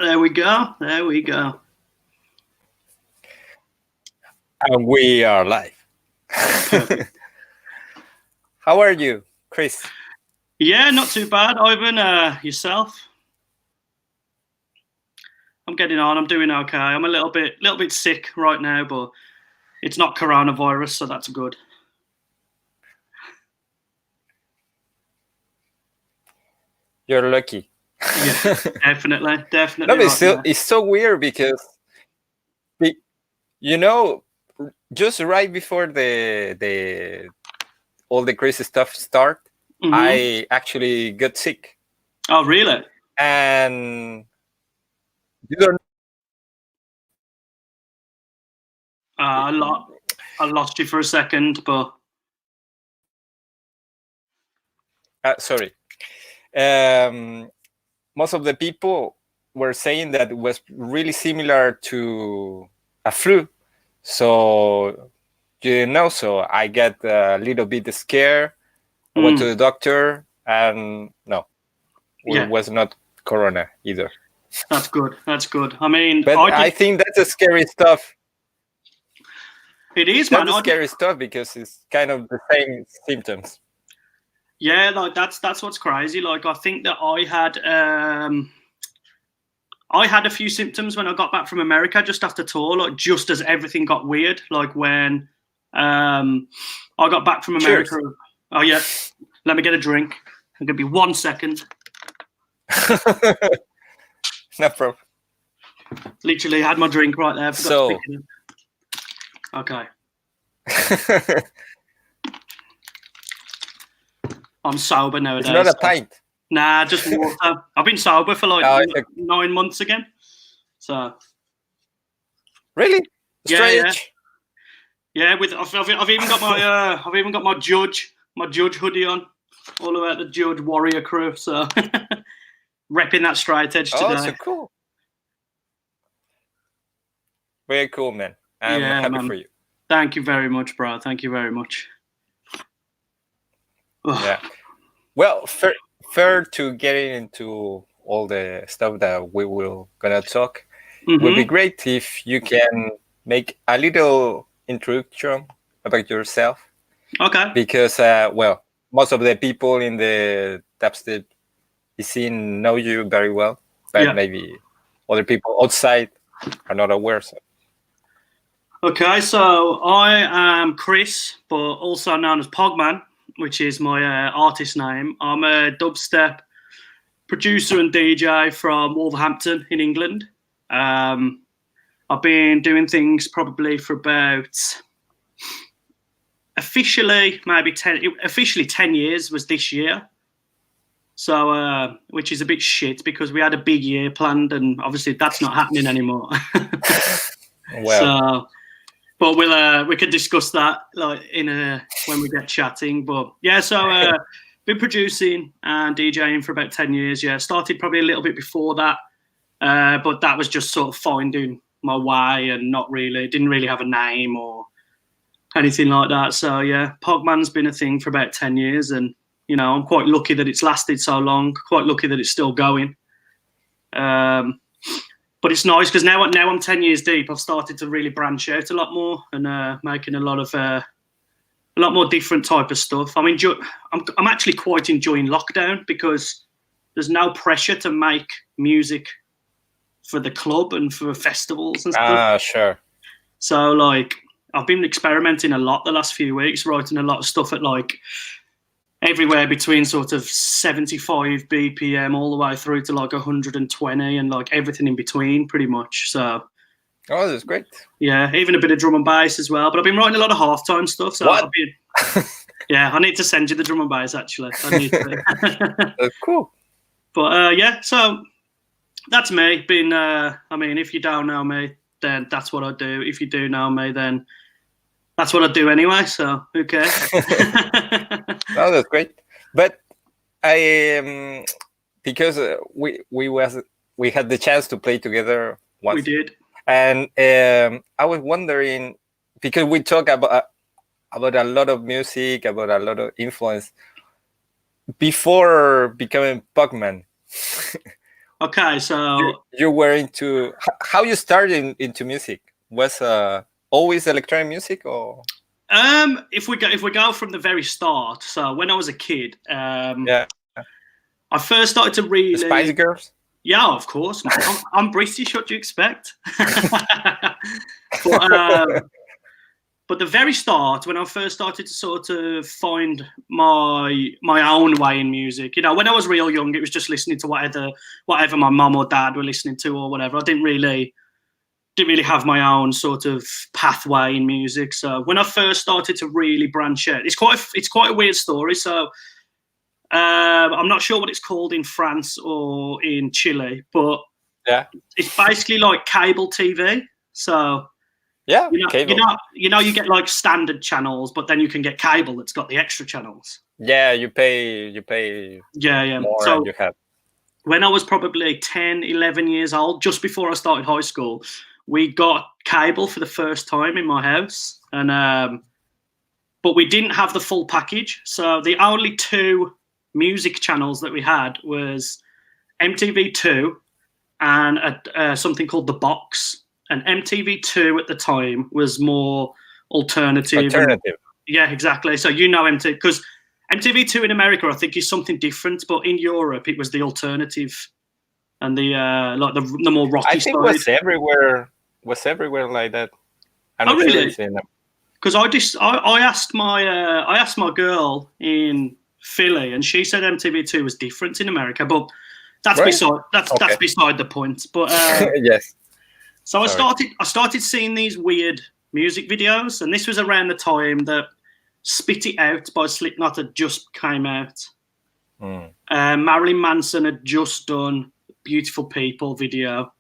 There we go. There we go. And we are live. How are you, Chris? Yeah, not too bad. Ivan, yourself? I'm getting on. I'm doing okay. I'm a little bit sick right now, but it's not coronavirus, so that's good. You're lucky. Yeah, definitely. No, but it's so weird because, just right before the all the crazy stuff start, I actually got sick. Oh, really? And you don't. I lost you for a second, but sorry. Most of the people were saying that it was really similar to a flu. So you didn't know. So I got a little bit scared. I went to the doctor, and no, it was not corona either. That's good. That's good. I mean, but I think that's a scary stuff. It is, man. That's scary stuff because it's kind of the same symptoms. Yeah, like that's what's crazy. Like I think that I had a few symptoms when I got back from America just after tour, like just as everything got weird. Like when I got back from America. Cheers. Oh yeah, let me get a drink. It's gonna be 1 second. No problem. Literally had my drink right there. So okay. I'm sober nowadays. It's not a pint. Nah, just water. I've been sober for like 9 months again. So really? Strange. Yeah. With I've even got my Judge hoodie on, all about the Judge Warrior crew. So repping that straight edge today. Oh, so cool. Very cool, man. I'm happy for you. Thank you very much, bro. Thank you very much. Yeah. Well, fair to getting into all the stuff that we will gonna talk. Would be great if you can make a little introduction about yourself. Okay. Because most of the people in the dubstep scene know you very well, but maybe other people outside are not aware. So. Okay, so I am Chris, but also known as P0gman, which is my artist name. I'm a dubstep producer and DJ from Wolverhampton in England. I've been doing things probably for about officially 10 years was this year. So, which is a bit shit because we had a big year planned and obviously that's not happening anymore. Well. So, but we could discuss that like when we get chatting. But yeah, so been producing and DJing for about 10 years. Yeah, started probably a little bit before that, but that was just sort of finding my way and didn't really have a name or anything like that. So yeah, P0gman's been a thing for about 10 years, and I'm quite lucky that it's lasted so long. Quite lucky that it's still going. But it's nice because now I'm 10 years deep. I've started to really branch out a lot more and making a lot more different type of stuff. I'm actually quite enjoying lockdown because there's no pressure to make music for the club and for festivals and stuff. Ah, sure. So like I've been experimenting a lot the last few weeks, writing a lot of stuff at like everywhere between sort of 75 BPM all the way through to like 120 and like everything in between pretty much. So oh, that's great. Yeah, even a bit of drum and bass as well. But I've been writing a lot of halftime stuff. So what? I need to send you the drum and bass actually. I need to. That's cool. But so that's me. If you don't know me, then that's what I do. If you do know me, then that's what I do anyway. So who cares? Oh, that's great. But I because we had the chance to play together once. We did. And I was wondering, because we talk about a lot of music, about a lot of influence before becoming P0gman. Okay, so you were into how you started into music? Was always electronic music, or if we go from the very start, so when I was a kid, yeah, I first started to the Spice really, Girls? yeah, of course, man. I'm British. What do you expect? but but the very start, when I first started to sort of find my own way in music, you know, when I was real young, it was just listening to whatever my mum or dad were listening to or whatever. I didn't really have my own sort of pathway in music. So when I first started to really branch out, it's quite a weird story. So I'm not sure what it's called in France or in Chile, but Yeah, it's basically like cable TV. So yeah, you cable. you get like standard channels, but then you can get cable that's got the extra channels. Yeah, you pay Yeah. more, So and you have. when I was probably 10, 11 years old, just before I started high school, we got cable for the first time in my house, and but we didn't have the full package. So the only two music channels that we had was MTV2 and something called The Box. And MTV2 at the time was more alternative. Yeah, exactly. So you know MTV, because MTV2 in America, I think, is something different, but in Europe, it was the alternative and the like the more rocky I think side. was everywhere like that. I'm Oh, not sure really? it's in them. Because I asked my girl in Philly, and she said MTV2 was different in America, but that's Right? that's beside the point. But Yes. so Sorry. I started seeing these weird music videos, and this was around the time that "Spit It Out" by Slipknot had just came out. Marilyn Manson had just done "Beautiful People" video.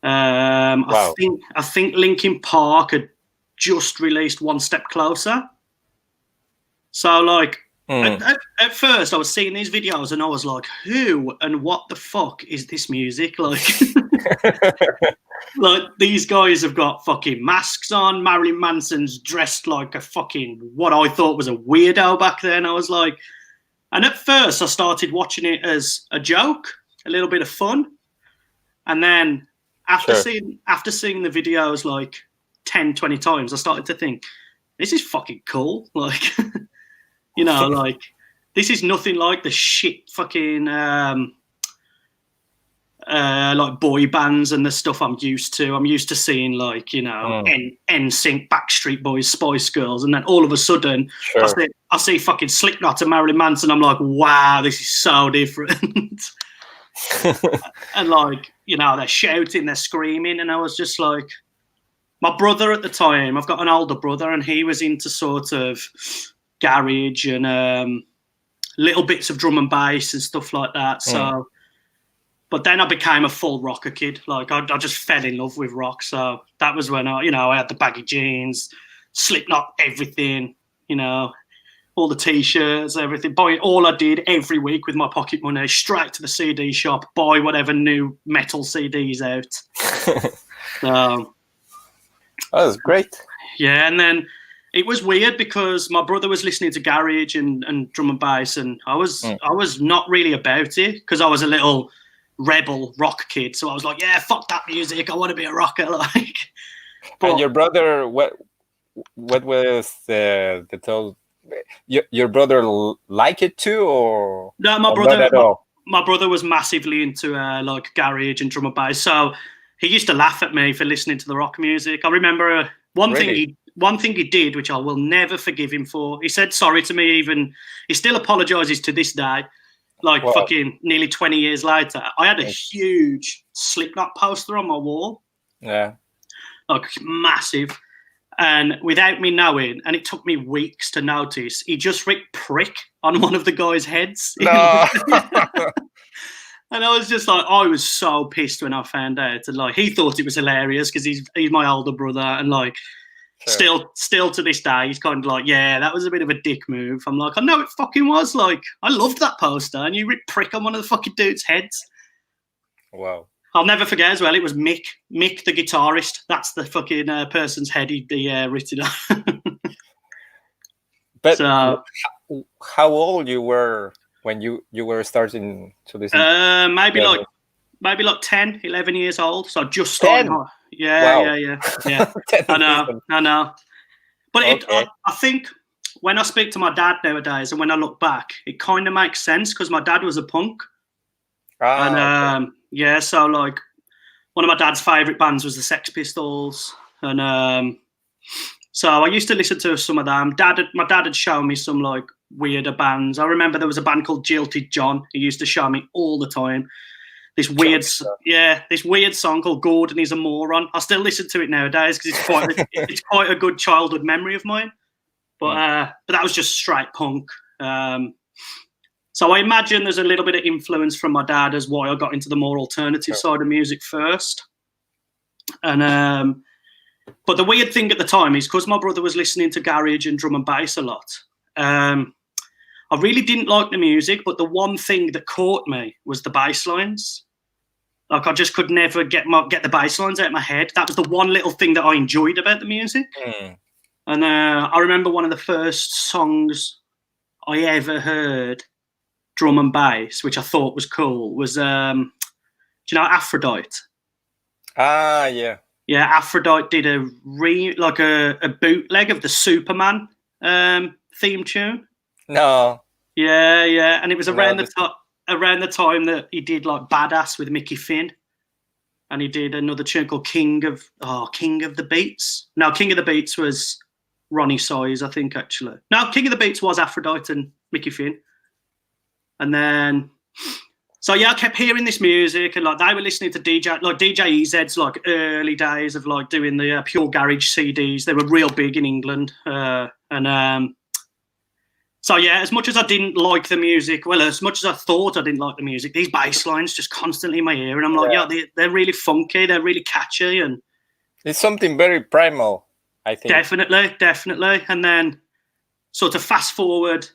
Wow. I think Linkin Park had just released "One Step Closer." So like at first I was seeing these videos and I was like, who and what the fuck is this music? Like like these guys have got fucking masks on. Marilyn Manson's dressed like a fucking what I thought was a weirdo back then. I was like, and at first I started watching it as a joke, a little bit of fun. And then after seeing the videos like 10, 20 times, I started to think, this is fucking cool. Like, you know, like this is nothing like the shit fucking like boy bands and the stuff I'm used to. I'm used to seeing like, you know, NSYNC, Backstreet Boys, Spice Girls, and then all of a sudden I see fucking Slipknot and Marilyn Manson. I'm like, wow, this is so different. And like, you know, they're shouting, they're screaming, and I was just like, my brother at the time, I've got an older brother, and he was into sort of garage and little bits of drum and bass and stuff like that. So, but then I became a full rocker kid. Like I just fell in love with rock. So that was when I had the baggy jeans, Slipknot, everything, you know, all the t-shirts, everything. Buy all I did every week with my pocket money, straight to the CD shop, buy whatever new metal CDs out. So, that was great. Yeah, and then it was weird because my brother was listening to garage and drum and bass, and I was not really about it because I was a little rebel rock kid. So I was like, yeah, fuck that music. I want to be a rocker. Like, but, and your brother, what was the total? Your brother like it too, or no? My brother, not at all? My brother was massively into like garage and drum and bass. So he used to laugh at me for listening to the rock music. I remember one thing he did, which I will never forgive him for. He said sorry to me. Even he still apologizes to this day. Like fucking nearly 20 years later, I had a huge Slipknot poster on my wall. Yeah, like massive. And without me knowing, and it took me weeks to notice, he just wrote "prick" on one of the guys' heads. No. And I was just like, I was so pissed when I found out. And like, he thought it was hilarious because he's my older brother, and like, still to this day, he's kind of like, yeah, that was a bit of a dick move. I'm like, I know it fucking was. Like, I loved that poster, and you ripped "prick" on one of the fucking dude's heads. Wow. I'll never forget as well. It was Mick, the guitarist. That's the fucking person's head he'd be written on. But so, how old you were when you were starting to listen? Maybe like maybe like 10, 11 years old. So just 10? starting. Yeah, Wow. yeah. 10 I know, seasons. I know. But Okay. I think when I speak to my dad nowadays, and when I look back, it kind of makes sense because my dad was a punk, and Okay. yeah, so like one of my dad's favourite bands was the Sex Pistols, and so I used to listen to some of them. My dad had shown me some like weirder bands. I remember there was a band called Jilted John. He used to show me all the time. This weird song called Gordon is a Moron. I still listen to it nowadays because it's quite a good childhood memory of mine. But that was just straight punk. So I imagine there's a little bit of influence from my dad as why I got into the more alternative side of music first. And but the weird thing at the time is because my brother was listening to garage and drum and bass a lot. I really didn't like the music, but the one thing that caught me was the bass lines. Like I just could never get the bass lines out of my head. That was the one little thing that I enjoyed about the music. And I remember one of the first songs I ever heard, drum and bass, which I thought was cool, was do you know Aphrodite? Yeah. Yeah, Aphrodite did a bootleg of the Superman theme tune. No. Yeah, and it was around the time that he did like Badass with Mickey Finn, and he did another tune called King of the Beats. No, King of the Beats was Ronnie Size, I think actually. No, King of the Beats was Aphrodite and Mickey Finn, and then. So yeah, I kept hearing this music, and like they were listening to DJ EZ's like early days of like doing the Pure Garage CDs. They were real big in England, so yeah, as much as I didn't like the music, well, as much as I thought I didn't like the music, these bass lines just constantly in my ear, and I'm like, they're really funky, they're really catchy, and it's something very primal, I think. Definitely, and then sort of fast forward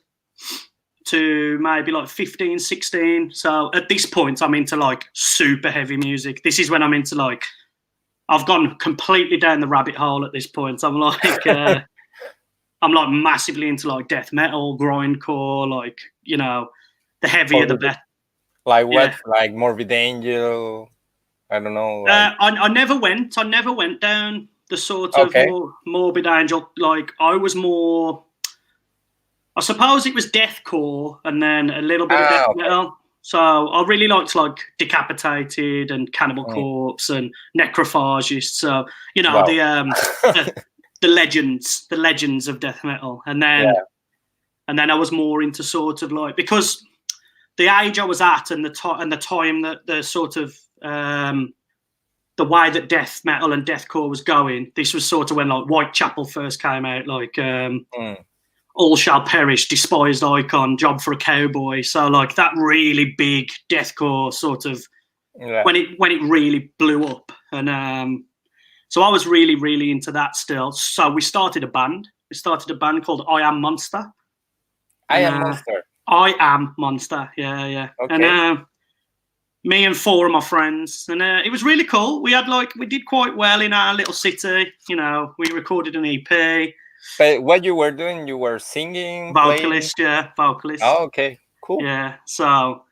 to maybe like 15, 16. So at this point, I'm into like super heavy music. This is when I'm into like, I've gone completely down the rabbit hole at this point. I'm like, I'm like massively into like death metal, grindcore, like, you know, the heavier the better. Like what? Yeah. Like Morbid Angel? I don't know. Like... I never went down the sort of Morbid Angel. Like I was more, I suppose it was deathcore and then a little bit of death metal. So I really liked like Decapitated and Cannibal Corpse and Necrophagists. So, you know, the legends of death metal. And then I was more into sort of like, because the age I was at and the time that the sort of the way that death metal and deathcore was going, this was sort of when like Whitechapel first came out, like All Shall Perish, Despised Icon, Job for a Cowboy. So like that really big deathcore sort of when it really blew up. And so I was really, really into that still. So we started a band. We started a band called I Am Monster. I Am Monster. I Am Monster. Yeah. Okay. And me and four of my friends, and it was really cool. We did quite well in our little city. You know, we recorded an EP. But what you were doing, you were singing, vocalist, playing? Vocalist. Oh, okay, cool. Yeah, so,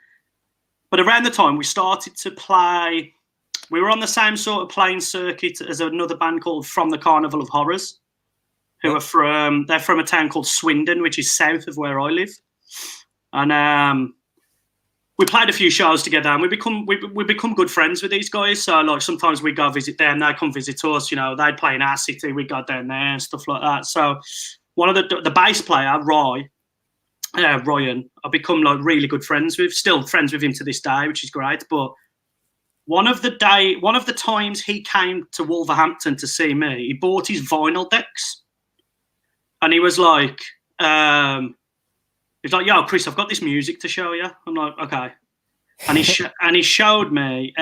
but around the time we started to play, we were on the same sort of playing circuit as another band called From the Carnival of Horrors, who are they're from a town called Swindon, which is south of where I live, and we played a few shows together, and we become good friends with these guys. So like sometimes we go visit them, they come visit us. You know, they'd play in our city, we go down there and stuff like that. So one of the bass player, Ryan, I've become like really good friends with. Still friends with him to this day, which is great. But one of the times he came to Wolverhampton to see me, he bought his vinyl decks, and he was like. He's like, yo, Chris, I've got this music to show you. I'm like, okay. And he showed me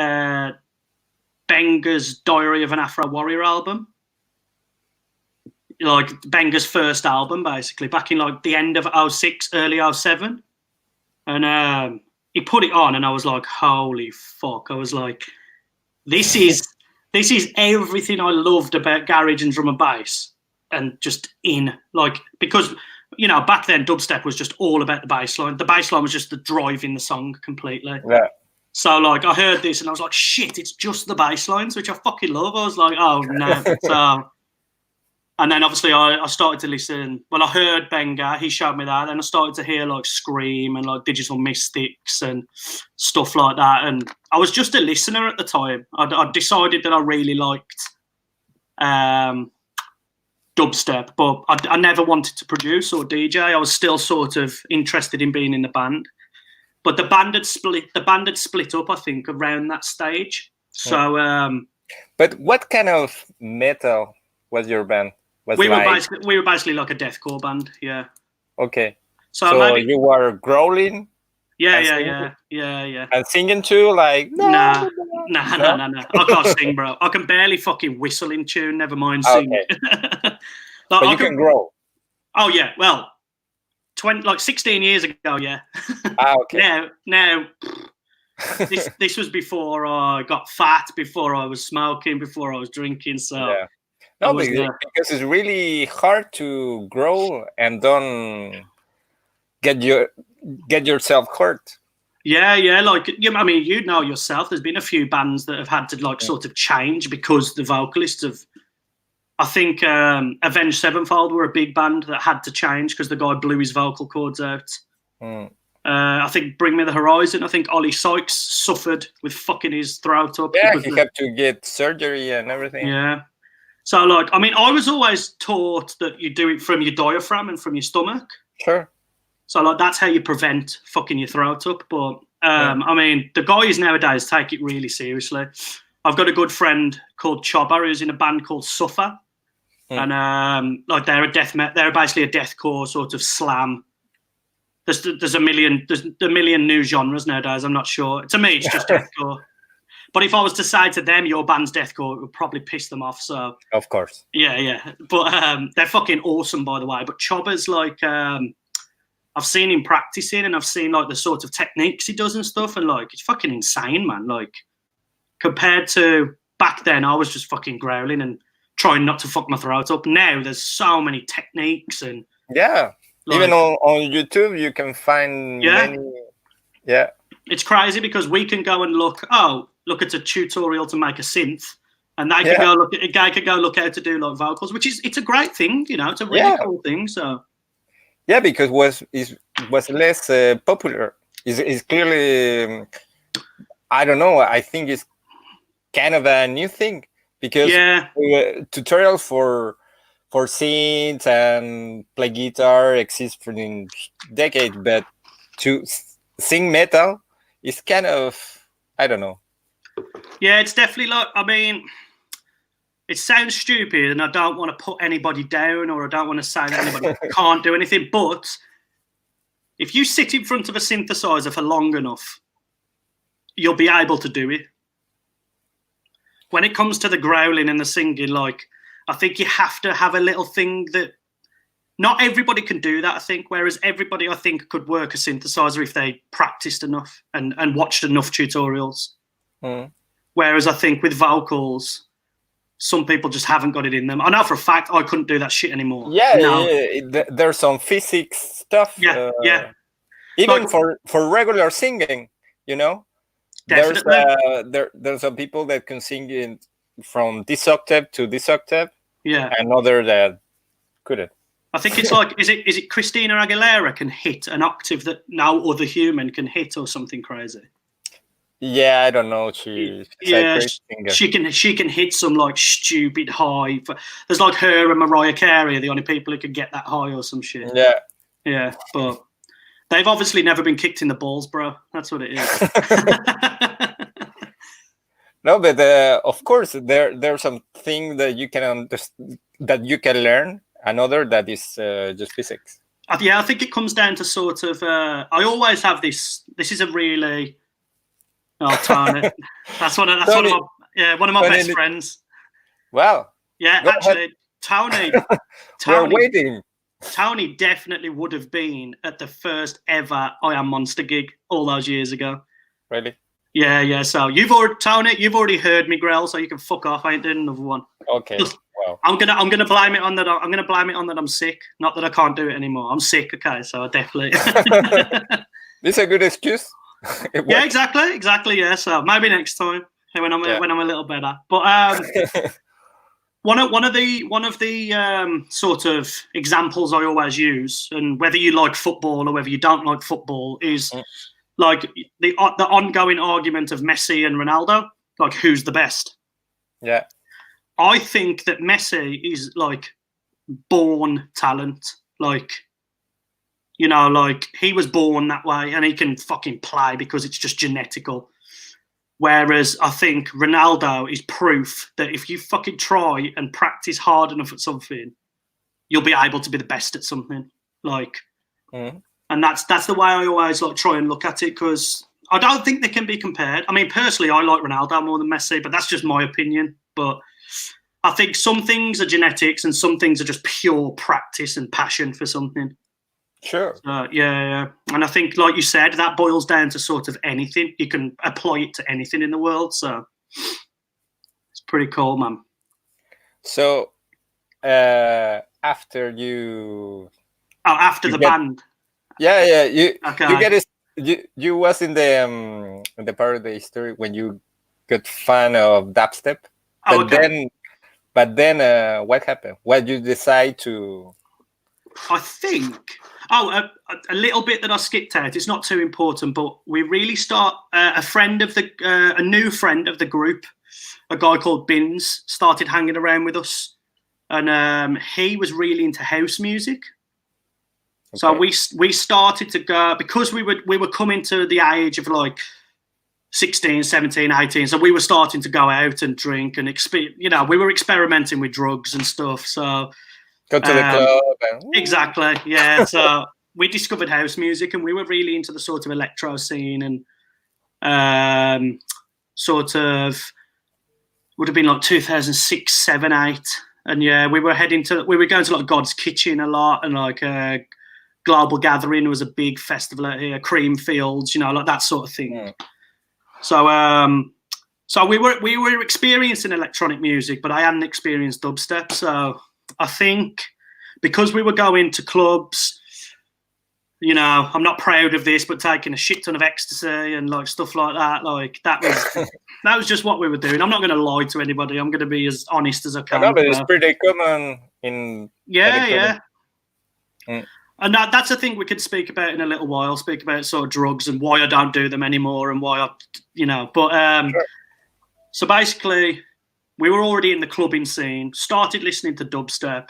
Benga's Diary of an Afro Warrior album. Like Benga's first album, basically, back in like the end of 06, early 07. And he put it on and I was like, holy fuck. I was like, this is everything I loved about garage and drum and bass. And just because... You know, back then, dubstep was just all about the bass line. The bass line was just the drive in the song completely. Yeah. So like I heard this and I was like, shit, it's just the bass lines, which I fucking love. I was like, oh no. So, and then obviously I started to listen. Well, I heard Benga, he showed me that, and I started to hear like Scream and like Digital Mystics and stuff like that. And I was just a listener at the time. I decided that I really liked dubstep, but I never wanted to produce or DJ. I was still sort of interested in being in the band. But the band had split up, I think, around that stage. So, but what kind of metal was your band? We were basically like a deathcore band, yeah. Okay. So maybe, you were growling? Yeah. And singing too, like no. I can't sing, bro. I can barely fucking whistle in tune. Never mind sing. Okay. Like, but you can growl. Oh yeah, well, 16 years ago, yeah. Okay. Now, this was before I got fat, before I was smoking, before I was drinking. So yeah. No, because it's really hard to grow and don't get yourself hurt. Yeah. Like, I mean, you know yourself. There's been a few bands that have had to like sort of change because the vocalists have. I think Avenged Sevenfold were a big band that had to change because the guy blew his vocal cords out. I think Bring Me the Horizon. I think Ollie Sykes suffered with fucking his throat up. Yeah, he had to get surgery and everything. Yeah. So, like, I mean, I was always taught that you do it from your diaphragm and from your stomach. Sure. So, like, that's how you prevent fucking your throat up. But, I mean, the guys nowadays take it really seriously. I've got a good friend called Chobber who's in a band called Suffer. And, like, they're basically a deathcore sort of slam. There's a million new genres nowadays. I'm not sure. To me, it's just deathcore. But if I was to say to them, your band's deathcore, it would probably piss them off. So of course, yeah. But they're fucking awesome, by the way. But Chobber's like, I've seen him practicing, and I've seen like the sort of techniques he does and stuff, and like it's fucking insane, man. Like compared to back then, I was just fucking growling and trying not to fuck my throat up. Now there's so many techniques and like, even on YouTube you can find many. Yeah, it's crazy because we can go and look at a tutorial to make a synth, and they can go look at a guy could go look how to do like vocals, which it's a great thing, you know. It's a really cool thing. So because was less popular. Is clearly I don't know. I think it's kind of a new thing because tutorials for synths and play guitar exist for decades, but to sing metal is kind of, I don't know. Yeah, it's definitely like, I mean, it sounds stupid and I don't want to put anybody down or I don't want to say that anybody can't do anything, but if you sit in front of a synthesizer for long enough, you'll be able to do it. When it comes to the growling and the singing, like, I think you have to have a little thing that not everybody can do that, I think, whereas everybody, I think, could work a synthesizer if they practiced enough and watched enough tutorials. Whereas I think with vocals, some people just haven't got it in them. I know for a fact I couldn't do that shit anymore. There's some physics stuff. Even like, for regular singing, you know, definitely. there's some people that can sing from this octave to this octave. Yeah, and other that couldn't. I think it's like, is it Christina Aguilera can hit an octave that no other human can hit or something crazy? Yeah, I don't know. She can hit some like stupid high. There's like her and Mariah Carey are the only people who can get that high or some shit. Yeah, but they've obviously never been kicked in the balls, bro. That's what it is. No, but of course there's something that you can that you can learn. Another that is just physics. Yeah, I think it comes down to sort of. I always have this. This is a really. Oh, Tony. That's one of my best friends. Wow. Yeah, actually, Tony. We're waiting. Tony definitely would have been at the first ever I Am Monster gig all those years ago. Really? Yeah. So you've already heard me growl, so you can fuck off. I ain't doing another one. Okay. Wow. I'm gonna blame it on that. I'm gonna blame it on that I'm sick. Not that I can't do it anymore. I'm sick. Okay, so I definitely. This is a good excuse. Yeah, exactly. Yeah, so maybe next time when I'm a little better. But one of the sort of examples I always use, and whether you like football or whether you don't like football, is like the ongoing argument of Messi and Ronaldo, like who's the best. Yeah, I think that Messi is like born talent, like. You know, like he was born that way and he can fucking play because it's just genetical. Whereas I think Ronaldo is proof that if you fucking try and practice hard enough at something, you'll be able to be the best at something. Like, and that's the way I always like try and look at it, because I don't think they can be compared. I mean, personally, I like Ronaldo more than Messi, but that's just my opinion. But I think some things are genetics and some things are just pure practice and passion for something. Sure. Yeah. And I think, like you said, that boils down to sort of anything. You can apply it to anything in the world. So it's pretty cool, man. So after you... after the band. Yeah. You get it. You was in the part of the history when you got fan of dubstep. But then what happened? Why did you decide to... I think... a little bit that I skipped out. It's not too important, but we really start a new friend of the group, a guy called Bins, started hanging around with us, and he was really into house music. Okay. So we started to go, because we were coming to the age of like 16, 17, 18. So we were starting to go out and drink and we were experimenting with drugs and stuff. So. Go to the club. Exactly, yeah. So we discovered house music and we were really into the sort of electro scene, and sort of would have been like 2006, 7, 8. And yeah, we were going to like God's Kitchen a lot, and like Global Gathering was a big festival out here, Creamfields, like that sort of thing. Yeah. So we were experiencing electronic music, but I hadn't experienced dubstep. So I think because we were going to clubs, I'm not proud of this, but taking a shit ton of ecstasy and like stuff like that, like that was just what we were doing. I'm not going to lie to anybody. I'm going to be as honest as I can. No, but it's pretty common in... Yeah. And that's a thing we could speak about in a little while, speak about sort of drugs and why I don't do them anymore and why sure. So basically we were already in the clubbing scene, started listening to dubstep,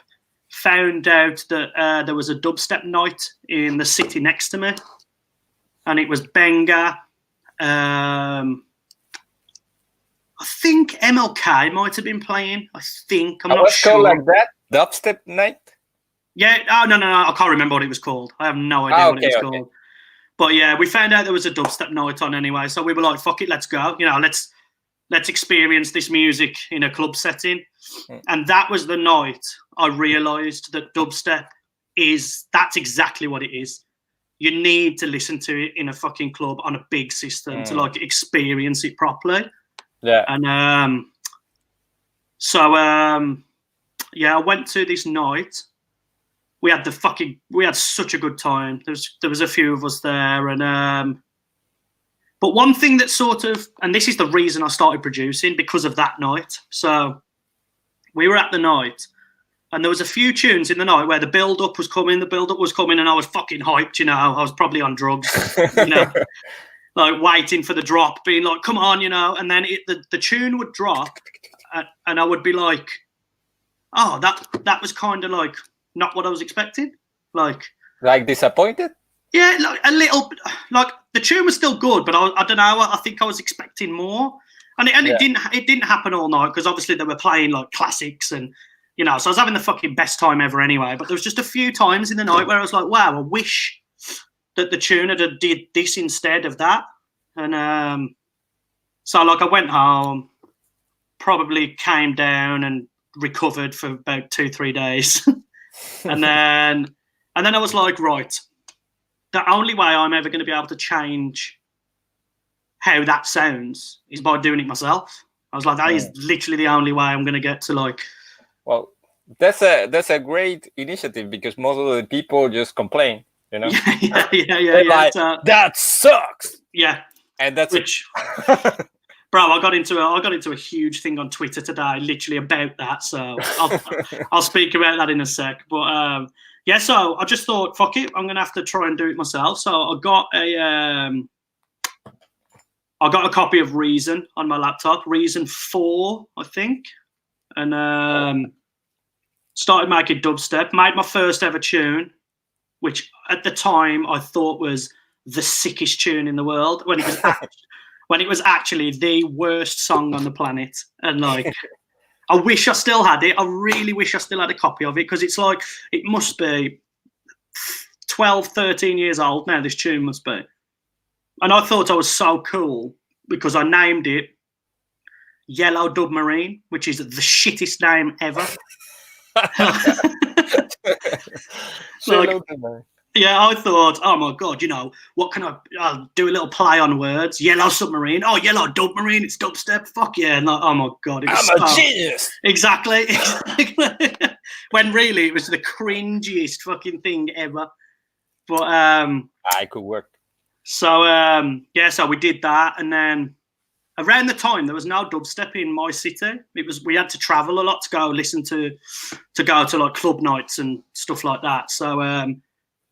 found out that there was a dubstep night in the city next to me, and it was Benga. I think MLK might have been playing. I'm not sure. Called like that? Dubstep night? Yeah. Oh, no. I can't remember what it was called. I have no idea what it was called. But yeah, we found out there was a dubstep night on anyway, so we were like, fuck it, let's go. Let's experience this music in a club setting. And that was the night I realised that dubstep that's exactly what it is. You need to listen to it in a fucking club on a big system to like experience it properly. Yeah. And I went to this night. We had such a good time. There was a few of us there, and but one thing that sort of, and this is the reason I started producing, because of that night. So we were at the night, and there was a few tunes in the night where the build-up was coming, and I was fucking hyped, I was probably on drugs, like waiting for the drop, being like, come on, and then the tune would drop, and I would be like, oh, that was kind of like not what I was expecting. Like disappointed? Yeah, like a little, like the tune was still good, but I don't know. I think I was expecting more, and it didn't happen all night, because obviously they were playing like classics, and so I was having the fucking best time ever anyway. But there was just a few times in the night where I was like, wow, I wish that the tune had did this instead of that. And so like I went home, probably came down and recovered for about 2-3 days, and then I was like, right. The only way I'm ever going to be able to change how that sounds is by doing it myself. I was like, that is literally the only way I'm going to get to like. Well, that's a great initiative, because most of the people just complain. you know. Yeah. Like, that sucks. Yeah, and that's which, bro, I got into a huge thing on Twitter today, literally about that. So I'll speak about that in a sec. But yeah, so I just thought, fuck it, I'm gonna have to try and do it myself. So I got a copy of Reason on my laptop, Reason 4, I think, and started making dubstep. Made my first ever tune, which at the time I thought was the sickest tune in the world, when it was actually the worst song on the planet. And like, I wish I still had it. I really wish I still had a copy of it, because it's like, it must be 12, 13 years old now, this tune must be. And I thought I was so cool because I named it Yellow Dubmarine, which is the shittest name ever. Like, yeah, I thought, oh my God, you know, what can I'll do a little play on words. Yellow Submarine. Oh, Yellow Dubmarine, it's dubstep. Fuck yeah. And like, oh my God. I'm a genius. Exactly. When really it was the cringiest fucking thing ever. But I could work. So yeah, so we did that, and then around the time there was no dubstep in my city. We had to travel a lot to go listen to like club nights and stuff like that. So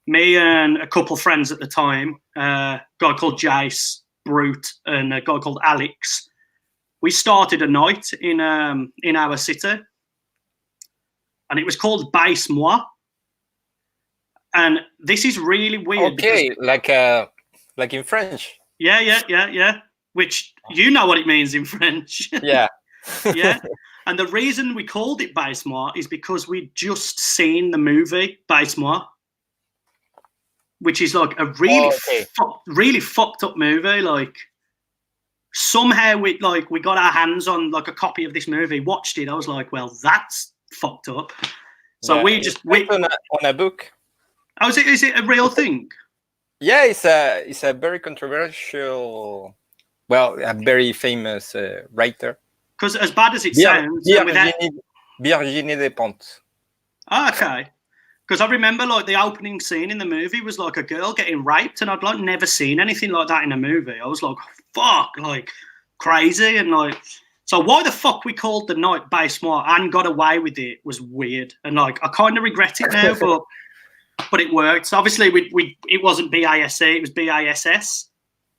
me and a couple of friends at the time, a guy called Jace, Brute, and a guy called Alex, we started a night in our city, and it was called Bass Moi. And this is really weird. Okay, like in French. Yeah. Which, you know what it means in French. Yeah. Yeah. And the reason we called it Bass Moi is because we'd just seen the movie Bass Moi, which is like a really fucked up movie. Like, somehow we got our hands on like a copy of this movie, watched it. I was like, well, that's fucked up. So yeah, we on a book. Oh, is it a real thing? Yeah, it's a very controversial, well, a very famous writer. Because as bad as it sounds, Virginie Despentes. Oh, okay. Because I remember like the opening scene in the movie was like a girl getting raped, and I'd like never seen anything like that in a movie. I was like, fuck, like crazy, and like, so why the fuck we called the night Bass Moi and got away with it was weird, and like I kind of regret it now, but it worked. So obviously it wasn't BASE, it was BASS.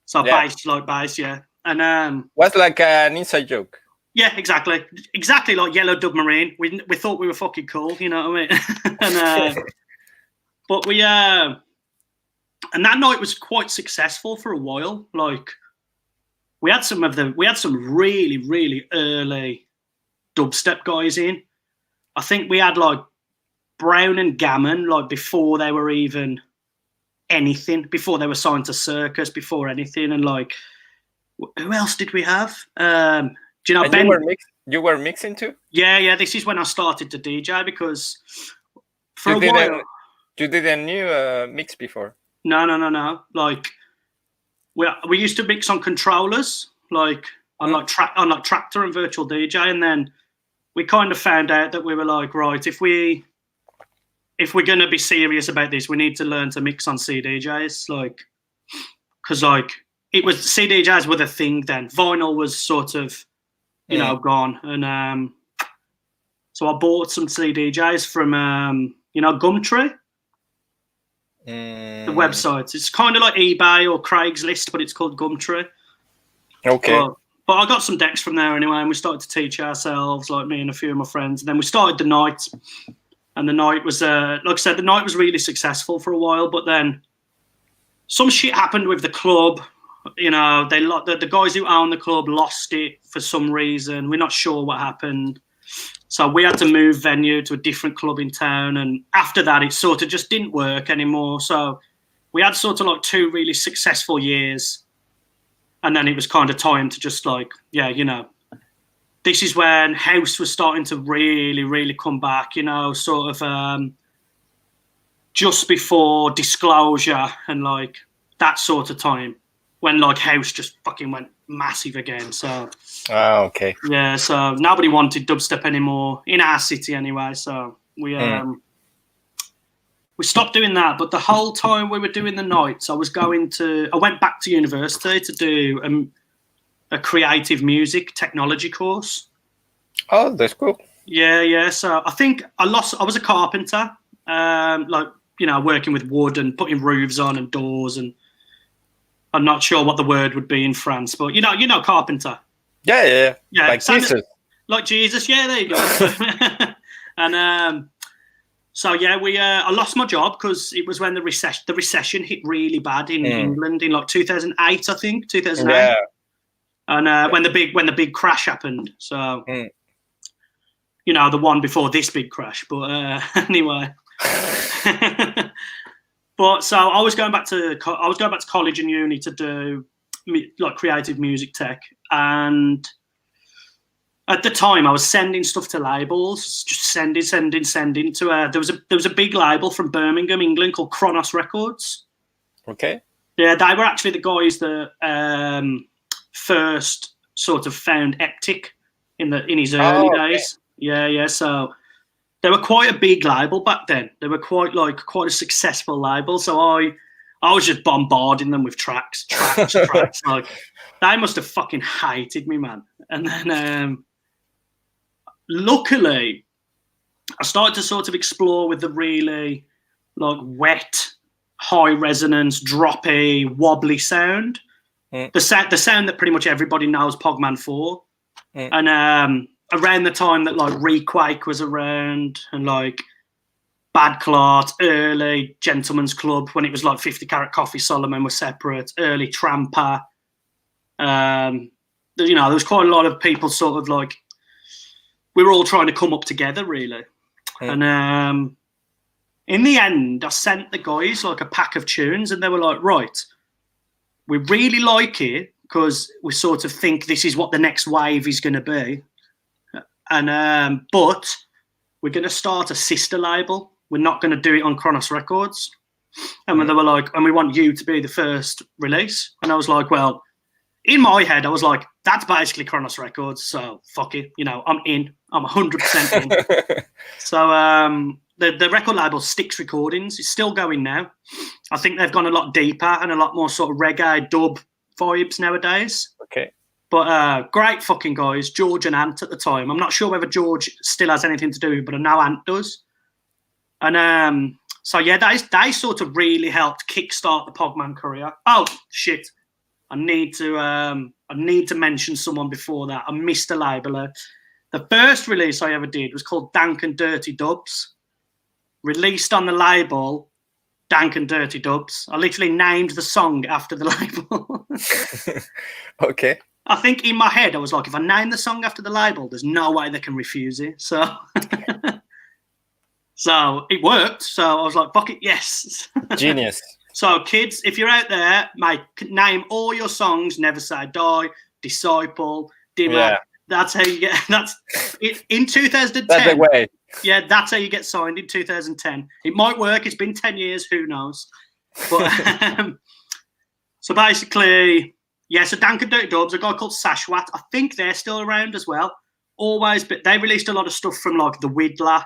So yeah. Bass, like bass, yeah. And was like an inside joke. Yeah, exactly like Yellow Dubmarine. We thought we were fucking cool, you know what I mean? But we and that night was quite successful for a while. Like, we had some really, really early dubstep guys in. I think we had like Brown and Gammon, like before they were even anything, before they were signed to Circus, before anything. And like, who else did we have? Do you know, Ben? You were mixing too? Yeah. This is when I started to DJ, because for a while. You did a new mix before? No. Like, we used to mix on controllers, like on like Tractor and Virtual DJ, and then we kind of found out that we were like, right, if we're going to be serious about this, we need to learn to mix on CDJs, like, because like it was CDJs were the thing then. Vinyl was sort of, you know, gone, and so I bought some CDJs from Gumtree, the website. It's kind of like eBay or Craigslist, but it's called Gumtree. Okay. But I got some decks from there anyway, and we started to teach ourselves, like me and a few of my friends, and then we started the night. And the night was, like I said, the night was really successful for a while. But then some shit happened with the club. You know, the guys who own the club lost it for some reason. We're not sure what happened. So we had to move venue to a different club in town. And after that, it sort of just didn't work anymore. So we had sort of like 2 really successful years. And then it was kind of time to just like, yeah, you know, this is when house was starting to really, really come back, you know, sort of just before Disclosure and like that sort of time, when like house just fucking went massive again. So okay. Yeah, so nobody wanted dubstep anymore in our city anyway. So we we stopped doing that, but the whole time we were doing the nights, I went back to university to do a creative music technology course. Oh, that's cool. Yeah. So I think I was a carpenter, working with wood and putting roofs on and doors, and I'm not sure what the word would be in France, but you know, carpenter. Yeah. Like Jesus. Like Jesus. Yeah, there you go. And so yeah, I lost my job because it was when the recession hit really bad in England in like 2008, I think 2008. Yeah. And when the big crash happened, so the one before this big crash. But anyway, but so I was going back to college and uni to do like creative music tech, and at the time I was sending stuff to labels, just sending to there was a big label from Birmingham, England called Kronos Records. Okay. Yeah, they were actually the guys that first sort of found Eptic in his early days. Yeah. So they were quite a big label back then. They were quite a successful label. So I was just bombarding them with tracks. Like they must have fucking hated me, man. And then luckily I started to sort of explore with the really like wet, high resonance, droppy, wobbly sound. The sound that pretty much everybody knows P0gman for. And around the time that like Requake was around and like Bad Clot, early Gentleman's Club, when it was like 50 Carat Coffee, Solomon were separate, early Tramper. There was quite a lot of people sort of like, we were all trying to come up together really. And in the end, I sent the guys like a pack of tunes and they were like, right, we really like it because we sort of think this is what the next wave is going to be. And but we're going to start a sister label. We're not going to do it on Kronos Records. And they were like, and we want you to be the first release. And I was like, well, in my head, I was like, that's basically Kronos Records. So fuck it. I'm in. I'm 100% in. So the record label Styx Recordings is still going now. I think they've gone a lot deeper and a lot more sort of reggae dub vibes nowadays. Okay. But great fucking guys, George and Ant at the time. I'm not sure whether George still has anything to do with it, but I know Ant does. And so yeah, they sort of really helped kickstart the P0gman career. Oh shit, I need to mention someone before that. I missed a label. The first release I ever did was called Dank and Dirty Dubs, released on the label Dank and Dirty Dubs. I literally named the song after the label. Okay. I think in my head I was like, if I name the song after the label, there's no way they can refuse it. So, so it worked. So I was like, fuck it, yes. Genius. So kids, if you're out there, mate, name all your songs. Never Say Die, Disciple, Dimmer. Yeah. That's how you get. That's it, in 2010. That's the way. Yeah, that's how you get signed in 2010. It might work. It's been 10 years. Who knows? But so basically. Yeah, so Dank and Dirty Dubs, a guy called Sashwat. I think they're still around as well. Always, but they released a lot of stuff from like the Widler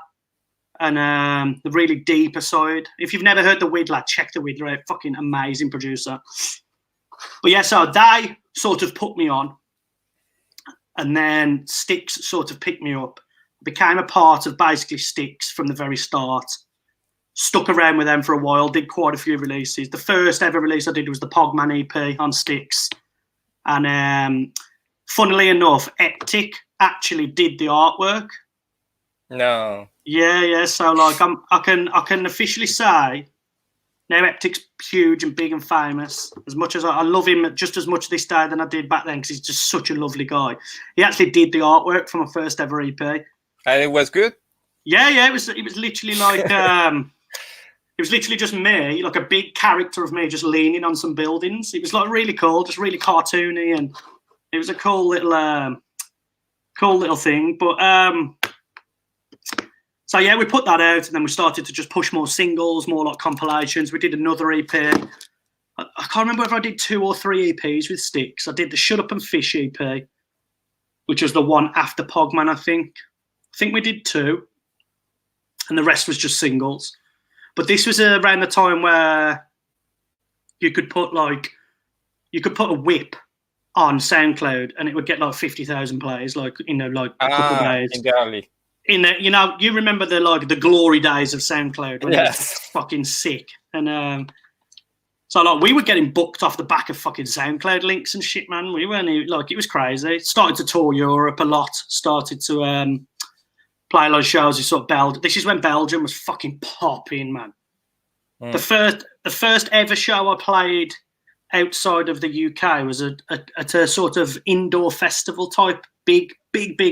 and the really deeper side. If you've never heard the Widler, check the Widler out. Fucking amazing producer. But yeah, so they sort of put me on, and then Styx sort of picked me up. Became a part of basically Styx from the very start. Stuck around with them for a while, did quite a few releases. The first ever release I did was the P0gman EP on Styx. And funnily enough, Eptic actually did the artwork. No. Yeah. So like I can officially say now Eptic's huge and big and famous. As much as I love him just as much this day than I did back then because he's just such a lovely guy. He actually did the artwork for my first ever EP. And it was good? Yeah. It was literally like it was literally just me, like a big character of me just leaning on some buildings. It was like really cool, just really cartoony, and it was a cool little thing. But so yeah, we put that out, and then we started to just push more singles, more like compilations. We did another EP. I can't remember if I did 2 or 3 EPs with Styx. I did the Shut Up and Fish EP, which was the one after P0gman, I think. I think we did 2, and the rest was just singles. But this was around the time where you could put a whip on SoundCloud and it would get like 50,000 plays, like like a couple of days. Entirely. You remember the glory days of SoundCloud when it was fucking sick. And so like we were getting booked off the back of fucking SoundCloud links and shit, man. We weren't like, it was crazy. Started to tour Europe a lot. Started to play a lot of shows in sort of Belgium. This is when Belgium was fucking popping, man. The first ever show I played outside of the UK was at a sort of indoor festival type big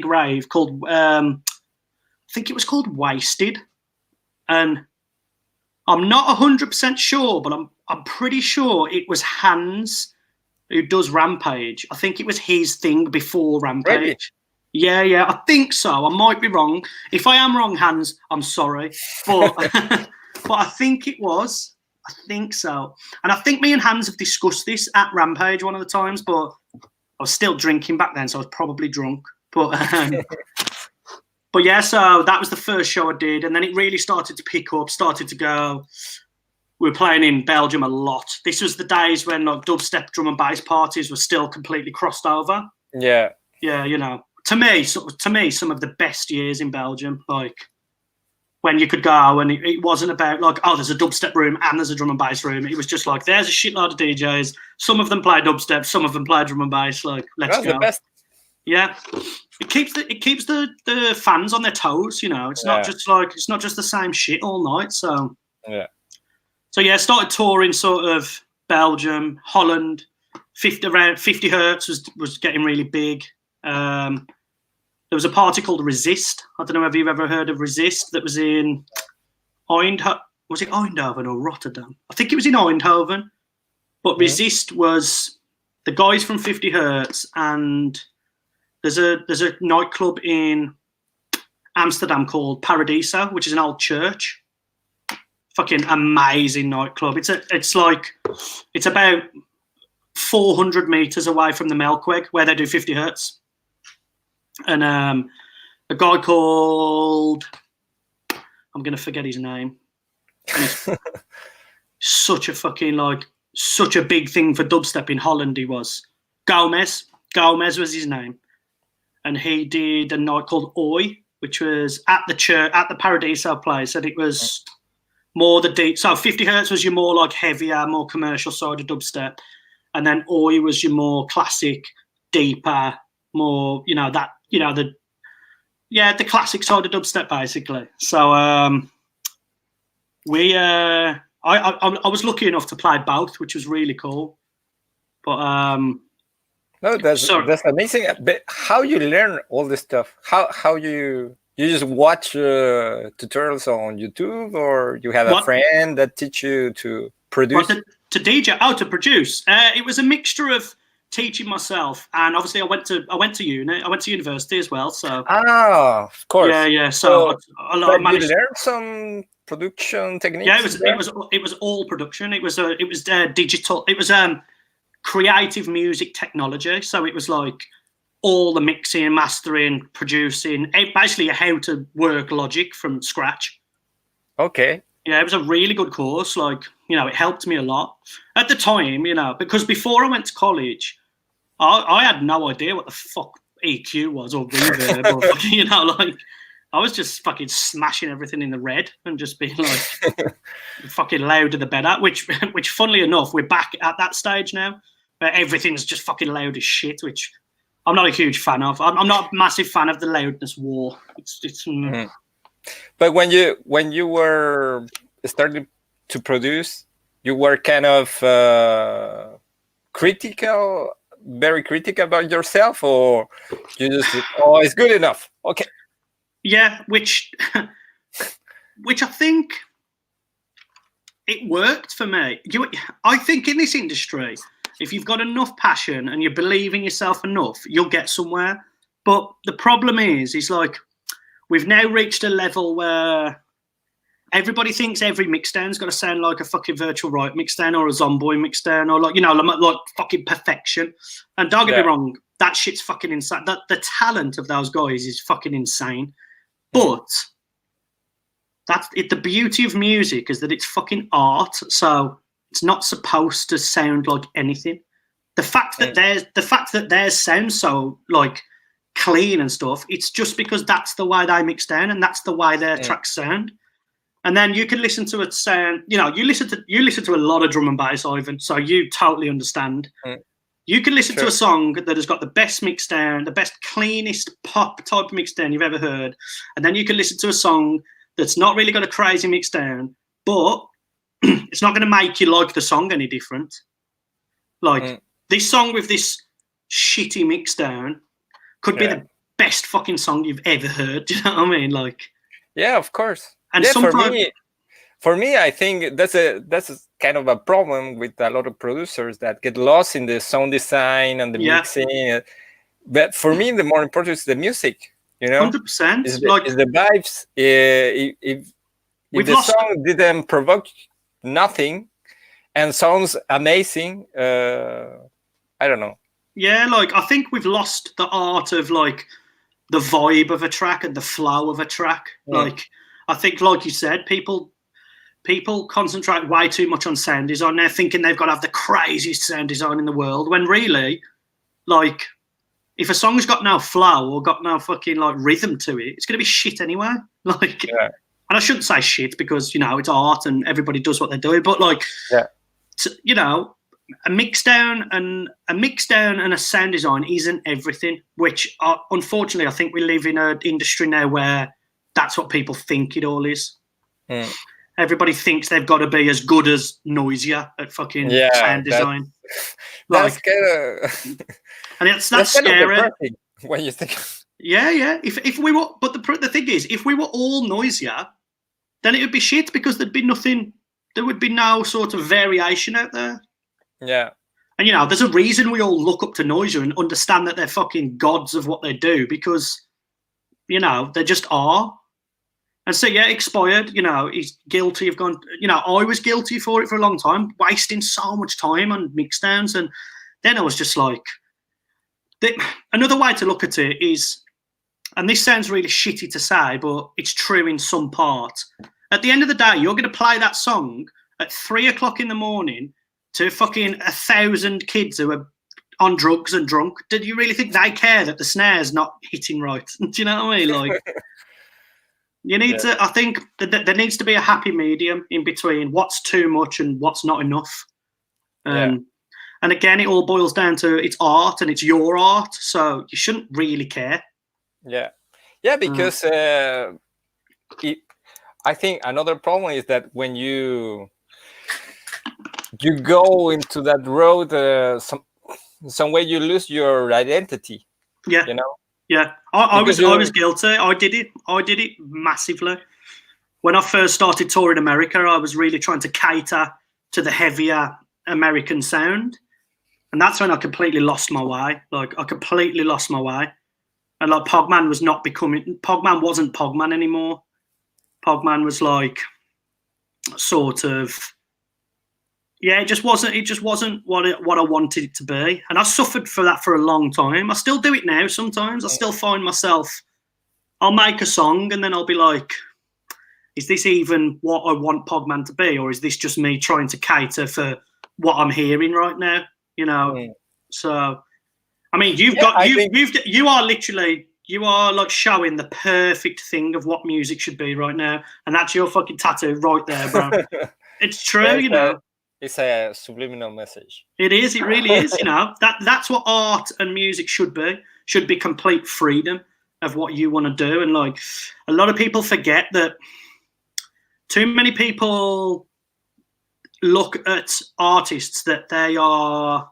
rave called I think it was called Wasted, and I'm not 100% sure, but I'm pretty sure it was Hans who does Rampage. I think it was his thing before Rampage. Really? Yeah, I think so. I might be wrong. If I am wrong, Hans, I'm sorry, but but I think it was. I think so. And I think me and Hans have discussed this at Rampage one of the times, but I was still drinking back then, so I was probably drunk. But but yeah, so that was the first show I did. And then it really started to pick up, started to go. We were playing in Belgium a lot. This was the days when like dubstep drum and bass parties were still completely crossed over. Yeah. Yeah, to me, some of the best years in Belgium, like when you could go and it wasn't about like, oh, there's a dubstep room and there's a drum and bass room. It was just like, there's a shitload of DJs. Some of them play dubstep, some of them play drum and bass. Like, let's go. The best. Yeah, it keeps the fans on their toes. It's not just the same shit all night. So yeah, started touring sort of Belgium, Holland. Around 50 Hertz was getting really big. There was a party called Resist. I don't know if you've ever heard of Resist. That was in Eindhoven. Was it Eindhoven or Rotterdam? I think it was in Eindhoven. But Resist was the guys from 50 Hertz, and there's a nightclub in Amsterdam called Paradiso, which is an old church. Fucking amazing nightclub. It's about 400 meters away from the Melkweg where they do 50 Hertz. And a guy called, I'm going to forget his name. Such a big thing for dubstep in Holland he was. Gomez was his name. And he did a night called Oi, which was at the Paradiso place. And it was more the deep. So 50 Hertz was your more like heavier, more commercial side of dubstep. And then Oi was your more classic, deeper, more, the classic side of dubstep basically. So I was lucky enough to play both, which was really cool. But no, that's amazing. But how you learn all this stuff? How you just watch tutorials on YouTube, or you have a friend that teach you to produce? To DJ? To produce. It was a mixture of teaching myself, and obviously I went to university as well. So of course, yeah. So I managed. You learned some production techniques. Yeah, it was all production. It was digital. It was creative music technology. So it was like all the mixing, mastering, producing, basically how to work Logic from scratch. Okay. Yeah, it was a really good course. Like, it helped me a lot at the time. Because before I went to college, I had no idea what the fuck EQ was or reverb or fucking, I was just fucking smashing everything in the red and just being like fucking louder the better. Which funnily enough, we're back at that stage now where everything's just fucking loud as shit, which I'm not a huge fan of. I'm not a massive fan of the loudness war. But when you were starting to produce, you were kind of very critical about yourself, or you just it's good enough? Okay. Yeah, which I think it worked for me. I think in this industry, if you've got enough passion and you believe in yourself enough, you'll get somewhere. But the problem is like we've now reached a level where everybody thinks every mixdown's got to sound like a fucking Virtual Right mixdown or a Zomboy mixdown or like fucking perfection. And don't get me wrong, that shit's fucking insane. The talent of those guys is fucking insane. But that's it. The beauty of music is that it's fucking art, so it's not supposed to sound like anything. The fact that theirs sounds so like clean and stuff, it's just because that's the way they mix down and that's the way their tracks sound. And then you can listen to it sound, you listen to a lot of drum and bass, Ivan, so you totally understand. You can listen to a song that has got the best mix down, the best cleanest pop type mix down you've ever heard, and then you can listen to a song that's not really got a crazy mix down, but it's not going to make you like the song any different. Like this song with this shitty mix down could be the best fucking song you've ever heard. Do you know what I mean? Like, yeah, of course. And sometimes, for me, I think that's a kind of a problem with a lot of producers that get lost in the sound design and the mixing. But for me, the more important is the music. 100%. Is the vibes. If the song didn't provoke nothing and sounds amazing, I don't know. Yeah, like I think we've lost the art of like the vibe of a track and the flow of a track. Like I think, like you said, people concentrate way too much on sound design. They're thinking they've got to have the craziest sound design in the world, when really, like, if a song's got no flow or got no fucking like rhythm to it, it's gonna be shit anyway. Like, and I shouldn't say shit because it's art and everybody does what they're doing, but like, a mix down and a sound design isn't everything. Which unfortunately, I think we live in an industry now where that's what people think it all is. Everybody thinks they've got to be as good as Noisia at fucking sound design. That's kind of, and that's scary when you think. Yeah. If we were, but the thing is, if we were all Noisia, then it would be shit because there'd be nothing. There would be no sort of variation out there. Yeah. And there's a reason we all look up to Noisia and understand that they're fucking gods of what they do, because they just are. And so, Expired, he's guilty of going, I was guilty for it for a long time, wasting so much time on mixdowns. And then I was just like, another way to look at it is, and this sounds really shitty to say, but it's true in some part. At the end of the day, you're going to play that song at 3:00 in the morning to fucking 1,000 kids who are on drugs and drunk. Did you really think they care that the snare's not hitting right? Do you know what I mean? Like, you need to, I think that there needs to be a happy medium in between what's too much and what's not enough. And again, it all boils down to it's art and it's your art, so you shouldn't really care. Yeah, because I think another problem is that when you go into that road, some way you lose your identity. Yeah. Yeah, I was guilty. I did it massively. When I first started touring America, I was really trying to cater to the heavier American sound, and that's when I completely lost my way. Like, I completely lost my way, and like P0gman wasn't P0gman anymore. P0gman was like sort of. Yeah, it just wasn't what I wanted it to be. And I suffered for that for a long time. I still do it now sometimes. I still find myself, I'll make a song and then I'll be like, is this even what I want P0gman to be? Or is this just me trying to cater for what I'm hearing right now? So, I mean, you are like showing the perfect thing of what music should be right now. And that's your fucking tattoo right there, bro. It's true, It's a subliminal message. It is. It really is. That's what art and music should be. Should be complete freedom of what you want to do. And like, a lot of people forget that. Too many people look at artists that they are,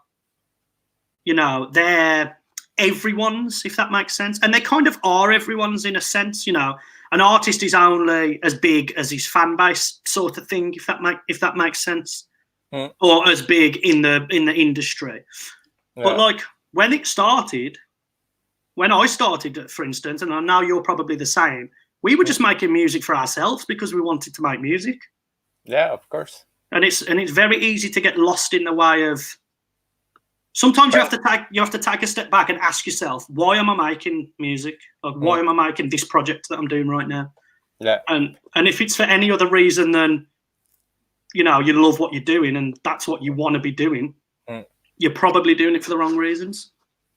they're everyone's, if that makes sense. And they kind of are everyone's in a sense. An artist is only as big as his fan base, sort of thing. If that makes sense. Or as big in the industry. But like when I started, for instance, and I know you're probably the same, we were just making music for ourselves because we wanted to make music. Yeah, of course. And it's very easy to get lost in the way of. Sometimes you have to take a step back and ask yourself, why am I making music? Like, why am I making this project that I'm doing right now? Yeah. And if it's for any other reason than, you know, you love what you're doing and that's what you want to be doing, you're probably doing it for the wrong reasons.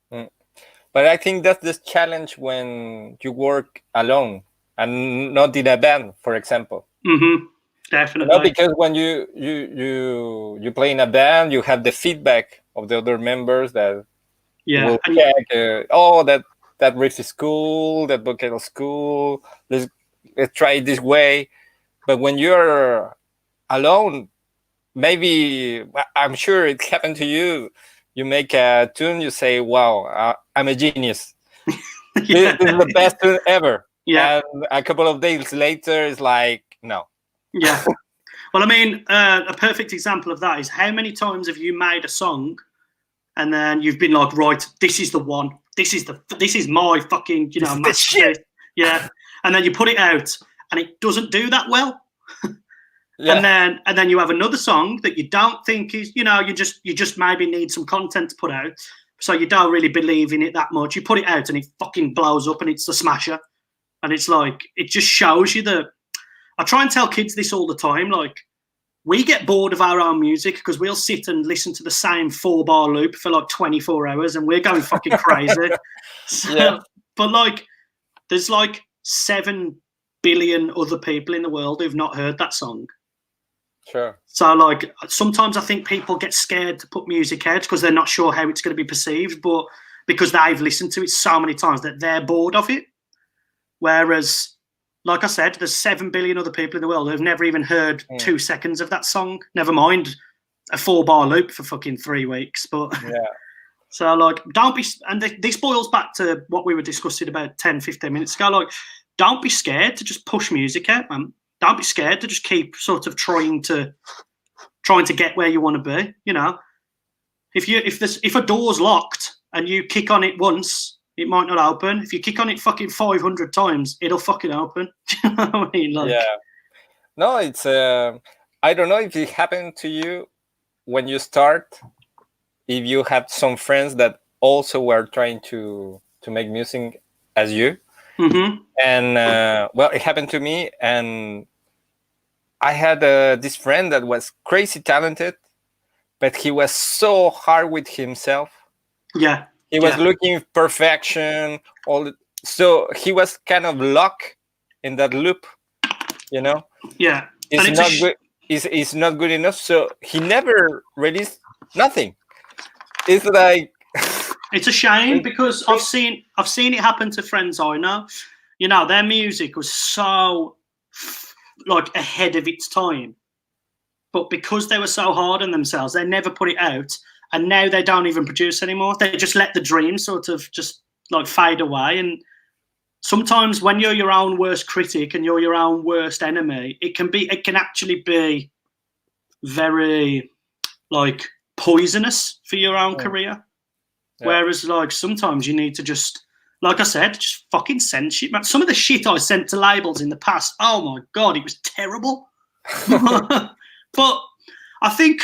But I think that's the challenge when you work alone and not in a band, for example. Definitely. Because when you play in a band, you have the feedback of the other members that will check. That riff is cool. That vocal is cool. Let's try it this way. But when you're alone, maybe, I'm sure it happened to you. You make a tune, you say, "Wow, I'm a genius. This is the best tune ever." Yeah. And a couple of days later, it's like, no. Yeah. Well, I mean, a perfect example of that is how many times have you made a song and then you've been like, right, this is the one. This is my fucking, you know, masterpiece. Yeah. And then you put it out and it doesn't do that well. Yeah. And then you have another song that you don't think is, you know, you just maybe need some content to put out. So you don't really believe in it that much. You put it out and it fucking blows up and it's the smasher. And it's like, it just shows you that. I try and tell kids this all the time. Like, we get bored of our own music because we'll sit and listen to the same 4-bar loop for like 24 hours and we're going fucking crazy. But like, there's like 7 billion other people in the world who've not heard that song. Sure. So like, sometimes I think people get scared to put music out because they're not sure how it's going to be perceived, but because they've listened to it so many times that they're bored of it. Whereas, like I said, there's 7 billion other people in the world who've never even heard 2 seconds of that song. Never mind a 4-bar loop for fucking 3 weeks. But so like, don't be, and this boils back to what we were discussing about 10, 15 minutes ago. Like, don't be scared to just push music out, man. Don't be scared to just keep sort of trying to get where you want to be. You know, if a door's locked and you kick on it once, it might not open. If you kick on it fucking 500 times, it'll fucking open. Do you know what I mean? Like, yeah. No, it's I don't know if it happened to you when you start, if you had some friends that also were trying to make music as you. And well, it happened to me, and I had this friend that was crazy talented, but he was so hard with himself. Yeah. He was looking perfection, so he was kind of locked in that loop, you know. Yeah, it's not good. It's not good enough, so he never released nothing. It's like it's a shame because I've seen it happen to friends I know. You know, their music was so like ahead of its time, but because they were so hard on themselves, they never put it out. And now they don't even produce anymore. They just let the dream sort of just like fade away. And sometimes when you're your own worst critic and you're your own worst enemy, it can actually be very like poisonous for your own career. Yeah. Whereas like sometimes you need to just, like I said, just fucking send shit, man. Some of the shit I sent to labels in the past, oh my God, it was terrible. But I think,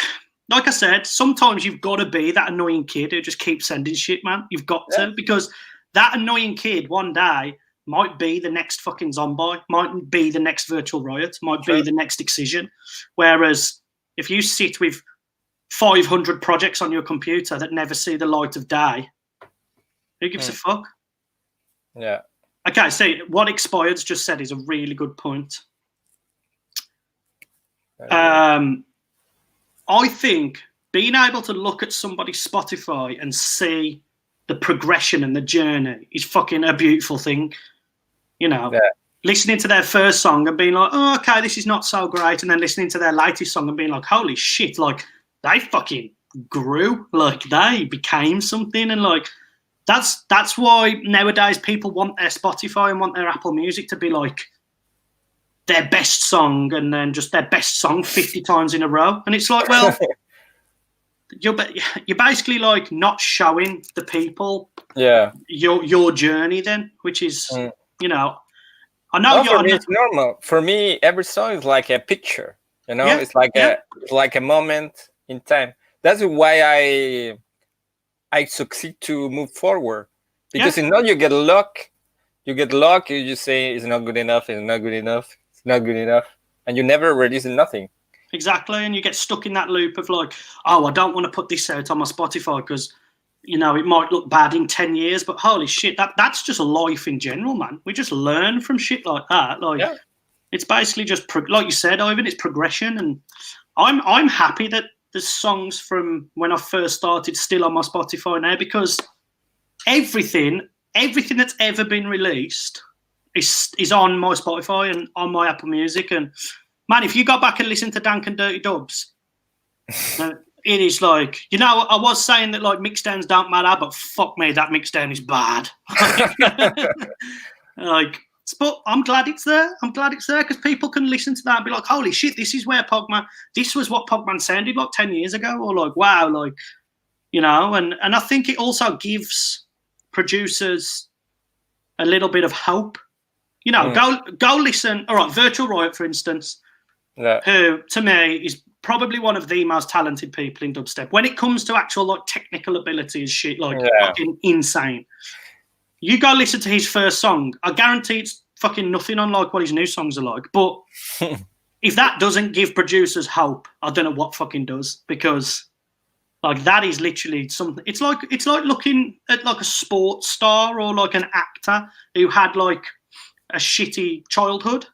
like I said, sometimes you've got to be that annoying kid who just keeps sending shit, man. You've got to, because that annoying kid one day might be the next fucking Zombie, might be the next Virtual Riot, might be the next Excision. Whereas if you sit with 500 projects on your computer that never see the light of day, who gives a fuck? Yeah. Okay, so what Expired's just said is a really good point. I think being able to look at somebody's Spotify and see the progression and the journey is fucking a beautiful thing. You know, listening to their first song and being like, oh, okay, this is not so great. And then listening to their latest song and being like, holy shit, like they fucking grew, like they became something. And like, that's why nowadays people want their Spotify and want their Apple Music to be like their best song and then just their best song 50 times in a row. And it's like, well, you're basically like not showing the people your journey then, which is, you know, I know for me it's normal. For me, every song is like a picture, you know, it's like a moment in time. That's why I succeed to move forward, because you know, you get luck, you get luck. You just say it's not good enough. It's not good enough. It's not good enough, and you never release nothing. Exactly, and you get stuck in that loop of like, oh, I don't want to put this out on my Spotify because, you know, it might look bad in 10 years, but holy shit, that's just life in general, man. We just learn from shit like that. Like, it's basically just like you said, Ivan, it's progression, and I'm happy that there's songs from when I first started still on my Spotify now, because everything that's ever been released is on my Spotify and on my Apple Music. And man, if you go back and listen to Dank and Dirty Dubs, it is like, you know, I was saying that like mixdowns don't matter, but fuck me, that mixdown is bad. Like, but I'm glad it's there. I'm glad it's there because people can listen to that and be like, holy shit, this is where P0gman, this was what P0gman sounded like 10 years ago, or like, wow, like, you know, and I think it also gives producers a little bit of hope. You know, go listen. All right, Virtual Riot, for instance, who to me is probably one of the most talented people in dubstep when it comes to actual like technical ability and shit, like fucking insane. You go listen to his first song, I guarantee it's fucking nothing unlike what his new songs are like. But if that doesn't give producers hope, I don't know what fucking does, because like that is literally something. It's like looking at like a sports star or like an actor who had like a shitty childhood.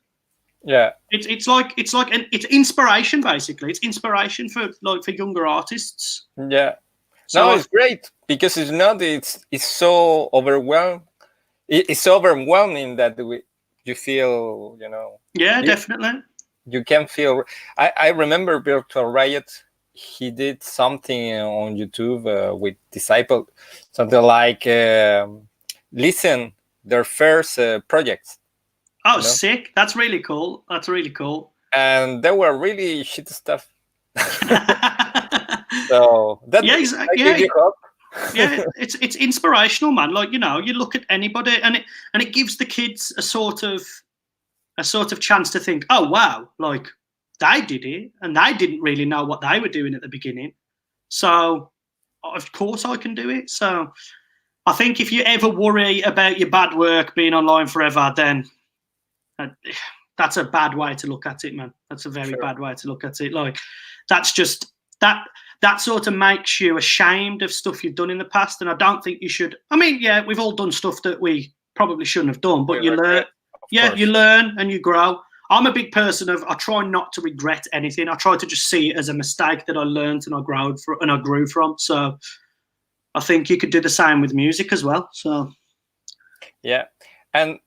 Yeah, it's inspiration basically. It's inspiration for younger artists. Yeah, so, no, it's great because it's not. It's so overwhelming. It's overwhelming that you feel, you know. Yeah, definitely. You can feel. I remember Virtual Riot. He did something on YouTube with Disciple, something like listen their first projects. Oh, you know? Sick! That's really cool. That's really cool. And they were really shit stuff. So that exactly. It's inspirational, man. Like, you know, you look at anybody, and it gives the kids a sort of chance to think, oh wow, like they did it, and they didn't really know what they were doing at the beginning. So of course I can do it. So I think if you ever worry about your bad work being online forever, then that's a bad way to look at it, man. That's a very bad way to look at it. Like, that's just that sort of makes you ashamed of stuff you've done in the past, and I don't think you should. I mean, yeah, we've all done stuff that we probably shouldn't have done, but you learn. Yeah, you learn and you grow. I'm a big person of, I try not to regret anything. I try to just see it as a mistake that I learned and I grew from. So I think you could do the same with music as well. So yeah, and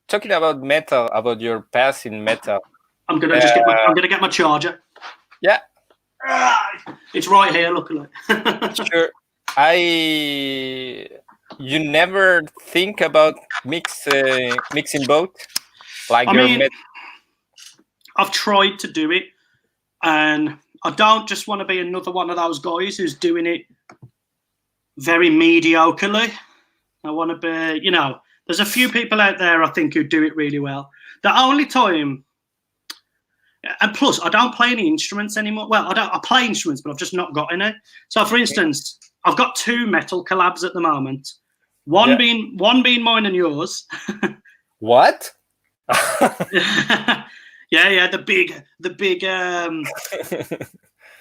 talking about metal, about your past in metal, I'm gonna get my charger. Yeah, it's right here. Luckily, sure. You never think about mixing both, like I've tried to do it, and I don't just want to be another one of those guys who's doing it very mediocrely. I want to be, you know. There's a few people out there, I think, who do it really well. The only time, and plus, I don't play any instruments anymore. Well, I play instruments, but I've just not got any. So, for instance, I've got 2 metal collabs at the moment. One being mine and yours. What? yeah, the big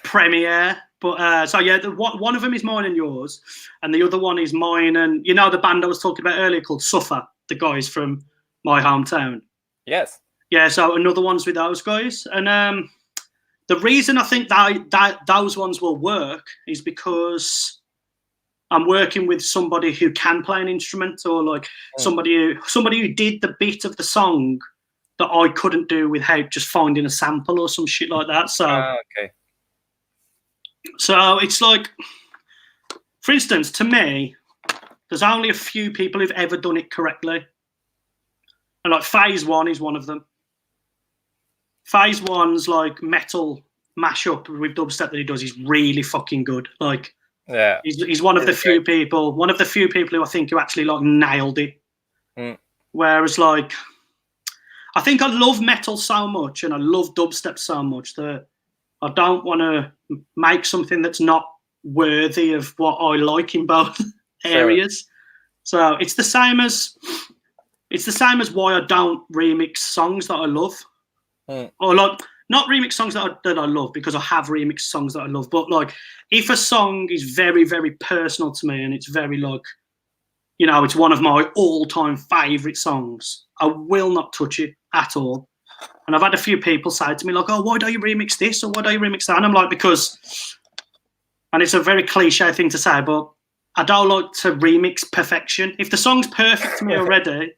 premiere. But so yeah, one of them is mine and yours, and the other one is mine and, you know, the band I was talking about earlier called Suffer, the guys from my hometown. Yes. Yeah, so another one's with those guys, and the reason I think that those ones will work is because I'm working with somebody who can play an instrument, or like somebody who did the bit of the song that I couldn't do without just finding a sample or some shit like that. So okay. So it's like, for instance, to me, there's only a few people who've ever done it correctly, and like Phase One is one of them. Phase One's like metal mashup with dubstep that he does is really fucking good. Like, yeah, he's one of the few people, who I think who actually like nailed it. Whereas like, I think I love metal so much and I love dubstep so much that I don't want to make something that's not worthy of what I like in both areas. So it's the same as it's the same as why I don't remix songs that I love, or like not remix songs that I love, because I have remixed songs that I love. But like, if a song is very, very personal to me and it's very like, you know, it's one of my all-time favorite songs, I will not touch it at all. And I've had a few people say to me like, "Oh, why don't you remix this, or why don't you remix that?" And I'm like, because, and it's a very cliche thing to say, but I don't like to remix perfection. If the song's perfect to me already,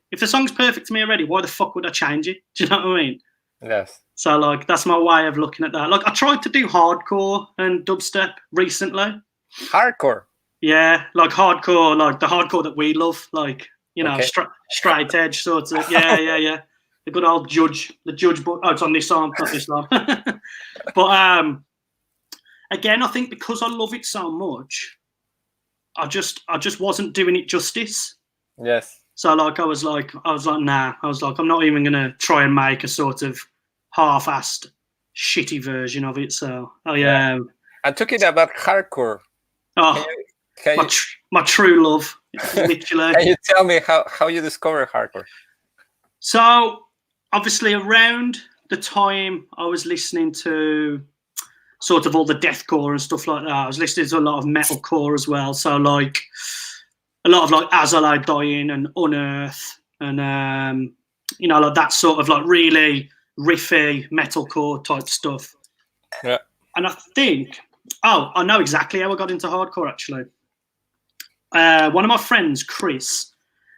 why the fuck would I change it? Do you know what I mean? Yes. So like, that's my way of looking at that. Like, I tried to do hardcore and dubstep recently. Hardcore. Yeah, like hardcore, like the hardcore that we love, like, you know, straight edge sort of. Yeah. The good old the judge book. Oh, it's on this arm, not this arm. But again, I think because I love it so much, I just wasn't doing it justice. Yes. So like, I was like, nah. I was like, I'm not even gonna try and make a sort of half-assed, shitty version of it. So, I'm talking about hardcore. Oh, my true love, literally. Can you tell me how you discovered hardcore? So, obviously, around the time I was listening to sort of all the deathcore and stuff like that, I was listening to a lot of metalcore as well. So, like, a lot of like As I Lay Dying and Unearth, and you know, like that sort of like really riffy metalcore type stuff. Yeah. And I think, I know exactly how I got into hardcore actually. One of my friends, Chris,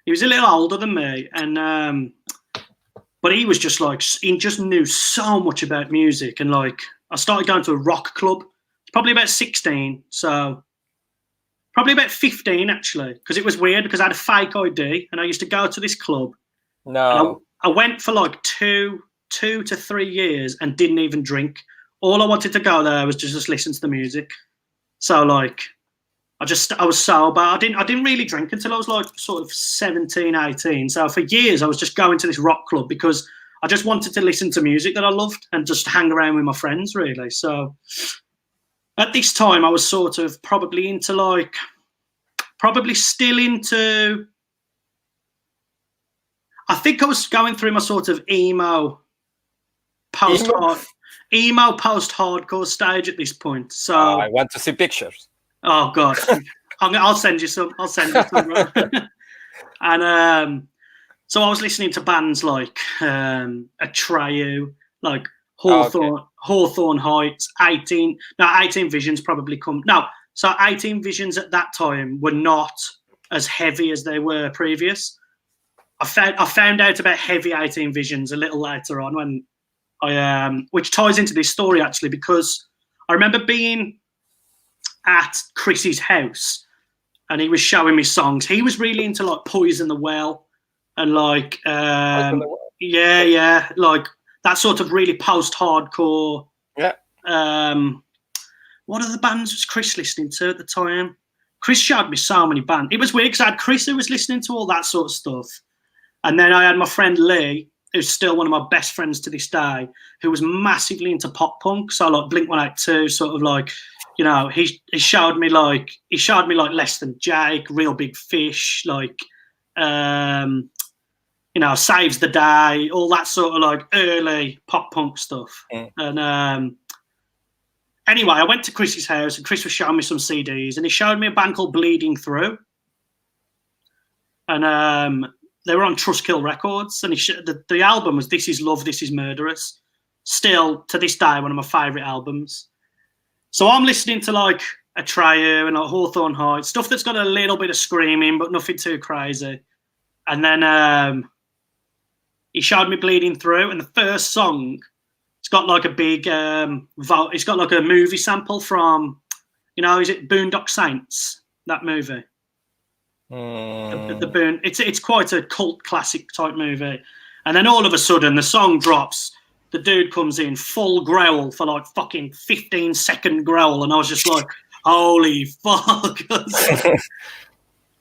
he was a little older than me, and but he was just like, he just knew so much about music. And like, I started going to a rock club, probably about 16, so probably about 15 actually, because it was weird because I had a fake ID and I used to go to this club. No. I went for like two to 3 years and didn't even drink. All I wanted to go there was to just listen to the music. So like, I was sober. I didn't really drink until I was like sort of 17, 18. So for years I was just going to this rock club because I just wanted to listen to music that I loved and just hang around with my friends really. So at this time I was sort of probably still into, I think I was going through my sort of emo post-hardcore stage at this point. So I want to see pictures. Oh God, I'll send you some. And so I was listening to bands like Atreyu, like Hawthorne Heights, 18 Visions probably come. No, so 18 Visions at that time were not as heavy as they were previous. I found out about heavy 18 Visions a little later on when which ties into this story actually, because I remember being at Chris's house and he was showing me songs. He was really into like Poison the Well and like yeah, like that sort of really post-hardcore. Yeah. What other bands was Chris listening to at the time? Chris showed me so many bands. It was weird because I had Chris who was listening to all that sort of stuff, and then I had my friend Lee, who's still one of my best friends to this day, who was massively into pop punk. So like Blink-182, sort of like, you know, he showed me like Less Than Jake, Real Big Fish, like you know, Saves the Day, all that sort of like early pop punk stuff. And anyway, I went to Chris's house and Chris was showing me some CDs and he showed me a band called Bleeding Through. And they were on Trustkill Records, and the album was This Is Love, This Is Murderous. Still, to this day, one of my favourite albums. So I'm listening to like Atreyu and like Hawthorne Heights, stuff that's got a little bit of screaming, but nothing too crazy. And then he showed me Bleeding Through, and the first song, it's got like a big, it's got like a movie sample from, you know, is it Boondock Saints, that movie? It's quite a cult classic type movie. And then all of a sudden the song drops, the dude comes in full growl for like fucking 15-second growl, and I was just like, holy fuck.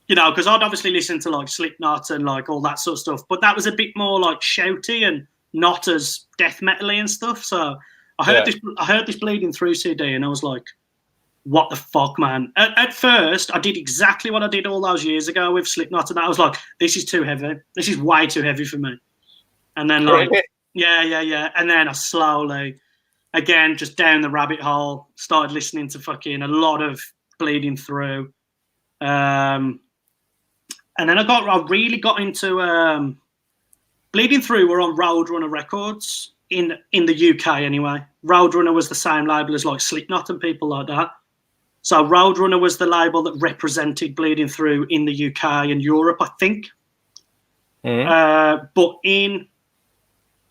You know, because I'd obviously listened to like Slipknot and like all that sort of stuff, but that was a bit more like shouty and not as death metal-y and stuff. So I heard this Bleeding Through CD and I was like, what the fuck, man. At first, I did exactly what I did all those years ago with Slipknot, and I was like, this is too heavy. This is way too heavy for me. And then, like, yeah. And then I slowly, again, just down the rabbit hole, started listening to fucking a lot of Bleeding Through. And then I really got into Bleeding Through were on Roadrunner Records in the UK anyway. Roadrunner was the same label as like Slipknot and people like that. So Roadrunner was the label that represented Bleeding Through in the UK and Europe, I think. But in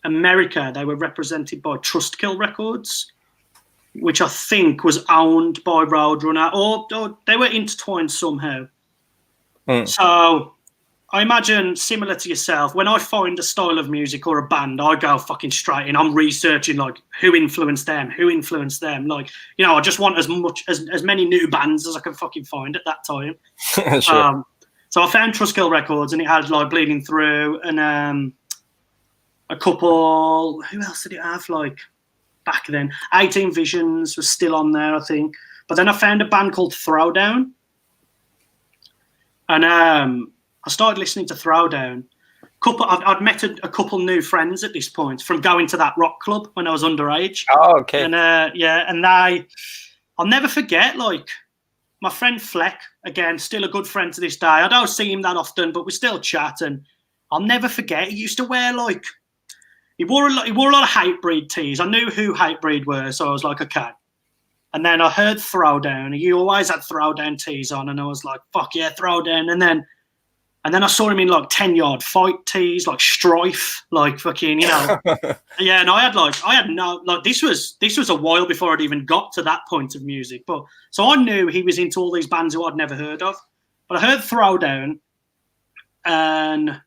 America, they were represented by Trustkill Records, which I think was owned by Roadrunner, or they were intertwined somehow. So I imagine, similar to yourself, when I find a style of music or a band, I go fucking straight in. I'm researching, like, who influenced them. Like, you know, I just want as many new bands as I can fucking find at that time. Sure. So I found Trustkill Records, and it had, like, Bleeding Through and a couple... Who else did it have, like, back then? 18 Visions was still on there, I think. But then I found a band called Throwdown. And I started listening to Throwdown. I'd met a couple new friends at this point from going to that rock club when I was underage. Oh, okay. And and I'll never forget, like, my friend Fleck, again, still a good friend to this day. I don't see him that often, but we still chat. And I'll never forget, he used to wear, like, he wore a lot of Hatebreed tees. I knew who Hatebreed were, so I was like, okay. And then I heard Throwdown. He always had Throwdown tees on, and I was like, fuck yeah, Throwdown. And then I saw him in, like, 10-yard fight tees, like Strife, like fucking, you know. Yeah, and I had no, like, this was a while before I'd even got to that point of music. But so I knew he was into all these bands who I'd never heard of. But I heard Throwdown, and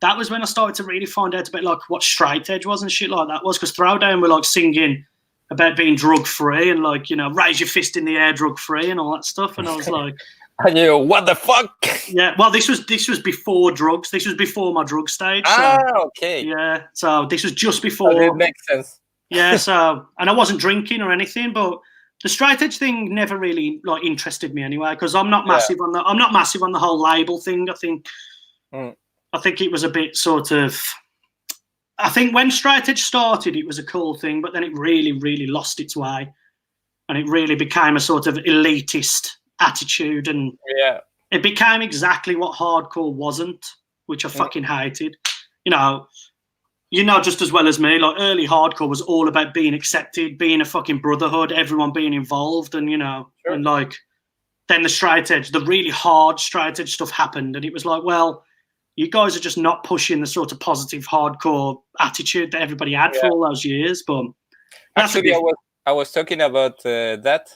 that was when I started to really find out about, like, what straight edge was and shit like that was, because Throwdown were, like, singing about being drug-free and, like, you know, raise your fist in the air, drug-free and all that stuff. And I was like... And you, what the fuck? Yeah, well, this was before drugs. This was before my drug stage. Okay. Yeah, so this was just before. It makes sense. Yeah, so, and I wasn't drinking or anything, but the straight edge thing never really, like, interested me anyway, because I'm not massive on the whole label thing. I think it was a bit sort of. I think when straight edge started, it was a cool thing, but then it really, really lost its way, and it really became a sort of elitist attitude, and it became exactly what hardcore wasn't, which I fucking hated. You know just as well as me, like, early hardcore was all about being accepted, being a fucking brotherhood, everyone being involved, and, you know, and, like, then the straight edge, the really hard straight edge stuff happened, and it was like, well, you guys are just not pushing the sort of positive hardcore attitude that everybody had for all those years. But actually, I was talking about that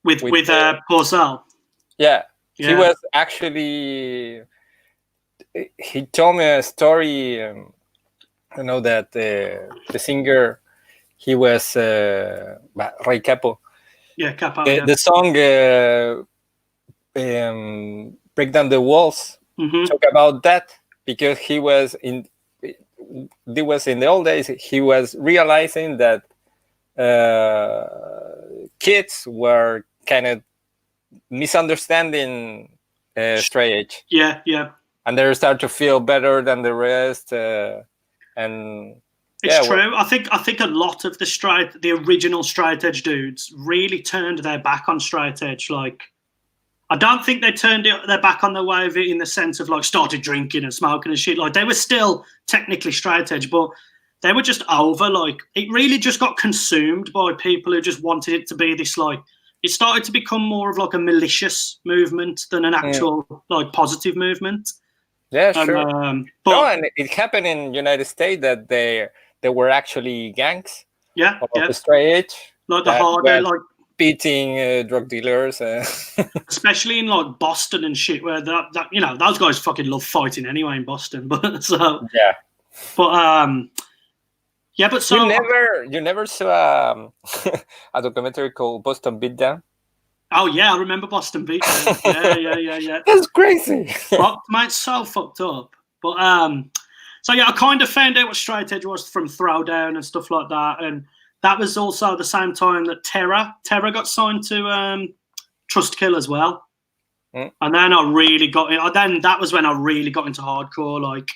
with Porcel. Yeah, he was actually. He told me a story. I know that the singer, he was Ray Capo. Yeah, Capo. The song "Break Down the Walls" talk about that, because he was in the old days. He was realizing that kids were kind of misunderstanding straight edge. Yeah. And they start to feel better than the rest. And it's true. I think a lot of the original straight edge dudes really turned their back on straight edge. Like, I don't think they turned their back on the way of it in the sense of, like, started drinking and smoking and shit. Like, they were still technically straight edge, but they were just over. Like, it really just got consumed by people who just wanted it to be this, like, it started to become more of, like, a malicious movement than an actual like positive movement. Yeah, sure. And it happened in United States that there were actually gangs. Of straight edge. Like the harder, like, beating drug dealers, especially in, like, Boston and shit, where that you know, those guys fucking love fighting anyway in Boston. But so but so you never saw a documentary called Boston Beatdown? Oh yeah, I remember Boston Beatdown. Yeah. That's crazy. Fucked, mate, so fucked up. But so yeah, I kind of found out what straight edge was from Throwdown and stuff like that, and that was also the same time that Terror got signed to Trustkill as well. And then I really got in. Then that was when I really got into hardcore. Like,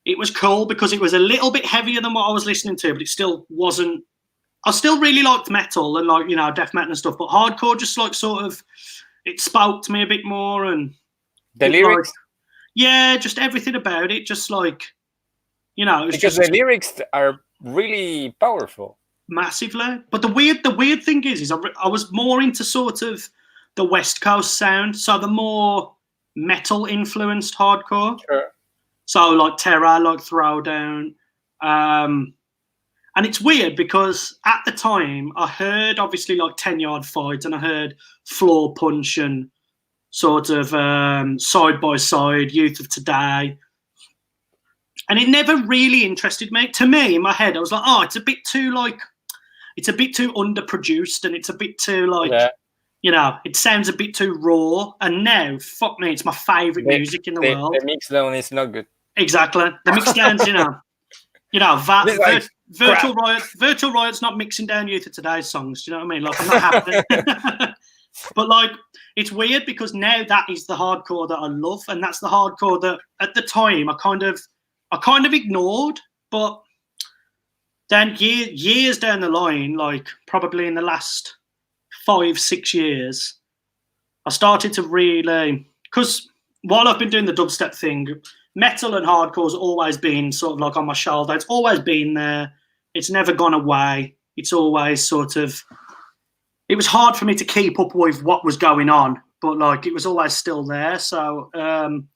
it was cool because it was a little bit heavier than what I was listening to, but it still wasn't. I still really liked metal and, like, you know, death metal and stuff, but hardcore just, like, sort of, it spoke to me a bit more. And the lyrics, like, yeah, just everything about it, just like, you know, it's because just the lyrics are really powerful, massively. But the weird thing is I was more into sort of the West Coast sound, so the more metal influenced hardcore. Sure. So like Terror, like Throwdown, and it's weird because at the time I heard obviously like 10-Yard Fight, and I heard Floor Punch and sort of Side by Side, Youth of Today, and it never really interested me. To me, in my head, I was like, oh, it's a bit too underproduced, and it's a bit too like. Yeah. You know, it sounds a bit too raw, and now, fuck me, it's my favourite music in the world. The mix down is not good. Exactly, the mix downs, Virtual Riot's not mixing down Youth of Today's songs. Do you know what I mean? Like, I'm not happy. But like, it's weird because now that is the hardcore that I love, and that's the hardcore that at the time I kind of ignored, but then years down the line, like probably in the last 5-6 years, I started to really, because while I've been doing the dubstep thing, metal and hardcore's always been sort of like on my shoulder. It's always been there. It's never gone away. It's always sort of, it was hard for me to keep up with what was going on, but like it was always still there. So, and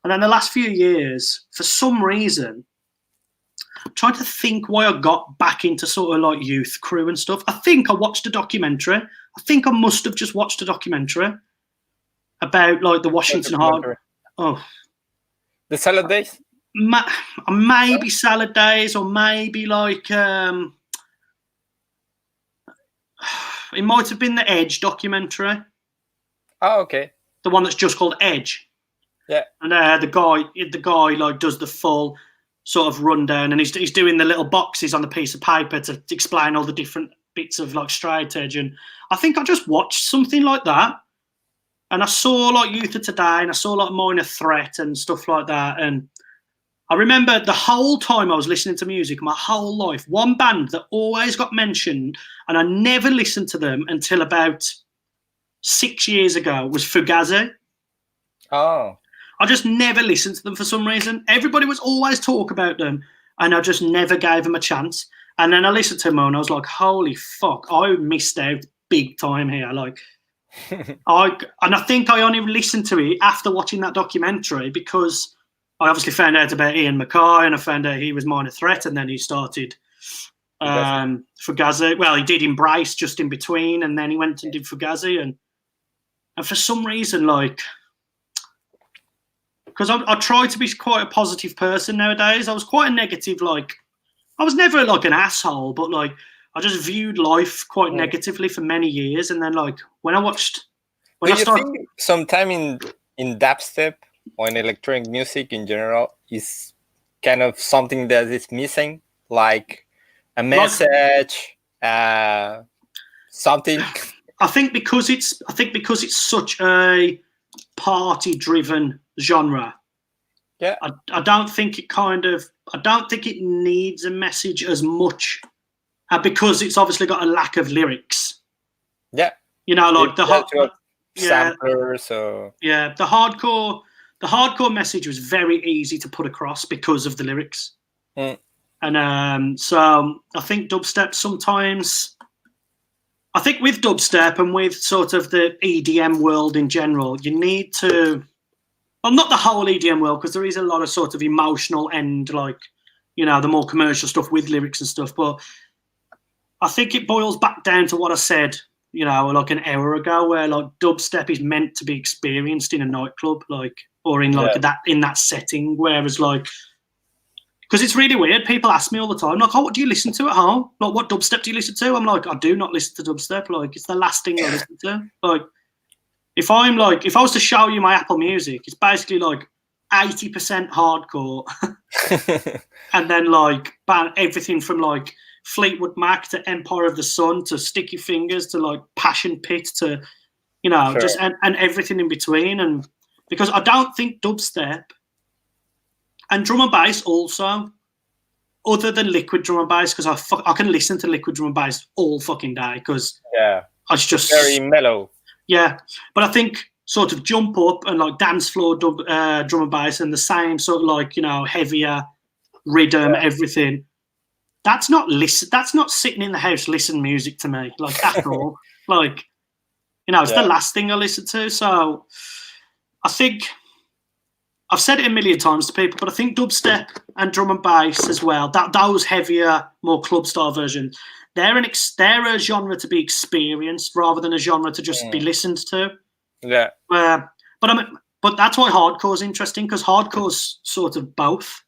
then the last few years, for some reason, I'm trying to think why I got back into sort of like Youth Crew and stuff. I think I watched a documentary. I think I must have just watched a documentary about like the Washington Hard. Oh, the Salad Days. Maybe Salad Days, or maybe like it might have been the Edge documentary. Oh, okay. The one that's just called Edge. Yeah. And the guy like does the full sort of rundown, and he's doing the little boxes on the piece of paper to explain all the different bits of like straight edge. And I think I just watched something like that, and I saw like Youth of Today, and I saw like Minor Threat and stuff like that. And I remember the whole time I was listening to music, my whole life, one band that always got mentioned, and I never listened to them until about 6 years ago, was Fugazi. Oh. I just never listened to them for some reason. Everybody was always talk about them, and I just never gave them a chance. And then I listened to them, and I was like, holy fuck, I missed out big time here. Like, I think I only listened to it after watching that documentary, because I obviously found out about Ian MacKay, and I found out he was Minor Threat, and then he started Fugazi. Well, he did Embrace just in between, and then he went and did Fugazi. And for some reason, like, because I try to be quite a positive person nowadays. I was quite a negative, like, I was never like an asshole, but like I just viewed life quite negatively for many years. And then like when I think sometime in dubstep or in electronic music in general is kind of something that is missing, like a message, something. I think because it's such a party-driven genre. Yeah, I don't think it needs a message as much, because it's obviously got a lack of lyrics. Yeah, you know, like samplers. So yeah, the hardcore message was very easy to put across because of the lyrics. And so I think dubstep sometimes. I think with dubstep and with sort of the EDM world in general, you need to, well, not the whole EDM world, because there is a lot of sort of emotional end, like, you know, the more commercial stuff with lyrics and stuff. But I think it boils back down to what I said, you know, like an hour ago, where like dubstep is meant to be experienced in a nightclub, like, or in like in that setting, whereas like, because it's really weird. People ask me all the time, like, oh, what do you listen to at home? Like, what dubstep do you listen to? I'm like, I do not listen to dubstep. Like, it's the last thing I listen to. Like, if I was to show you my Apple Music, it's basically like 80% hardcore. And then like everything from like Fleetwood Mac to Empire of the Sun to Sticky Fingers to like Passion Pit to, you know, Sure. just and everything in between. And because I don't think dubstep and drum and bass also, other than liquid drum and bass, because I can listen to liquid drum and bass all fucking day because it's just very mellow. Yeah, but I think sort of jump up and like dance floor drum and bass and the same sort of like, you know, heavier rhythm, everything. That's not sitting in the house listening music to me, like at all. Like, you know, it's the last thing I listen to. So I think I've said it a million times to people, but I think dubstep and drum and bass as well, that those heavier, more club style versions, they're a genre to be experienced rather than a genre to just be listened to. Yeah. But that's why hardcore is interesting, because hardcore's sort of both.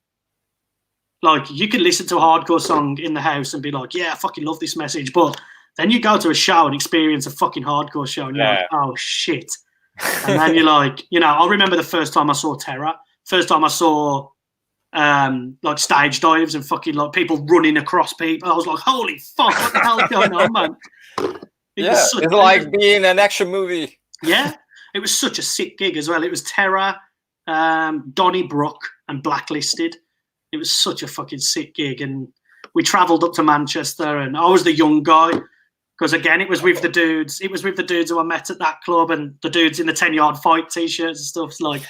Like, you can listen to a hardcore song in the house and be like, yeah, I fucking love this message. But then you go to a show and experience a fucking hardcore show and you're like, oh, shit. And then you're like, you know, I remember the first time I saw Terror. First time I saw like stage dives and fucking like people running across people. I was like, holy fuck, what the hell's going on, man? It's like being an action movie. Yeah, it was such a sick gig as well. It was Terror, Donnybrook and Blacklisted. It was such a fucking sick gig, and we travelled up to Manchester, and I was the young guy because again, it was with the dudes. It was with the dudes who I met at that club, and the dudes in the 10-yard fight t-shirts and stuff. It's like,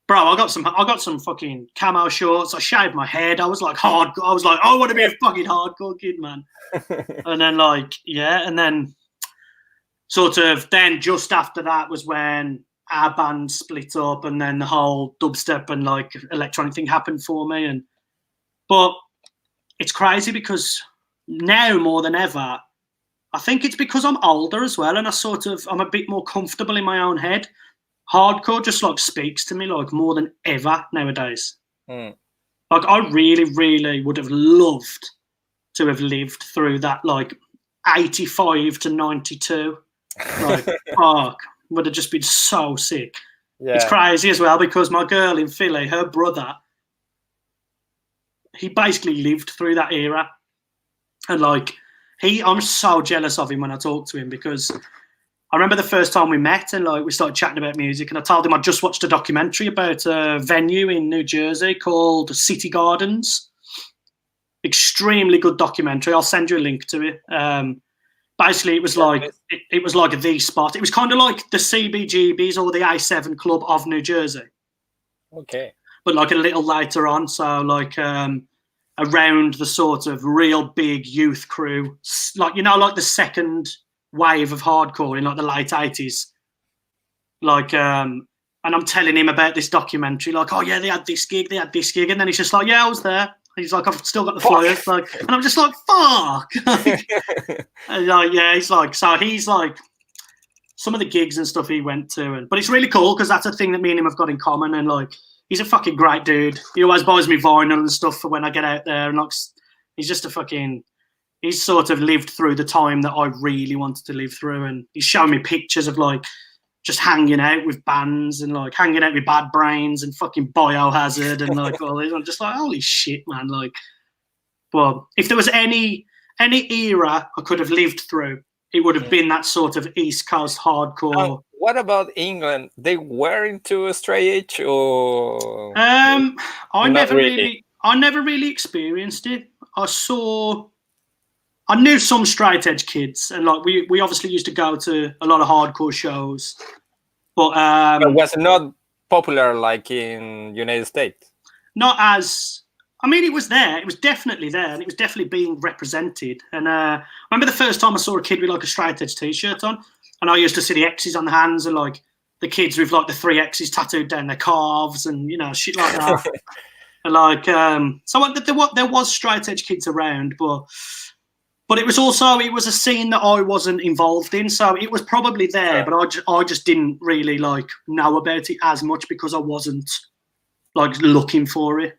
bro, I got some fucking camo shorts. I shaved my head. I was like hardcore. I was like, I want to be a fucking hardcore kid, man. And then and then sort of then just after that was when our band split up, and then the whole dubstep and like electronic thing happened for me. But it's crazy because now more than ever, I think it's because I'm older as well, and I'm a bit more comfortable in my own head. Hardcore just like speaks to me like more than ever nowadays. Like I really, really would have loved to have lived through that like 85 to 92. Like, fuck, would have just been so sick. Yeah. It's crazy as well because my girl in Philly, her brother, he basically lived through that era. And like, I'm so jealous of him when I talk to him because I remember the first time we met and like we started chatting about music, and I told him I just watched a documentary about a venue in New Jersey called City Gardens. Extremely good documentary. I'll send you a link to it. Basically, it was like the spot. It was kind of like the CBGBs or the A7 Club of New Jersey. Okay. But like a little later on, so like around the sort of real big youth crew, like, you know, like the second wave of hardcore in like the late 80s. Like, and I'm telling him about this documentary, like, oh yeah, they had this gig, and then he's just like, yeah, I was there. He's like, I've still got the flyers, like, and I'm just like, fuck. And like, yeah, he's like, some of the gigs and stuff he went to, but it's really cool because that's a thing that me and him have got in common, and like, he's a fucking great dude. He always buys me vinyl and stuff for when I get out there, and like, he's just he's sort of lived through the time that I really wanted to live through, and he's showing me pictures of like just hanging out with bands and like hanging out with Bad Brains and fucking Biohazard and like all this. I'm just like, holy shit, man. Like, well, if there was any era I could have lived through, it would have been that sort of East Coast hardcore. What about England? They were into straight edge, or I never really experienced it. I knew some straight edge kids, and like we obviously used to go to a lot of hardcore shows, but it was not popular like in United States. Not as, I mean, it was there. It was definitely there, and it was definitely being represented. And I remember the first time I saw a kid with like a straight edge t-shirt on, and I used to see the X's on the hands and like the kids with like the 3 X's tattooed down their calves and, you know, shit like that. And like, so there was straight edge kids around, but it was a scene that I wasn't involved in, so it was probably there, but I just didn't really like know about it as much because I wasn't like looking for it.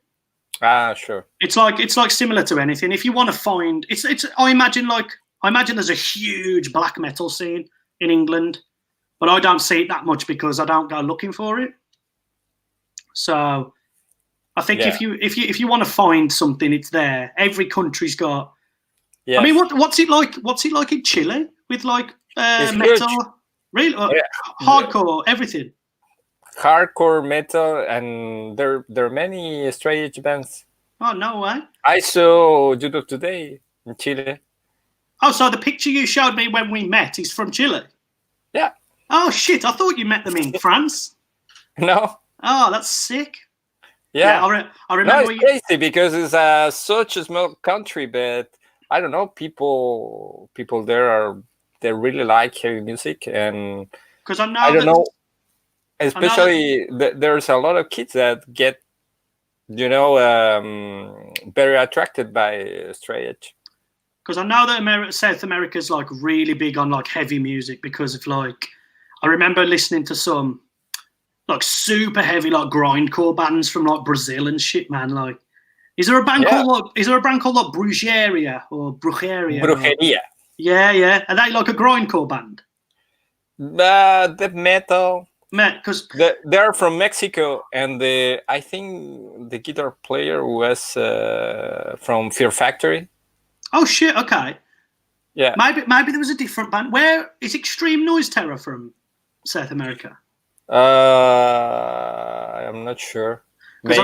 Sure. It's like similar to anything. If you want to find, I imagine there's a huge black metal scene in England, but I don't see it that much because I don't go looking for it. So I think if you want to find something, it's there. Every country's got Yes. I mean, what's it like? What's it like in Chile with like metal? Huge. Really, hardcore, everything. Hardcore metal, and there are many straight edge bands. Oh no way! I saw Judo today in Chile. Oh, so the picture you showed me when we met is from Chile? Yeah. Oh shit! I thought you met them in France. No. Oh, that's sick. Yeah. I remember. No, it's crazy because it's such a small country, but I don't know. People there they really like heavy music, and because I don't know. Especially there's a lot of kids that get, very attracted by straight edge. Because I know that South America's like really big on like heavy music because of like, I remember listening to some like super heavy like grindcore bands from like Brazil and shit, man. Like, is there a band called like Brujeria or Brujeria? Brujeria. Yeah. Are they like a grindcore band? The metal. Because they're from Mexico, and I think the guitar player was from Fear Factory. Oh shit! Okay. Yeah. Maybe there was a different band. Where is Extreme Noise Terror from? South America. I'm not sure. Because I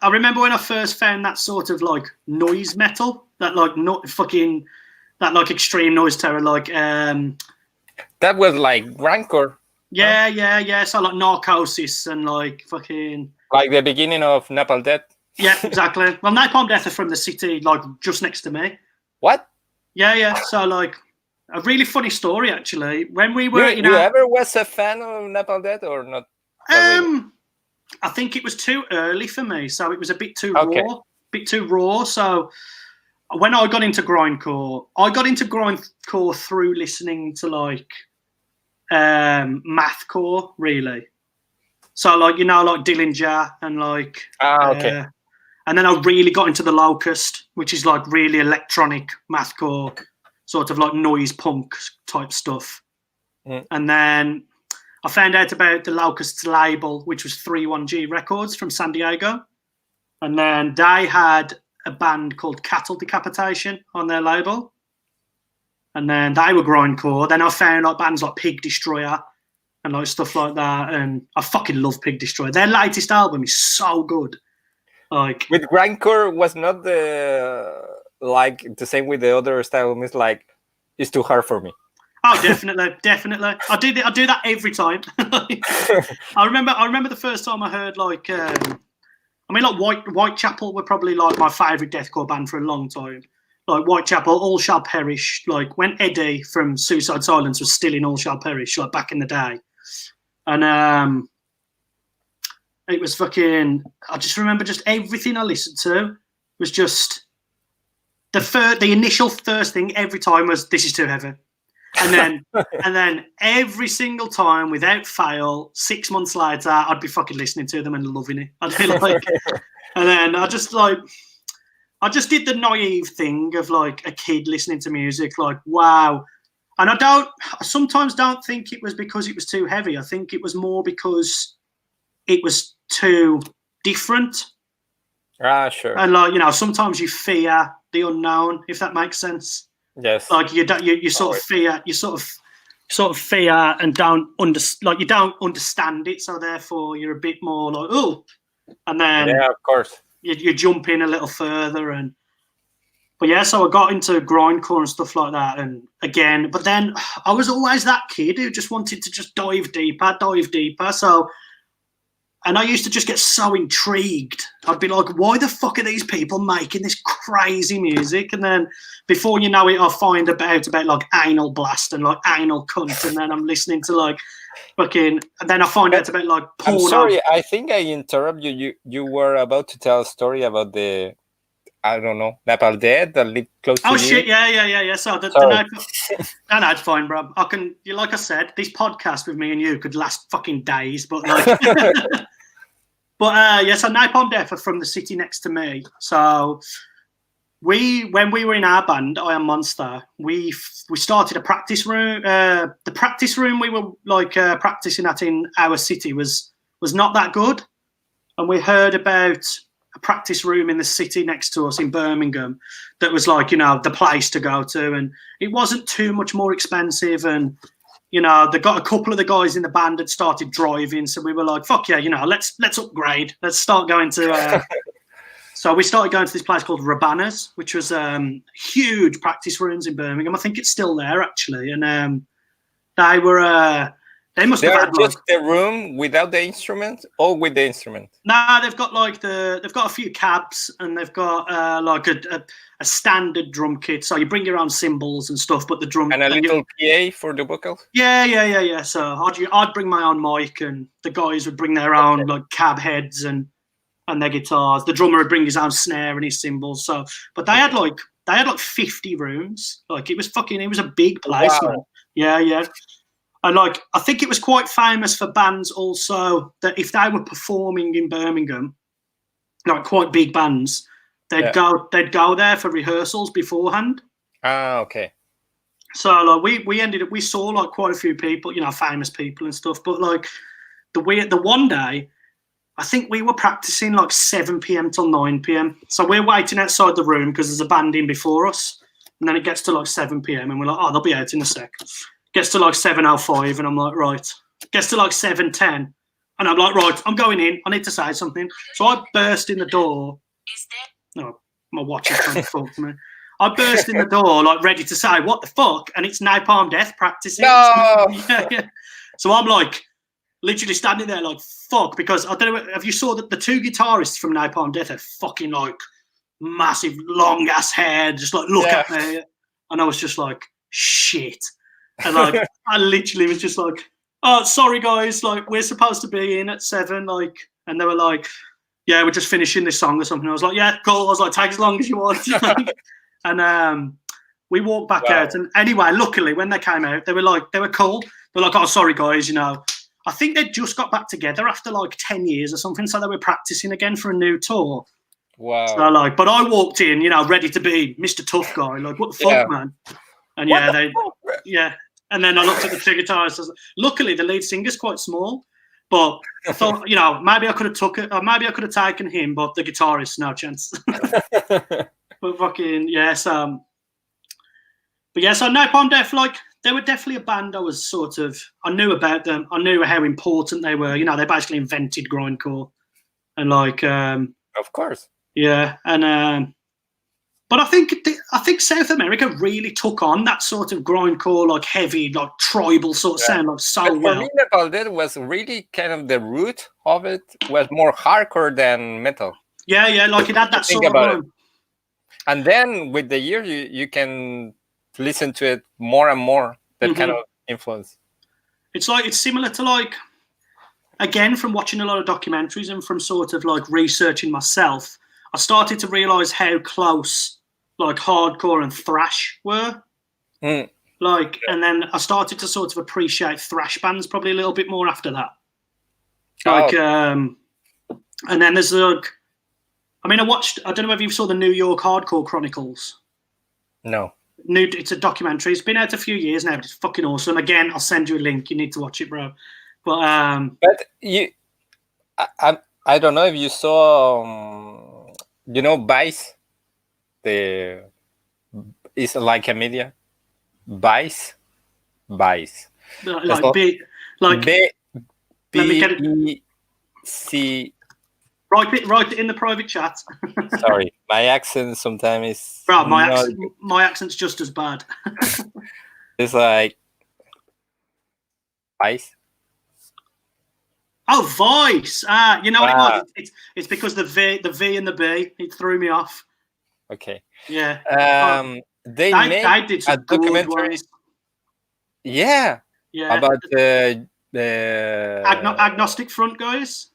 remember when I first found that sort of like noise metal, that like that like Extreme Noise Terror, like that was like grindcore. Yeah. So like Narcosis and like fucking like the beginning of Napalm Death. Yeah, exactly. Well, Napalm Death are from the city, like just next to me. What? Yeah. So like a really funny story actually. When we were, you ever was a fan of Napalm Death or not? I think it was too early for me, so it was a bit too raw. So when I got into grindcore, through listening to like mathcore, really. So like like Dillinger and like and then I really got into the Locust, which is like really electronic mathcore, sort of like noise punk type stuff. And then I found out about the Locust's label, which was 31G Records from San Diego. And then they had a band called Cattle Decapitation on their label. And then they were grindcore. Then I found like bands like Pig Destroyer and like stuff like that. And I fucking love Pig Destroyer. Their latest album is so good. Like with grindcore was not the same with the other style. It's like it's too hard for me. Oh, definitely. I do that every time. I remember the first time I heard like Whitechapel were probably like my favourite deathcore band for a long time. Like Whitechapel, All Shall Perish. Like when Eddie from Suicide Silence was still in All Shall Perish, like back in the day, and it was fucking. I just remember just everything I listened to was just the initial first thing every time was this is too heavy, and then every single time without fail, 6 months later, I'd be fucking listening to them and loving it. I'd be like, and then I just did the naive thing of like a kid listening to music, like wow. And I sometimes don't think it was because it was too heavy. I think it was more because it was too different. Sure. And sometimes you fear the unknown, if that makes sense. Yes. Like you sort of fear and don't you don't understand it, so therefore you're a bit more like oh, and then of course you jump in a little further but yeah, so I got into grindcore and stuff like that, but then I was always that kid who just wanted to just dive deeper. So, and I used to just get so intrigued. I'd be like, why the fuck are these people making this crazy music? And then before you know it, I'll find about like anal blast and like anal cunt, and then I'm listening to like fucking, and then I find out about like porno. I'm sorry, I think I interrupt you. You were about to tell a story about the, I don't know, Napalm Death that lived close to you. Oh shit, yeah. So the no, it's fine, bro. Like I said, this podcast with me and you could last fucking days, but like, so Napalm Death are from the city next to me. So when we were in our band, I Am Monster, we started a practice room. The practice room we were like practicing at in our city was not that good, and we heard about a practice room in the city next to us in Birmingham that was like, you know, the place to go to, and it wasn't too much more expensive, and you know, they got a couple of the guys in the band had started driving, so we were like, fuck yeah, you know, let's upgrade, let's start going to so we started going to this place called Rabana's, which was huge practice rooms in Birmingham. I think it's still there actually, and they were they must have had just the room without the instrument or with the instrument. Nah, they've got like they've got a few cabs, and they've got like a standard drum kit. So you bring your own cymbals and stuff, but the drum and a little PA for the vocals. Yeah. So I'd bring my own mic, and the guys would bring their own like cab heads and their guitars. The drummer would bring his own snare and his cymbals. So, but they had like 50 rooms. Like it was a big place. Wow. Yeah. And like, I think it was quite famous for bands also that if they were performing in Birmingham, like quite big bands, they'd go there for rehearsals beforehand. Ah, okay. So like we saw like quite a few people, you know, famous people and stuff. But like the one day, I think we were practicing like 7 p.m. till 9 p.m. So we're waiting outside the room because there's a band in before us, and then it gets to like 7 p.m. and we're like, oh, they'll be out in a sec. Gets to like 7:05 and I'm like, right. Gets to like 7:10 and I'm like, right, I'm going in. I need to say something. So I burst in the door. No, my watch is trying to talk to me. I burst in the door like ready to say, what the fuck? And it's Napalm Death practicing. No. Yeah. So I'm like literally standing there like, fuck, because I don't know, have you saw that the two guitarists from Napalm Death are fucking like massive long ass hair, just like look at me. And I was just like, shit. And like I literally was just like, oh, sorry guys, like we're supposed to be in at 7, like, and they were like, yeah, we're just finishing this song or something. I was like, yeah, cool. I was like, take as long as you want. And we walked back out, and anyway, luckily when they came out, they were cool. They were like, oh, sorry guys, you know, I think they just got back together after like 10 years or something, so they were practicing again for a new tour. Wow. So like, but I walked in, you know, ready to be Mr. Tough Guy, like, what the fuck, man? And and then I looked at the two guitarists. Luckily, the lead singer's quite small, but I thought, you know, maybe I could have took it, or maybe I could have taken him, but the guitarist, no chance. But fucking yes, but yeah. So Napalm Death, like, they were definitely a band I knew about them. I knew how important they were. You know, they basically invented grindcore, and like, of course, yeah, and. But I think South America really took on that sort of grindcore, like heavy, like tribal sort of sound, like so but well. For me, Napalm Death was really kind of the root of it was more hardcore than metal. Yeah, like it had that sort of. And then with the years, you can listen to it more and more. That kind of influence. It's similar to like, again, from watching a lot of documentaries and from sort of like researching myself, I started to realize how close like hardcore and thrash were. Like, and then I started to sort of appreciate thrash bands probably a little bit more after that. Like, and then there's like, I mean, I don't know if you saw the New York Hardcore Chronicles. No. It's a documentary. It's been out a few years now, but it's fucking awesome. Again, I'll send you a link. You need to watch it, bro. But I don't know if you saw, you know, Vice. It's like a media. Vice. Like B, like C. Write it in the private chat. Sorry, my accent sometimes is. Bro, my accent's just as bad. It's like Vice. Oh, Vice. You know what it was? It's because the V and the B, it threw me off. Okay. Yeah. They did some a documentary. Yeah. About the agnostic front guys.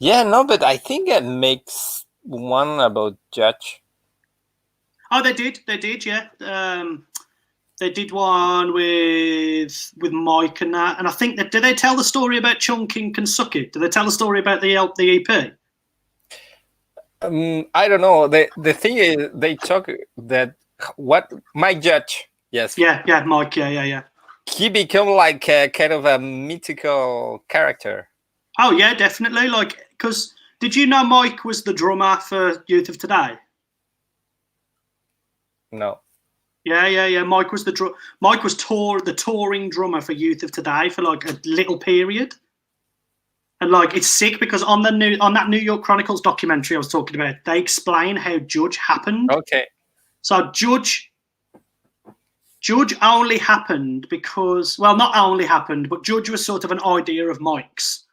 Yeah, no, but I think it makes one about Judge. Oh, they did, yeah. They did one with Mike and that, and I think did they tell the story about Chunking Kentucky? Did they tell the story about the EP? I don't know. The thing is, they talk that what Mike Judge. Yes. Yeah, Mike. Yeah. He became like a kind of a mythical character. Oh yeah, definitely. Like, because Did you know Mike was the drummer for Youth of Today? No. Yeah. Mike was the touring drummer for Youth of Today for like a little period. And like it's sick because on that New York Chronicles documentary I was talking about, they explain how Judge happened. Okay. So Judge only happened because, well, not only happened, but Judge was sort of an idea of Mike's.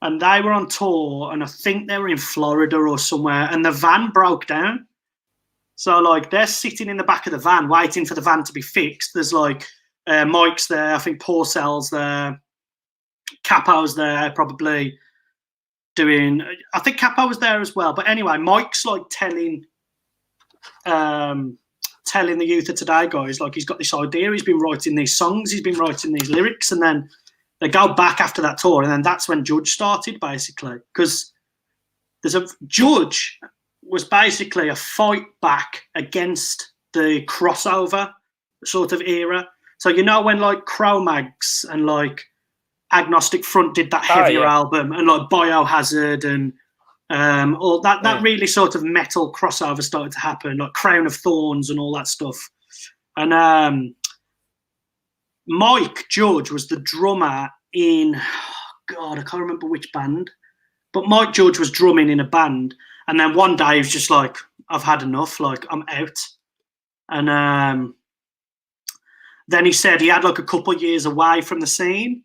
And they were on tour, and I think they were in Florida or somewhere, and the van broke down. So, like, they're sitting in the back of the van waiting for the van to be fixed. There's, like, Mike's there, I think Porcell's there, Capo's there, probably doing... I think Capo was there as well. But anyway, Mike's, like, telling the Youth of Today guys, like, he's got this idea, he's been writing these songs, he's been writing these lyrics, and then they go back after that tour, and then that's when Judge started, basically. Because Judge was basically a fight back against the crossover sort of era. So, you know, when, like, Cro-Mags and, like, Agnostic Front did that heavier album, and, like, Biohazard and all that really sort of metal crossover started to happen, like Crown of Thorns and all that stuff. And Mike Judge was the drummer in, God, I can't remember which band, but Mike Judge was drumming in a band. And then one day he was just like, I've had enough, like, I'm out. And then he said he had like a couple of years away from the scene.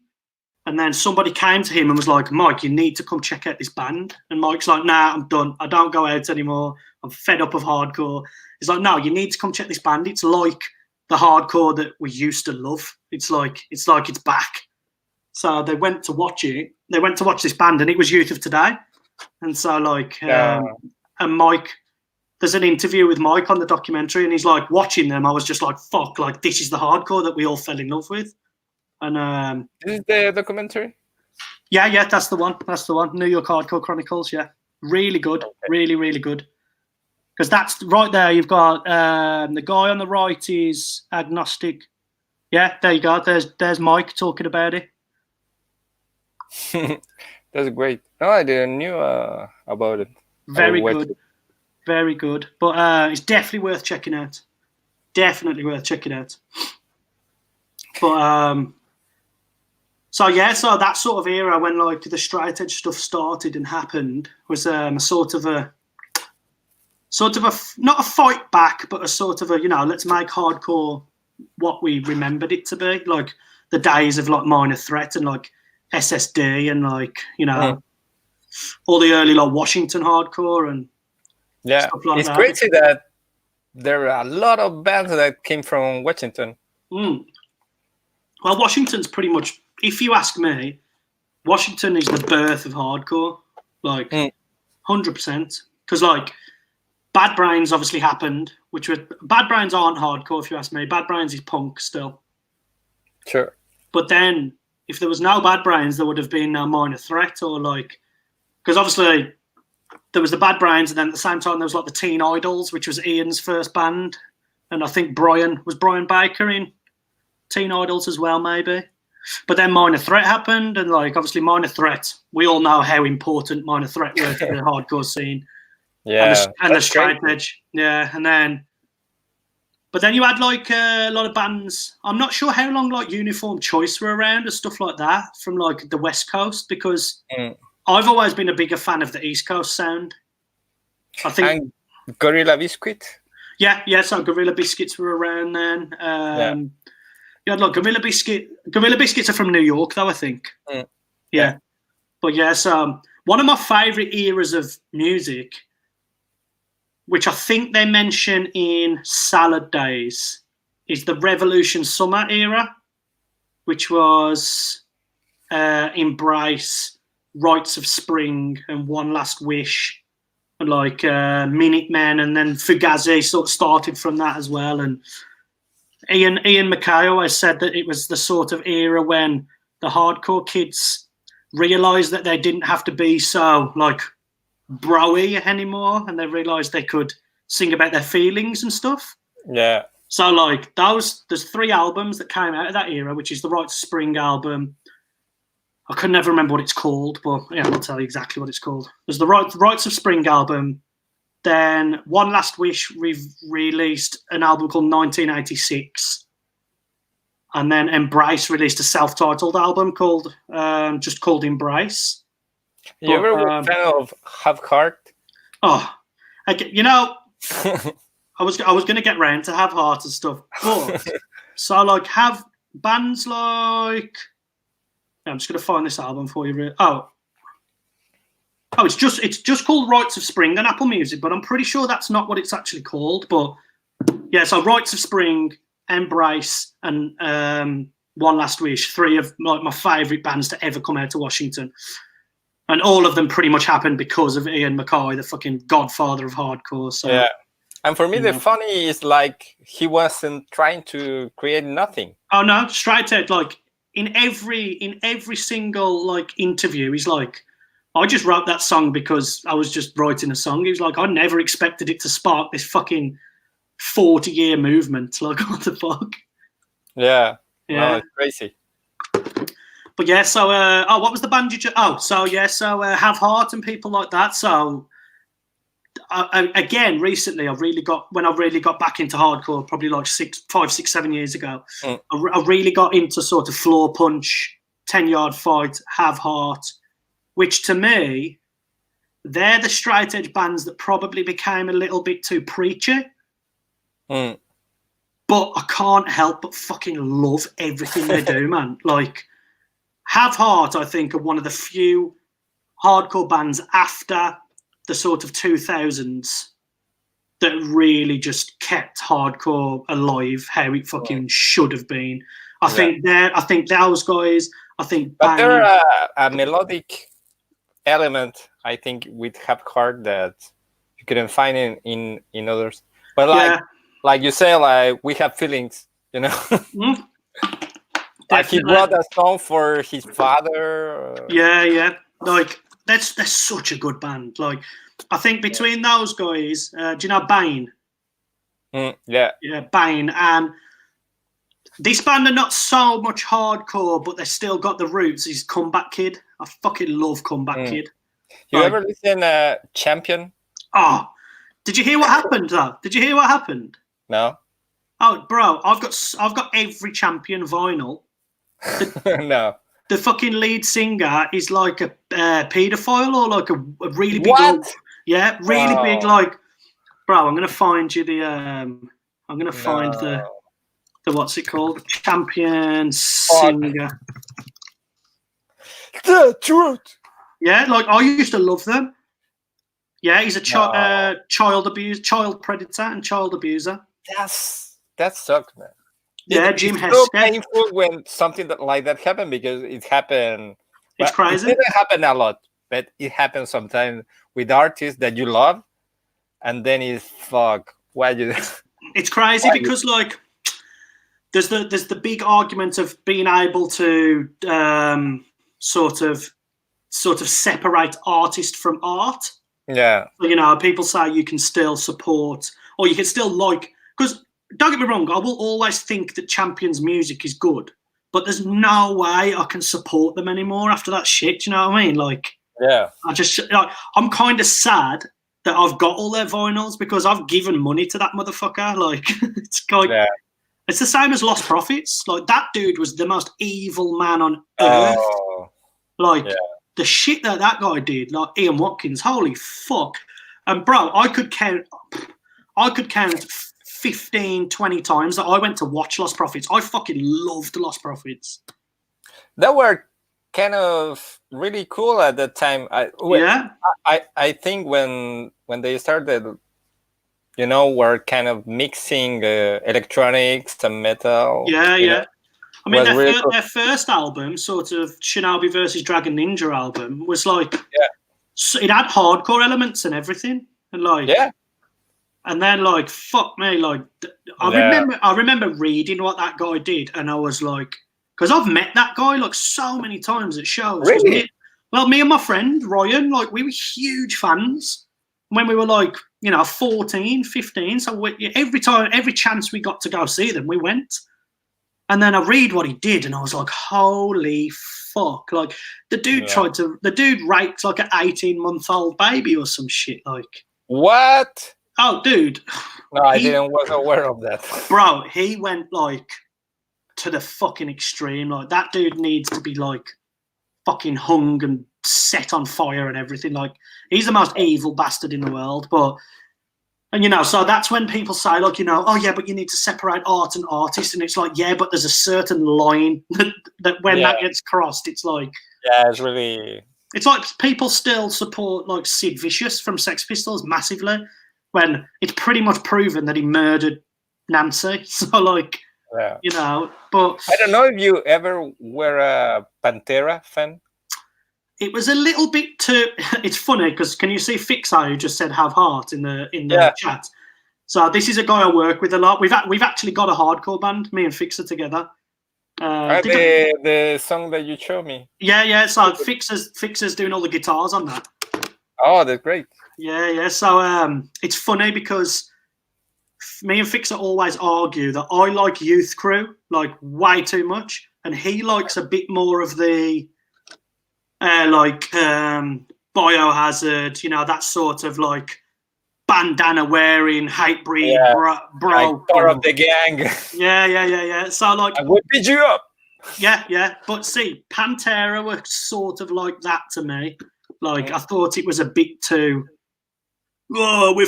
And then somebody came to him and was like, Mike, you need to come check out this band. And Mike's like, nah, I'm done. I don't go out anymore. I'm fed up of hardcore. He's like, no, you need to come check this band. It's like the hardcore that we used to love. It's like it's back. So they went to watch it. They went to watch this band, and it was Youth of Today. And so, like, and Mike, there's an interview with Mike on the documentary, and he's like, watching them, I was just like, fuck, like, this is the hardcore that we all fell in love with. And this is the documentary? Yeah, that's the one. That's the one. New York Hardcore Chronicles, yeah. Really good. Okay. Really, really good. Because that's right there. You've got the guy on the right is Agnostic. Yeah, there you go. There's Mike talking about it. That's great. No, I didn't knew about it. Very good. Very good. But it's definitely worth checking out. Definitely worth checking out. But so that sort of era when, like, the straight edge stuff started and happened was a sort of a not a fight back, but a sort of a, you know, let's make hardcore what we remembered it to be, like the days of like Minor Threat and like SSD and like, you know, all the early like Washington hardcore and stuff like it's that. crazy that there are a lot of bands that came from Washington. Well, Washington's pretty much, if you ask me, Washington is the birth of hardcore, like 100%. Because like Bad Brains obviously happened, which was, Bad Brains aren't hardcore if you ask me. Bad Brains is punk still. Sure. But then if there was no Bad Brains, there would have been no Minor Threat or like, because obviously there was the Bad Brains, and then at the same time there was like the Teen Idols, which was Ian's first band, and I think Brian Baker in Teen Idols as well, maybe. But then Minor Threat happened, and like obviously Minor Threat, we all know how important Minor Threat were to the hardcore scene. Yeah, and the straight edge. Yeah, and then, but then you had like a lot of bands. I'm not sure how long like Uniform Choice were around and stuff like that from like the West Coast, because I've always been a bigger fan of the East Coast sound. I think and Gorilla Biscuit. Yeah. So Gorilla Biscuits were around then. You had like Gorilla Biscuit. Gorilla Biscuits are from New York, though, I think. Yeah. But yeah, so one of my favourite eras of music, which I think they mention in Salad Days, is the Revolution Summer era, which was Embrace, Rites of Spring, and One Last Wish, and like Minutemen, and then Fugazi sort of started from that as well. And Ian MacKay always said that it was the sort of era when the hardcore kids realised that they didn't have to be so like bro-y anymore, and they realised they could sing about their feelings and stuff. Yeah. So like there's 3 albums that came out of that era, which is the Rites of Spring album, I can never remember what it's called, but yeah, I'll tell you exactly what it's called. There's the Rites of Spring album. Then One Last Wish released an album called 1986. And then Embrace released a self-titled album called Embrace. You ever were a fan of Have Heart? Oh, you know, I was going to get round to Have Heart and stuff, but so like have bands like I'm just going to find this album for you. Oh, it's just called Rites of Spring on Apple Music, but I'm pretty sure that's not what it's actually called. But yeah, so Rites of Spring, Embrace, and One Last Wish, 3 of like my favourite bands to ever come out to Washington. And all of them pretty much happened because of Ian MacKaye, the fucking godfather of hardcore. So yeah. And for me, the funny is like he wasn't trying to create nothing. Oh no, straight out. Like in every single like interview, he's like, I just wrote that song because I was just writing a song. He was like, I never expected it to spark this fucking 40-year movement. Like, what the fuck? Yeah. Yeah. No, it's crazy. But yeah, so what was the band you just? Have Heart and people like that. So again, recently when I really got back into hardcore, probably like 5, 6, 7 years ago. I really got into sort of Floor Punch, 10 Yard Fight, Have Heart, which to me, they're the straight edge bands that probably became a little bit too preachy. But I can't help but fucking love everything they do, man. Like, Have Heart, I think, are one of the few hardcore bands after the sort of 2000s that really just kept hardcore alive how it fucking should have been. I think those guys, but there are a melodic element, I think, with Have Heart that you couldn't find in others. But like you say, like we have feelings, you know. Like he wrote a song for his father. Yeah. Like that's such a good band. Like I think between those guys, do you know Bane? Yeah, Bane, and this band are not so much hardcore, but they still got the roots. He's Comeback Kid. I fucking love Comeback Kid. You ever listen to Champion? Oh, did you hear what happened though? Did you hear what happened? No. Oh, bro, I've got every Champion vinyl. No. The fucking lead singer is like a paedophile or like a really big, big. Like, bro, I'm gonna find you the. I'm gonna find the what's it called? Champion singer. The truth. Yeah, like I used to love them. Yeah, he's a child predator and child abuser. That sucks, man. Yeah, Jim Hesketh. It's so painful when something like that happened because it happened. It's crazy. It didn't happen a lot, but it happens sometimes with artists that you love, and then it's fuck. Why you? It's crazy because like there's the big argument of being able to sort of separate artist from art. Yeah. You know, people say you can still support or you can still like, because don't get me wrong, I will always think that Champion's music is good, but there's no way I can support them anymore after that shit. Do you know what I mean? Like, yeah, I'm kind of sad that I've got all their vinyls because I've given money to that motherfucker. Like, it's the same as Lost Prophets. Like, that dude was the most evil man on earth. Like, the shit that guy did, like Ian Watkins, holy fuck. And bro, I could count 15, 20 times that I went to watch Lost Prophets. I fucking loved Lost Prophets. They were kind of really cool at that time. I think when they started, you know, were kind of mixing electronics and metal. Yeah. I mean, their first album, sort of Shinobi versus Dragon Ninja album, was like, it had hardcore elements and everything, and like, and then like, fuck me, like, I remember reading what that guy did, and I was like, because I've met that guy like so many times at shows. Really? Me and my friend Ryan, like, we were huge fans when we were like, you know, 14, 15. So every chance we got to go see them, we went. And then I read what he did, and I was like, holy fuck? Like the dude raped like an 18-month-old baby or some shit. Like what? Oh, dude. No, I didn't was aware of that. Bro, he went like to the fucking extreme. Like that dude needs to be like fucking hung and set on fire and everything. Like he's the most evil bastard in the world. And you know, so that's when people say, like, you know, oh yeah, but you need to separate art and artist, and it's like, yeah, but there's a certain line that when that gets crossed, it's like, yeah, it's really, it's like people still support like Sid Vicious from Sex Pistols massively when it's pretty much proven that he murdered Nancy. So like, you know, but I don't know if you ever were a Pantera fan. It was a little bit too. It's funny because can you see Fixo who just said "have heart" in the chat? So this is a guy I work with a lot. We've actually got a hardcore band, me and Fixer together. The song that you showed me. Yeah. So Fixer's doing all the guitars on that. Oh, that's great. Yeah. So it's funny because me and Fixer always argue that I like Youth Crew like way too much, and he likes a bit more of the. Biohazard, you know, that sort of like bandana wearing, hate breed, bro. Like part of the gang. Yeah. So like, I would beat you up. Yeah. But see, Pantera were sort of like that to me. Like I thought it was a bit too. Oh, we'll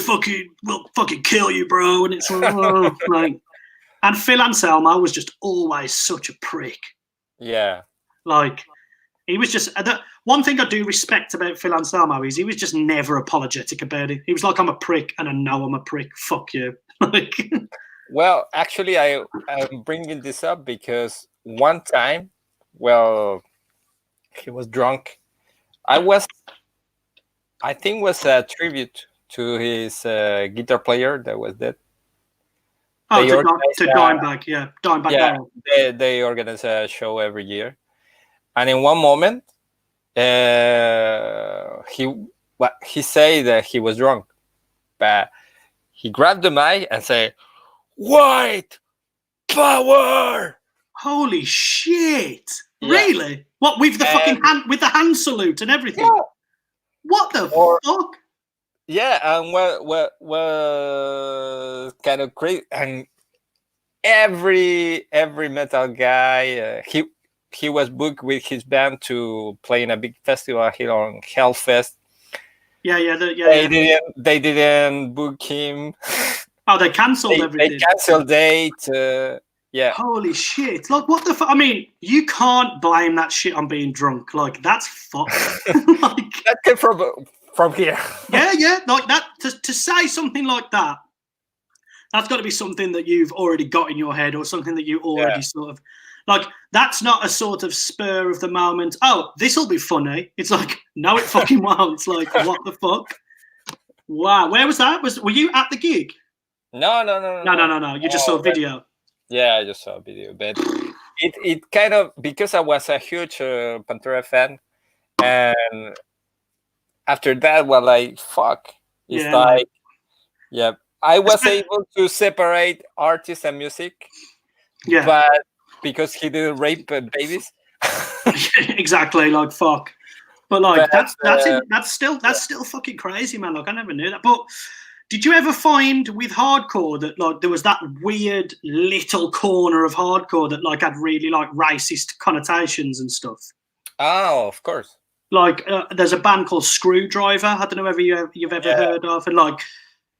fucking kill you, bro. And it's like, like, and Phil Anselmo was just always such a prick. Yeah. Like. He was just one thing I do respect about Phil Anselmo is he was just never apologetic about it. He was like, "I'm a prick, and I know I'm a prick. Fuck you." Like, well, actually, I'm bringing this up because one time, well, he was drunk. I think was a tribute to his guitar player that was dead. Oh, to Dimebag, Dimebag. Yeah, they organize a show every year. And in one moment, he said that he was drunk, but he grabbed the mic and said, "White power!" Holy shit! Yeah. Really? What with the fucking hand salute and everything? Yeah. What the fuck? Yeah, and what kind of crazy? And every metal guy, he was booked with his band to play in a big festival here on Hellfest. They didn't book him. Oh, they cancelled everything. They cancelled date. Yeah. Holy shit! Like, what the fuck? I mean, you can't blame that shit on being drunk. Like, that's fucked. Like, that came from here. Yeah. Like that to say something like that. That's got to be something that you've already got in your head, or something that you already sort of. Like, that's not a sort of spur of the moment, oh, this'll be funny. It's like, no, it fucking won't. Like, what the fuck? Wow. Where was that? Were you at the gig? No. You just saw a video. Yeah, I just saw a video. But it kind of, because I was a huge Pantera fan, and after that, well, like, fuck. It's I was able to separate artists and music. Yeah. But because he didn't rape babies. Exactly, like fuck. But like that's still fucking crazy, man. Like I never knew that. But did you ever find with hardcore that like there was that weird little corner of hardcore that like had really like racist connotations and stuff? Oh, of course. Like there's a band called Screwdriver. I don't know whether you've ever heard of, and like.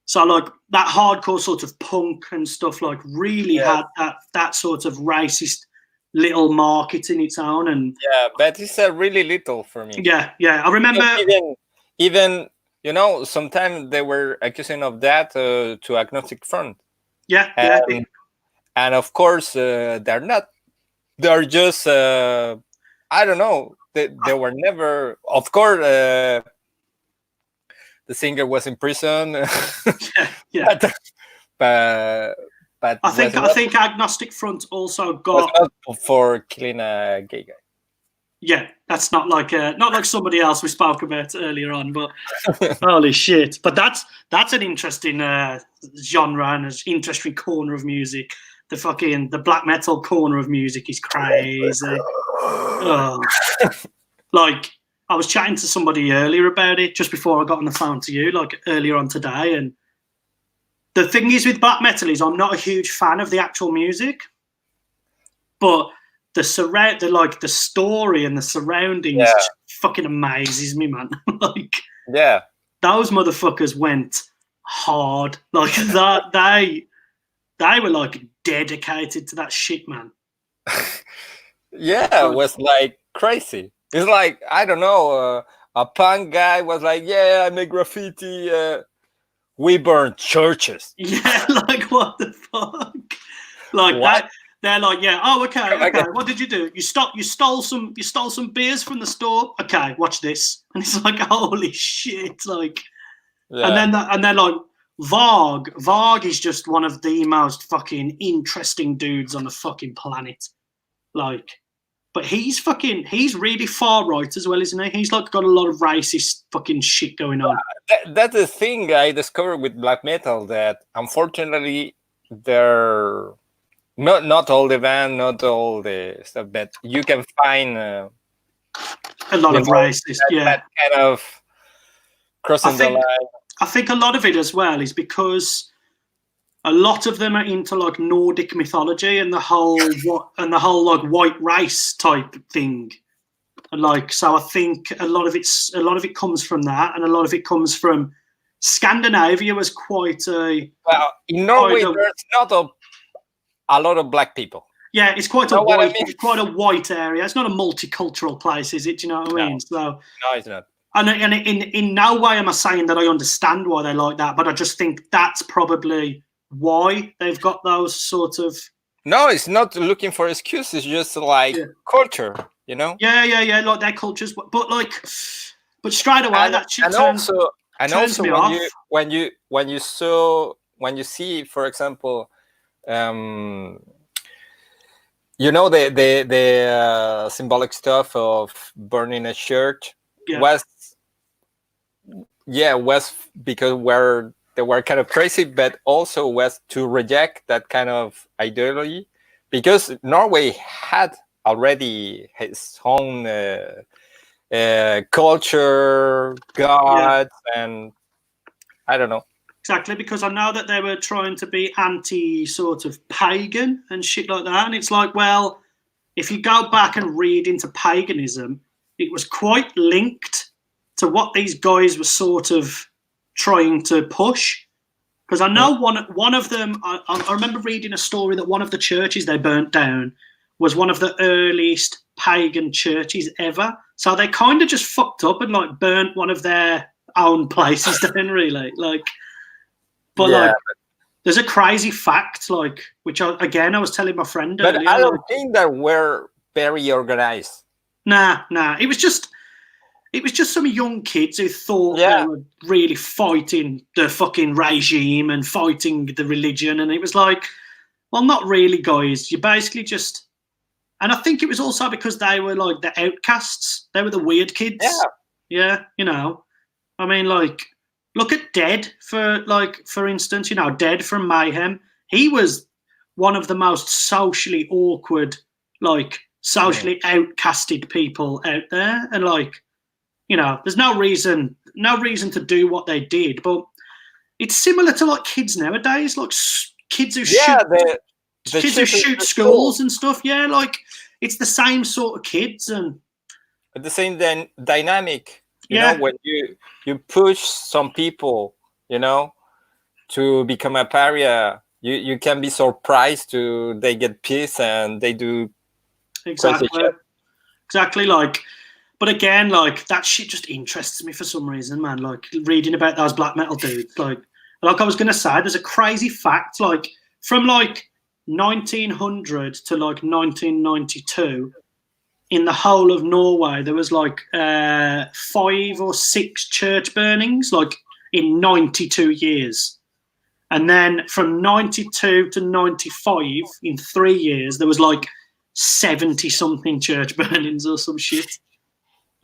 So like that hardcore sort of punk and stuff like really had that sort of racist little market in its own, and but it's really little for me. Yeah. I remember even you know sometimes they were accusing of that to Agnostic Front. And of course they're not. They're just I don't know. They were never. Of course. The singer was in prison. But I think Agnostic Front also got for killing a gay guy. Yeah, that's not like somebody else we spoke about earlier on, but holy shit! But that's an interesting genre and an interesting corner of music. The black metal corner of music is crazy. Oh. Like, I was chatting to somebody earlier about it just before I got on the phone to you, like earlier on today. And the thing is with black metal is I'm not a huge fan of the actual music, but the story and the surroundings just fucking amazes me, man. Like, yeah, those motherfuckers went hard. Like that, they were like dedicated to that shit, man. Yeah, it was like crazy. It's like, I don't know, a punk guy was like, yeah, I make graffiti, we burn churches. Yeah, like what the fuck? Like what? That they're like, yeah, oh okay. What did you do? You stole some beers from the store. Okay, watch this. And it's like, holy shit, like and then like Varg is just one of the most fucking interesting dudes on the fucking planet. Like, but he's really far right as well, isn't he? He's like got a lot of racist fucking shit going on. That's the thing I discovered with black metal, that unfortunately they're not all the band, not all the stuff, but you can find a lot of racist, that kind of crossing the line. I think a lot of it as well is because a lot of them are into like Nordic mythology and the whole like white race type thing. And like, so I think a lot of it comes from that, and a lot of it comes from Scandinavia was quite a. Well, in Norway, there's not a lot of black people. Yeah, it's quite a white, it's quite a white area. It's not a multicultural place, is it? Do you know what I mean? So no, it's not. And in no way am I saying that I understand why they like that, but I just think that's probably why they've got those sort of. No, it's not looking for excuses. It's just like culture, you know. Yeah, like their cultures, but straight away that shit turns me off. when you see, for example, you know, the symbolic stuff of burning a church was because they were kind of crazy, but also was to reject that kind of ideology, because Norway had already his own culture, gods, and I don't know. Exactly, because I know that they were trying to be anti sort of pagan and shit like that. And it's like, well, if you go back and read into paganism, it was quite linked to what these guys were sort of trying to push. Because I know one of them, I remember reading a story that one of the churches they burnt down was one of the earliest pagan churches ever. So they kind of just fucked up and like burnt one of their own places down, really. Like, but like, there's a crazy fact, like, which I was telling my friend earlier. But I don't think that we're very organized. Nah. It was just some young kids who thought they were really fighting the fucking regime and fighting the religion. And it was like, well, not really, guys. You basically just... And I think it was also because they were like the outcasts. They were the weird kids. Yeah, you know. I mean, like, look at Dead, for instance, you know, Dead from Mayhem. He was one of the most socially awkward, like, socially outcasted people out there. And, like, you know, there's no reason to do what they did. But it's similar to, like, kids nowadays, like, kids who shoot schools and stuff. Yeah, like, it's the same sort of kids. And but the same dynamic. You know, when you push some people, you know, to become a pariah, you can be surprised they get pissed and they do exactly like. But again, like, that shit just interests me for some reason, man. Like, reading about those black metal dudes, like I was gonna say, there's a crazy fact, like, from like 1900 to like 1992. In the whole of Norway, there was like 5 or 6 church burnings, like in 92 years. And then from 92 to 95, in 3 years, there was like 70-something church burnings or some shit.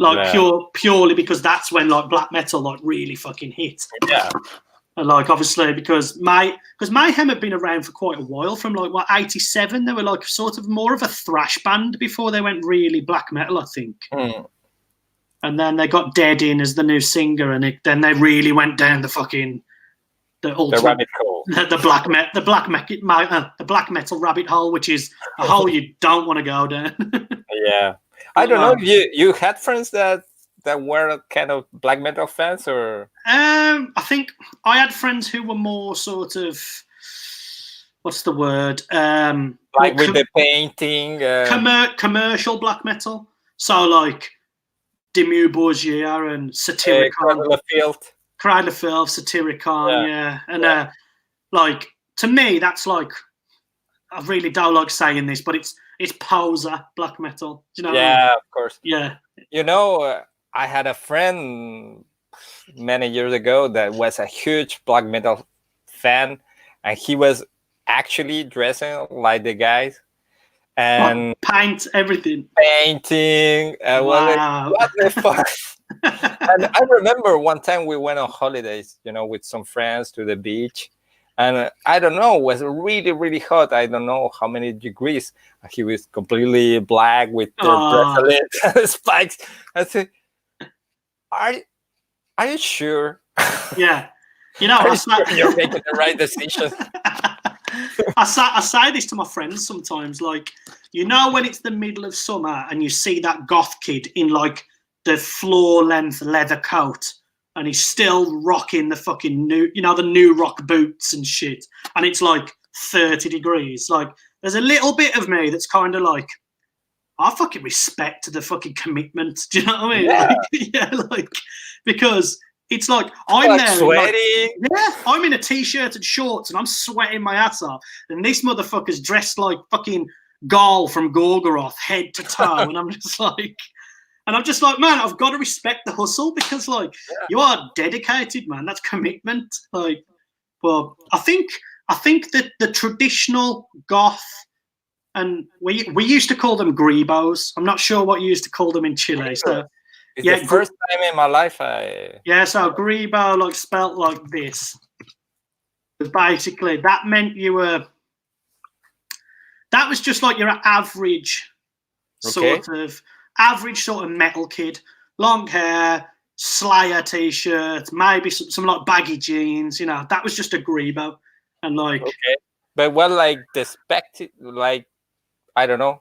Like purely because that's when like black metal like really fucking hit. Yeah. And like obviously because Mayhem had been around for quite a while, from like what 87. They were like sort of more of a thrash band before they went really black metal, I think. And then they got Dead in as the new singer, and then they really went down the fucking the rabbit hole, the black metal rabbit hole, which is a hole you don't want to go down. Yeah, I don't know if you had friends that were kind of black metal fans, or I think I had friends who were more sort of, what's the word? Like with the painting, commercial black metal. So like Dimmu Borgir and Satyricon, Cradle of Filth, Satyricon, yeah. And like to me, that's like, I really don't like saying this, but it's poser black metal. Do you know? Yeah, what I mean? of course. Yeah. You know, I had a friend many years ago that was a huge black metal fan, and he was actually dressing like the guys. And paint everything. Painting. Wow. What the fuck? And I remember one time we went on holidays, with some friends to the beach. And I don't know, it was really, really hot. I don't know how many degrees. He was completely black with bracelets and spikes. I said, are you sure? Yeah. You're making the right decision. I say this to my friends sometimes, like, when it's the middle of summer and you see that goth kid in like the floor length leather coat, and he's still rocking the fucking the new rock boots and shit, and it's like 30 degrees. Like, there's a little bit of me that's kind of like, I fucking respect the fucking commitment. Do you know what I mean? Yeah. Like, because it's like I'm there, sweating. I'm in a t-shirt and shorts, and I'm sweating my ass off, and this motherfucker's dressed like fucking Gaul from Gorgoroth, head to toe, and I'm just like, man, I've got to respect the hustle, because like you are dedicated, man. That's commitment. Like, well, I think that the traditional goth, and we used to call them grebos. I'm not sure what you used to call them in Chile. So it's the first time in my life so grebo, like spelt like this. But basically that meant that was just like your average sort of metal kid. Long hair, Slayer t-shirt, maybe some like baggy jeans, that was just a grebo. And like, but what, like the like, I don't know,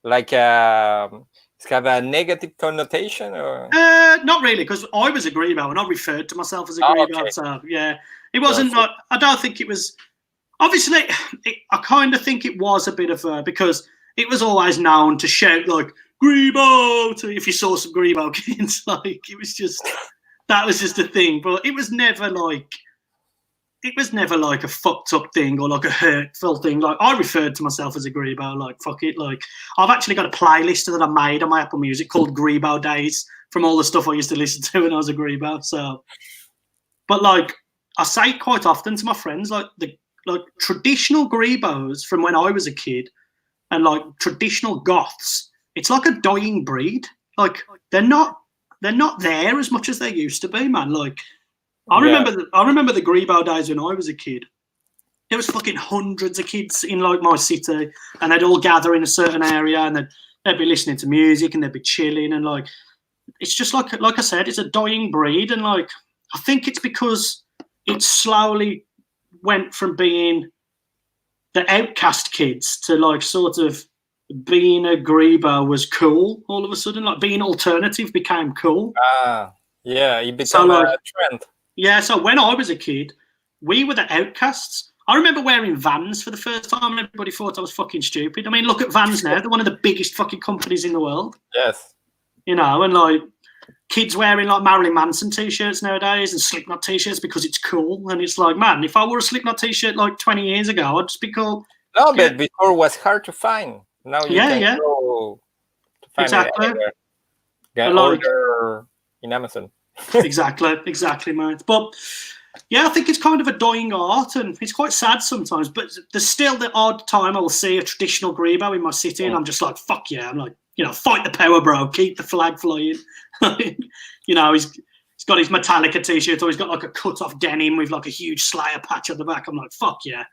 like it's kind of a negative connotation, or not really, because I was a grebo and I referred to myself as a grebo. So yeah, it wasn't like, I don't think it was, obviously I kind of think it was a bit of because it was always known to shout like grebo if you saw some grebo kids. Like, it was just, that was just a thing, but it was never like a fucked up thing or like a hurtful thing. Like, I referred to myself as a grebo, like, fuck it. Like, I've actually got a playlist that I made on my Apple Music called Grebo Days, from all the stuff I used to listen to when I was a grebo. So, but like, I say quite often to my friends, like traditional grebos from when I was a kid, and like traditional goths, it's like a dying breed. Like, they're not there as much as they used to be, man. Like, I remember the grebo days when I was a kid. There was fucking hundreds of kids in like my city, and they'd all gather in a certain area, and they'd be listening to music, and they'd be chilling, and like, it's just like I said, it's a dying breed. And like, I think it's because it slowly went from being the outcast kids to like sort of being a grebo was cool all of a sudden. Like, being alternative became cool. Yeah, it became a trend. Yeah, so when I was a kid, we were the outcasts. I remember wearing Vans for the first time, and everybody thought I was fucking stupid. I mean, look at Vans now. They're one of the biggest fucking companies in the world. Yes. And like, kids wearing like Marilyn Manson t-shirts nowadays and Slipknot t-shirts because it's cool. And it's like, man, if I wore a Slipknot t-shirt like 20 years ago, I'd just be cool. No, but before it was hard to find. Now you can go to find it anywhere. Get order in Amazon. Exactly, mate. But yeah, I think it's kind of a dying art, and it's quite sad sometimes. But there's still the odd time I will see a traditional grebo in my city, and I'm just like, fuck yeah! I'm like, fight the power, bro. Keep the flag flying. He's He's got his Metallica t-shirt, or he's got like a cut-off denim with like a huge Slayer patch on the back. I'm like, fuck yeah.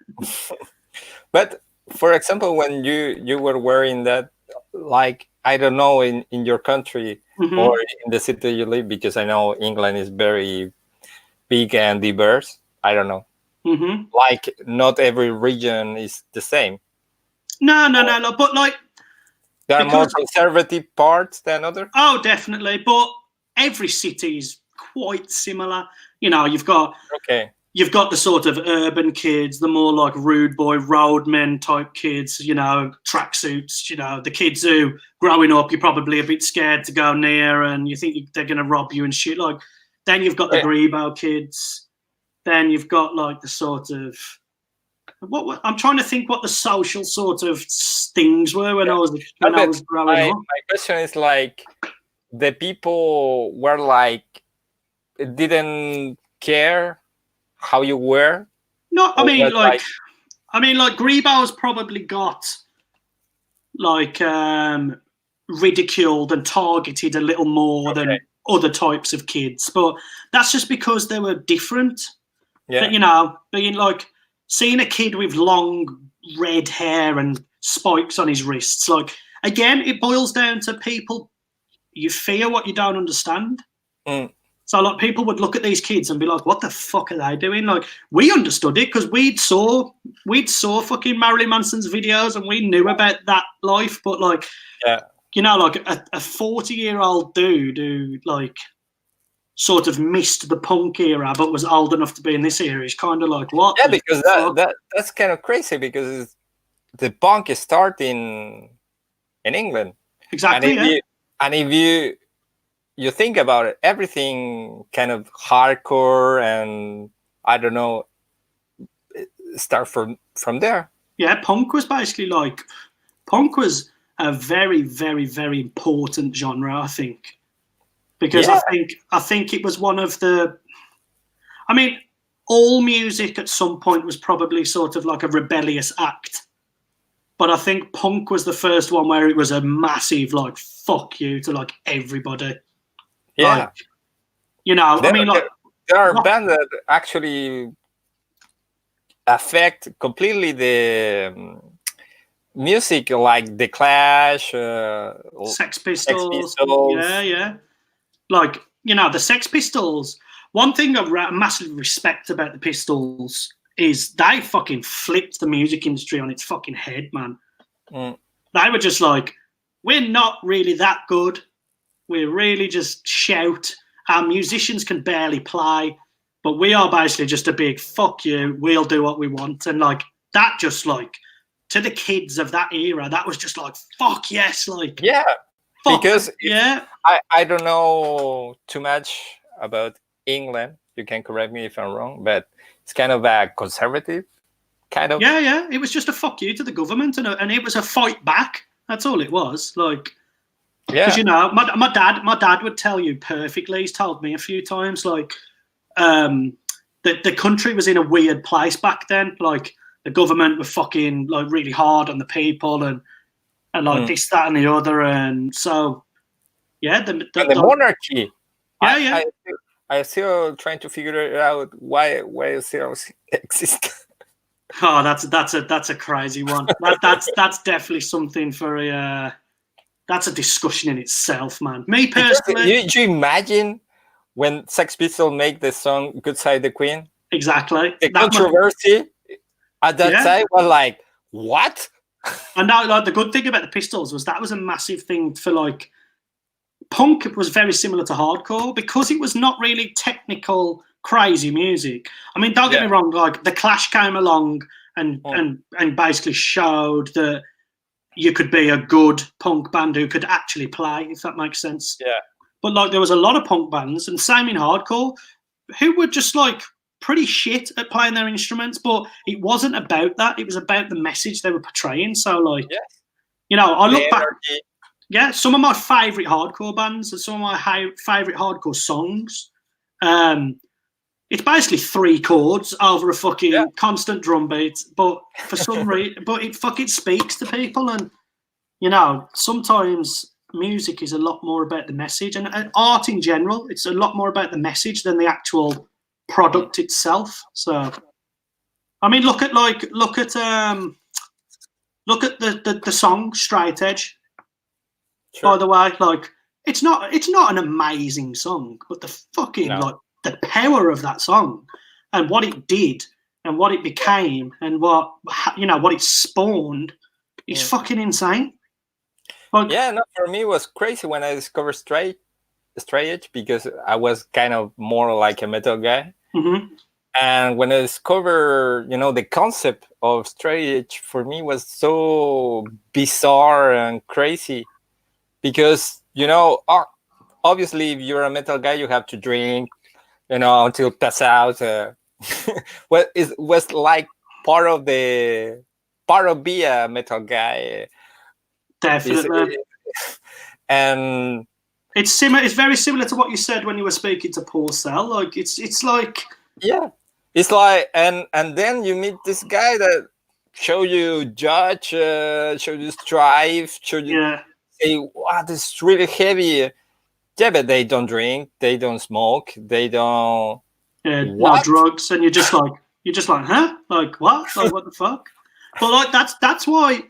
But for example, when you were wearing that, like, I don't know, in your country or in the city you live, because I know England is very big and diverse. I don't know. Like, not every region is the same. No. But like, there are more conservative parts than others. Oh, definitely. But every city is quite similar. You know, you've got the sort of urban kids, the more like rude boy roadmen type kids, you know, tracksuits, you know, the kids who growing up you're probably a bit scared to go near and you think they're going to rob you and shit. Like, then you've got the Grebo kids. Then you've got like the sort of what I'm trying to think what the social sort of things were when I was growing up. My question is, like, the people were like, didn't care how you were? No, I mean like Grebo's probably got like ridiculed and targeted a little more than other types of kids, but that's just because they were different. Yeah. But, you know, being like seeing a kid with long red hair and spikes on his wrists, like, again, it boils down to people. You fear what you don't understand. So, like, people would look at these kids and be like, "What the fuck are they doing?" Like, we understood it because we'd saw fucking Marilyn Manson's videos and we knew about that life. But like, you know, like a 40-year-old dude who like sort of missed the punk era but was old enough to be in this era is kind of like, what? Yeah, because that's kind of crazy, because the punk is starting in England. Exactly. And if you think about it, everything kind of hardcore and I don't know, start from there. Yeah, punk was a very, very, very important genre, I think. Because I think it was one of the, I mean, all music at some point was probably sort of like a rebellious act. But I think punk was the first one where it was a massive, like, fuck you to, like, everybody. Yeah. Like, you know, there are bands that actually affect completely the music, like The Clash, Sex Pistols. Yeah. Like, you know, the Sex Pistols, one thing I massively respect about the Pistols is they fucking flipped the music industry on its fucking head, man. They were just like, we're not really that good. We're really just shout. Our musicians can barely play, but we are basically just a big fuck you. We'll do what we want. And like that, just like to the kids of that era, that was just like, fuck yes. Like, yeah, because I don't know too much about England. You can correct me if I'm wrong, but it's kind of a conservative kind of. Yeah. It was just a fuck you to the government, and it was a fight back. That's all it was. Like, because you know, my dad would tell you perfectly. He's told me a few times, like, that the country was in a weird place back then. Like, the government were fucking like really hard on the people, and like this, that, and the other, and so the monarchy. Yeah. I still trying to figure it out why it still exists. Oh, that's a crazy one. That's definitely something for a. That's a discussion in itself, man. Me personally, you imagine when Sex Pistols make the song "Good Side the Queen"? Exactly. The controversy at that time was like, what? And now, like, the good thing about the Pistols was that was a massive thing for like. Punk was very similar to hardcore because it was not really technical, crazy music. I mean, don't get me wrong, like The Clash came along and basically showed that you could be a good punk band who could actually play, if that makes sense. Yeah. But like there was a lot of punk bands, and same in hardcore, who were just like pretty shit at playing their instruments, but it wasn't about that. It was about the message they were portraying. So like, you know, I look back. Yeah, some of my favourite hardcore bands and some of my favourite hardcore songs, it's basically 3 chords over a fucking constant drum beat, but for some reason, but it fucking speaks to people, and you know, sometimes music is a lot more about the message, and art in general. It's a lot more about the message than the actual product itself. So, I mean, look at the song Straight Edge. Sure. By the way, like it's not an amazing song, but the fucking like the power of that song and what it did and what it became and what it spawned is fucking insane. Like, yeah, no, for me it was crazy when I discovered Straight Edge, because I was kind of more like a metal guy. Mm-hmm. And when I discovered, the concept of Straight Edge, for me was so bizarre and crazy, because obviously if you're a metal guy you have to drink, until pass out. Well, it was like part of being a metal guy. Definitely. And it's similar. It's very similar to what you said when you were speaking to Paul Sell. Like it's like, yeah, it's like, and then you meet this guy that show you Judge, show you Strive, show you say, wow, this is really heavy. Yeah, but they don't drink, they don't smoke, they don't. No drugs, and you're just like, huh? Like what? Like what the fuck? But like that's why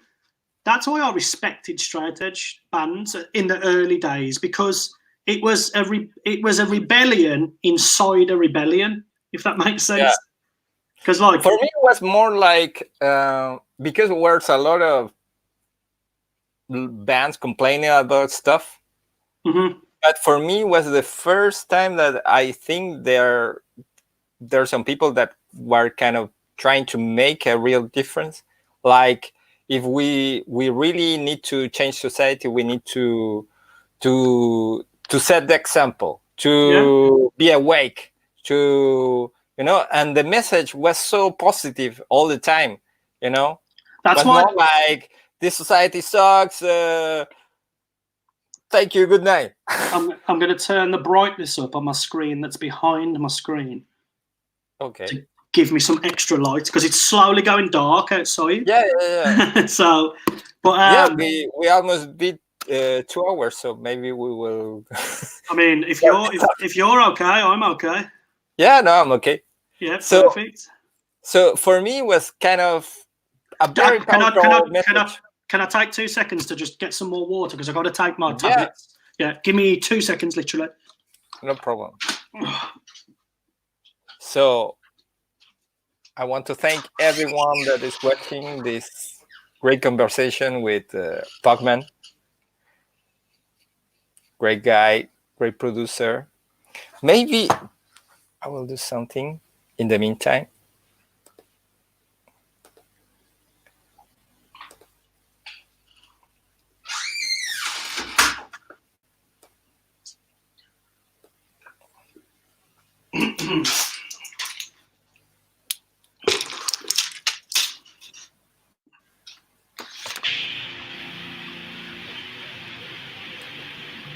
I respected Straight Edge bands in the early days, because it was a rebellion inside a rebellion, if that makes sense. Because like for me it was more like because there's a lot of bands complaining about stuff. Mm-hmm. But for me, it was the first time that I think there are some people that were kind of trying to make a real difference. Like, if we really need to change society, we need to set the example, to be awake, to and the message was so positive all the time. That's why, not like this society sucks. Thank you. Good night. I'm going to turn the brightness up on my screen that's behind my screen. Okay. To give me some extra light, because it's slowly going dark outside. Yeah. So, but we almost beat 2 hours, so maybe we will. I mean, if you're okay, I'm okay. Yeah, no, I'm okay. Yeah, perfect. So for me, it was kind of a very powerful message. Can I take 2 seconds to just get some more water, because I've got to take my tablets? Yeah, give me 2 seconds, literally. No problem. So I want to thank everyone that is watching this great conversation with P0gman. Great guy, great producer. Maybe I will do something in the meantime.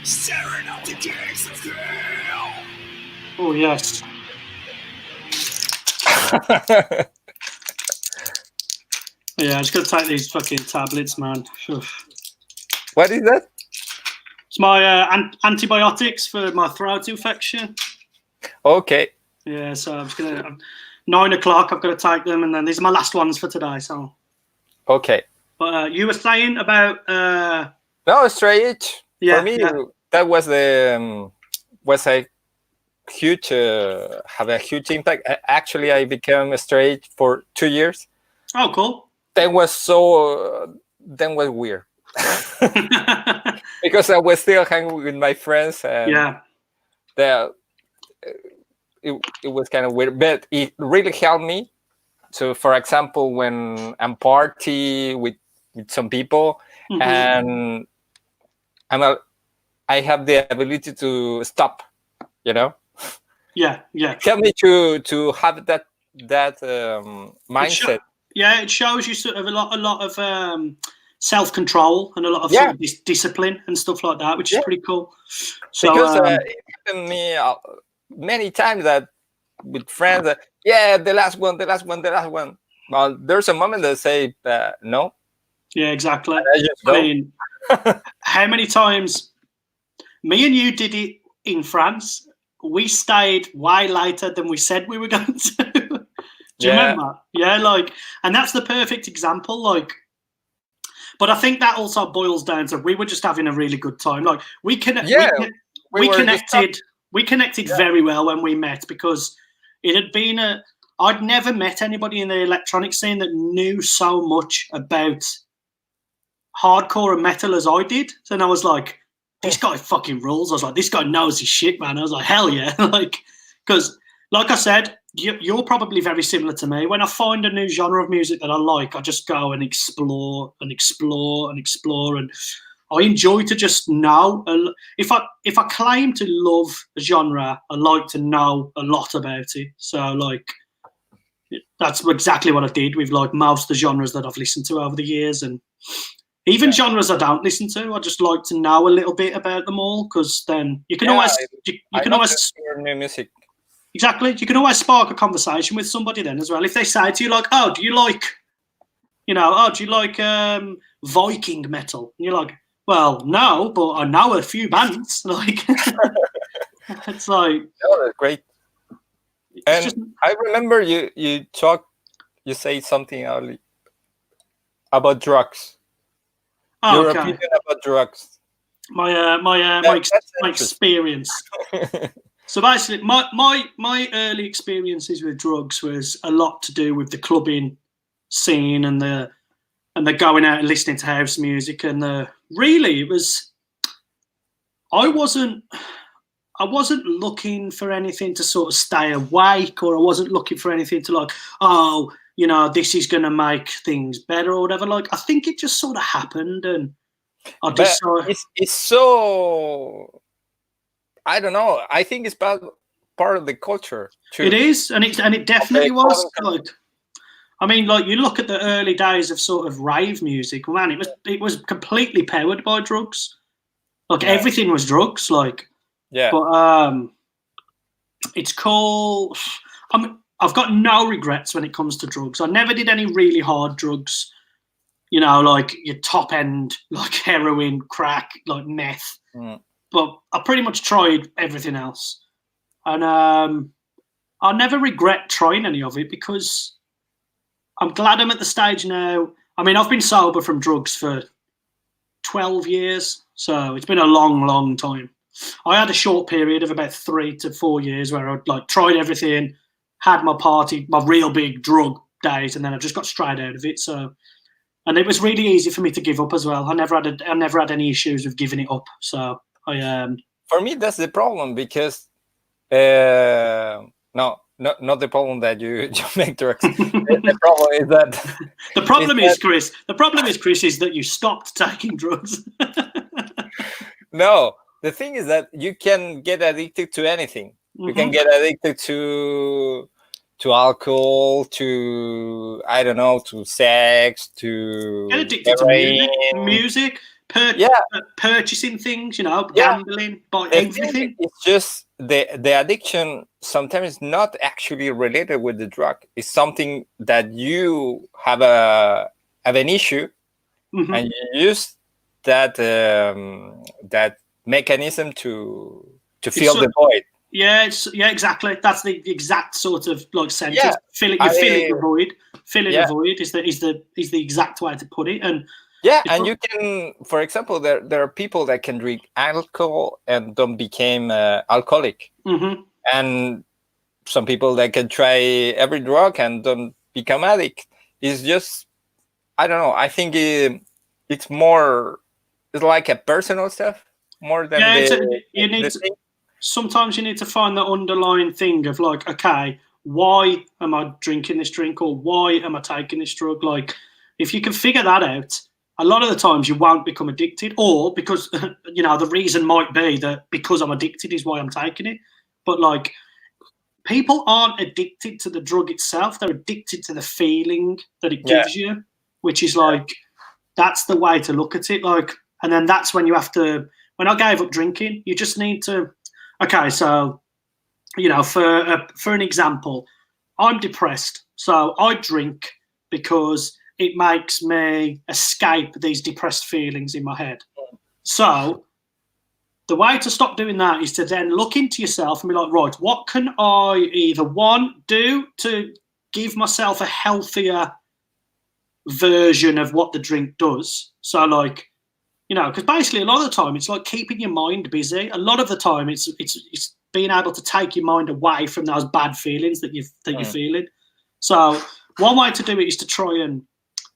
Staring up the gates of hell. Oh yes. Yeah, I'm just gonna take these fucking tablets, man. What is that? It's my antibiotics for my throat infection. Okay. Yeah, so I'm just gonna 9 o'clock. I've got to take them, and then these are my last ones for today. So. Okay. But you were saying about no, Straight Edge. Yeah, for me, that was a huge have a huge impact. Actually, I became straight for 2 years. Oh, cool. That was weird. Because I was still hanging with my friends, and it was kind of weird, but it really helped me. So, for example, when I'm party with some people, and I have the ability to stop, Yeah. It helped me to have that mindset. It shows you sort of a lot of self-control and a lot of sort of discipline and stuff like that, which is pretty cool. So, because it happened to me many times that with friends, the last one. Well, there's a moment that say no. Yeah, exactly. I mean, how many times me and you did it in France? We stayed way later than we said we were going to. Do you remember? Yeah, like, and that's the perfect example. Like, but I think that also boils down to we were just having a really good time. Like, we connected very well when we met because it had been I'd never met anybody in the electronic scene that knew so much about hardcore and metal as I did. And I was like, this guy fucking rules. I was like, this guy knows his shit, man. I was like, hell yeah. Like, because like I said, you're probably very similar to me. When I find a new genre of music that I like, I just go and explore and explore and explore. And I enjoy to just know. If I claim to love a genre, I like to know a lot about it. So, like, that's exactly what I did with, like, most of the genres that I've listened to over the years. And even genres I don't listen to, I just like to know a little bit about them all because then you can always hear new music. Exactly. You can always spark a conversation with somebody then as well. If they say to you, like, oh, do you like Viking metal? And you're like, well, no, but I know a few bands. Like, it's like, oh, that's great. And I remember you say something early about drugs. Oh, your opinion about drugs. My experience. So basically, my early experiences with drugs was a lot to do with the clubbing scene and the going out and listening to house music, and really it was. I wasn't looking for anything to sort of stay awake, or I wasn't looking for anything to, like, oh, you know, this is going to make things better or whatever. Like, I think it just sort of happened, and I just it's so. I don't know. I think it's part of the culture too. It is, and it definitely was. Like, I mean, like, you look at the early days of sort of rave music, man. It was completely powered by drugs. Like, everything was drugs. Like, but it's cool. I've got no regrets when it comes to drugs. I never did any really hard drugs. You know, like your top end, like heroin, crack, like meth. But I pretty much tried everything else. And I never regret trying any of it because I'm glad I'm at the stage now. I mean, I've been sober from drugs for 12 years. So it's been a long, long time. I had a short period of about 3 to 4 years where I'd, like, tried everything, had my real big drug days, and then I just got straight out of it. So, and it was really easy for me to give up as well. I never had any issues with giving it up. So for me, that's the problem because not the problem that you make drugs. The problem is that the problem is Chris is that you stopped taking drugs. No, the thing is that you can get addicted to anything. You can get addicted to alcohol, to, I don't know, to sex, to get addicted to music. Purchasing things, you know, gambling, buying everything. It's just the addiction sometimes is not actually related with the drug. It's something that you have an issue, and you use that mechanism to fill the void. Yeah, exactly. That's the exact sort of, like, sense. Yeah. Filling the void. Filling the void is the exact way to put it. And and you can, for example, there are people that can drink alcohol and don't become alcoholic, and some people that can try every drug and don't become addict. It's just, I don't know. I think it's like a personal stuff more than sometimes you need to find the underlying thing of, like, okay, why am I drinking this drink, or why am I taking this drug? Like, if you can figure that out, a lot of the times you won't become addicted, or because, you know, the reason might be that because I'm addicted is why I'm taking it. But, like, people aren't addicted to the drug itself. They're addicted to the feeling that it gives you, which is, like, that's the way to look at it. Like, and then that's when you have to, when I gave up drinking, you just need to, okay, so, you know, for an example, I'm depressed. So I drink because it makes me escape these depressed feelings in my head. So the way to stop doing that is to then look into yourself and be like, right, what can I either do to give myself a healthier version of what the drink does? So like, because basically a lot of the time it's like keeping your mind busy. A lot of the time it's being able to take your mind away from those bad feelings that you're feeling. So one way to do it is to try and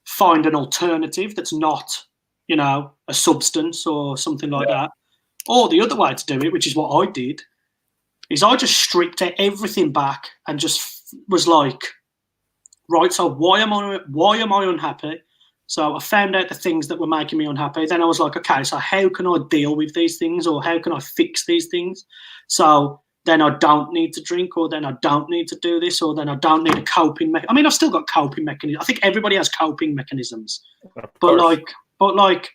find an alternative that's not, a substance or something like that. Or the other way to do it, which is what I did, is I just stripped everything back and just was like, right, so why am I unhappy? So I found out the things that were making me unhappy. Then I was like, okay, so how can I deal with these things, or how can I fix these things? So then I don't need to drink, or then I don't need to do this, or then I don't need a coping mechanism. I mean, I've still got coping mechanisms. I think everybody has coping mechanisms. But like,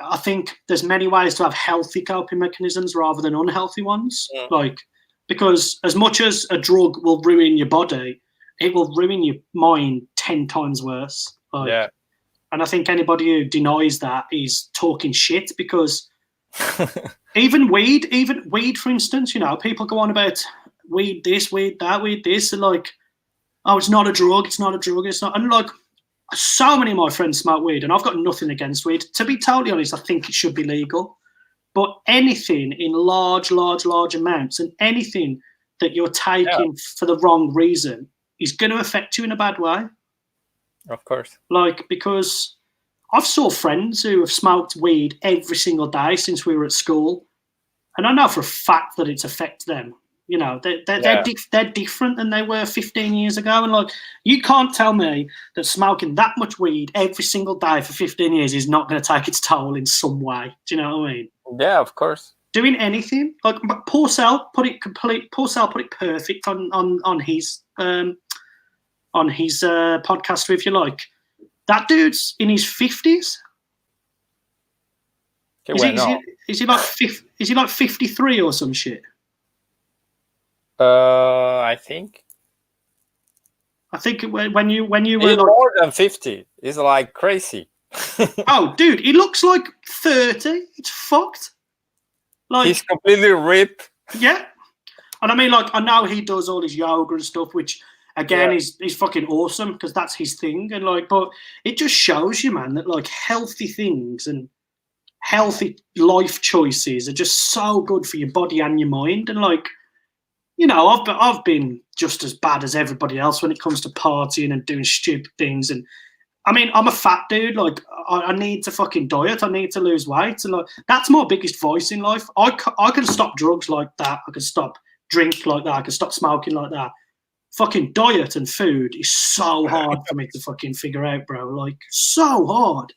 I think there's many ways to have healthy coping mechanisms rather than unhealthy ones. Yeah. Like, because as much as a drug will ruin your body, it will ruin your mind 10 times worse. Like, and I think anybody who denies that is talking shit, because even weed, for instance, people go on about weed this, weed that, weed this, and like, oh, it's not a drug, it's not. And like, so many of my friends smoke weed, and I've got nothing against weed. To be totally honest, I think it should be legal. But anything in large amounts, and anything that you're taking for the wrong reason is going to affect you in a bad way. Of course. Like, because I've saw friends who have smoked weed every single day since we were at school, and I know for a fact that it's affected them. They're different than they were 15 years ago. And like, you can't tell me that smoking that much weed every single day for 15 years is not going to take its toll in some way. Do you know what I mean? Yeah, of course. Doing anything, like Paul Sell put it perfect on his podcast with you. Like, that dude's in his 50s. Is he like 53 or some shit? I think when you were like, more than 50, it's like crazy. Oh, dude, he looks like 30. It's fucked. Like, he's completely ripped. Yeah, and I mean, like, I know he does all his yoga and stuff, which again is fucking awesome, because that's his thing. And like, but it just shows you, man, that like healthy things and healthy life choices are just so good for your body and your mind. And like, I've been just as bad as everybody else when it comes to partying and doing stupid things. And I mean, I'm a fat dude. Like, I need to fucking diet. I need to lose weight. And like, that's my biggest voice in life. I can stop drugs like that. I can stop drink like that. I can stop smoking like that. Fucking diet and food is so hard for me to fucking figure out, bro. Like, so hard.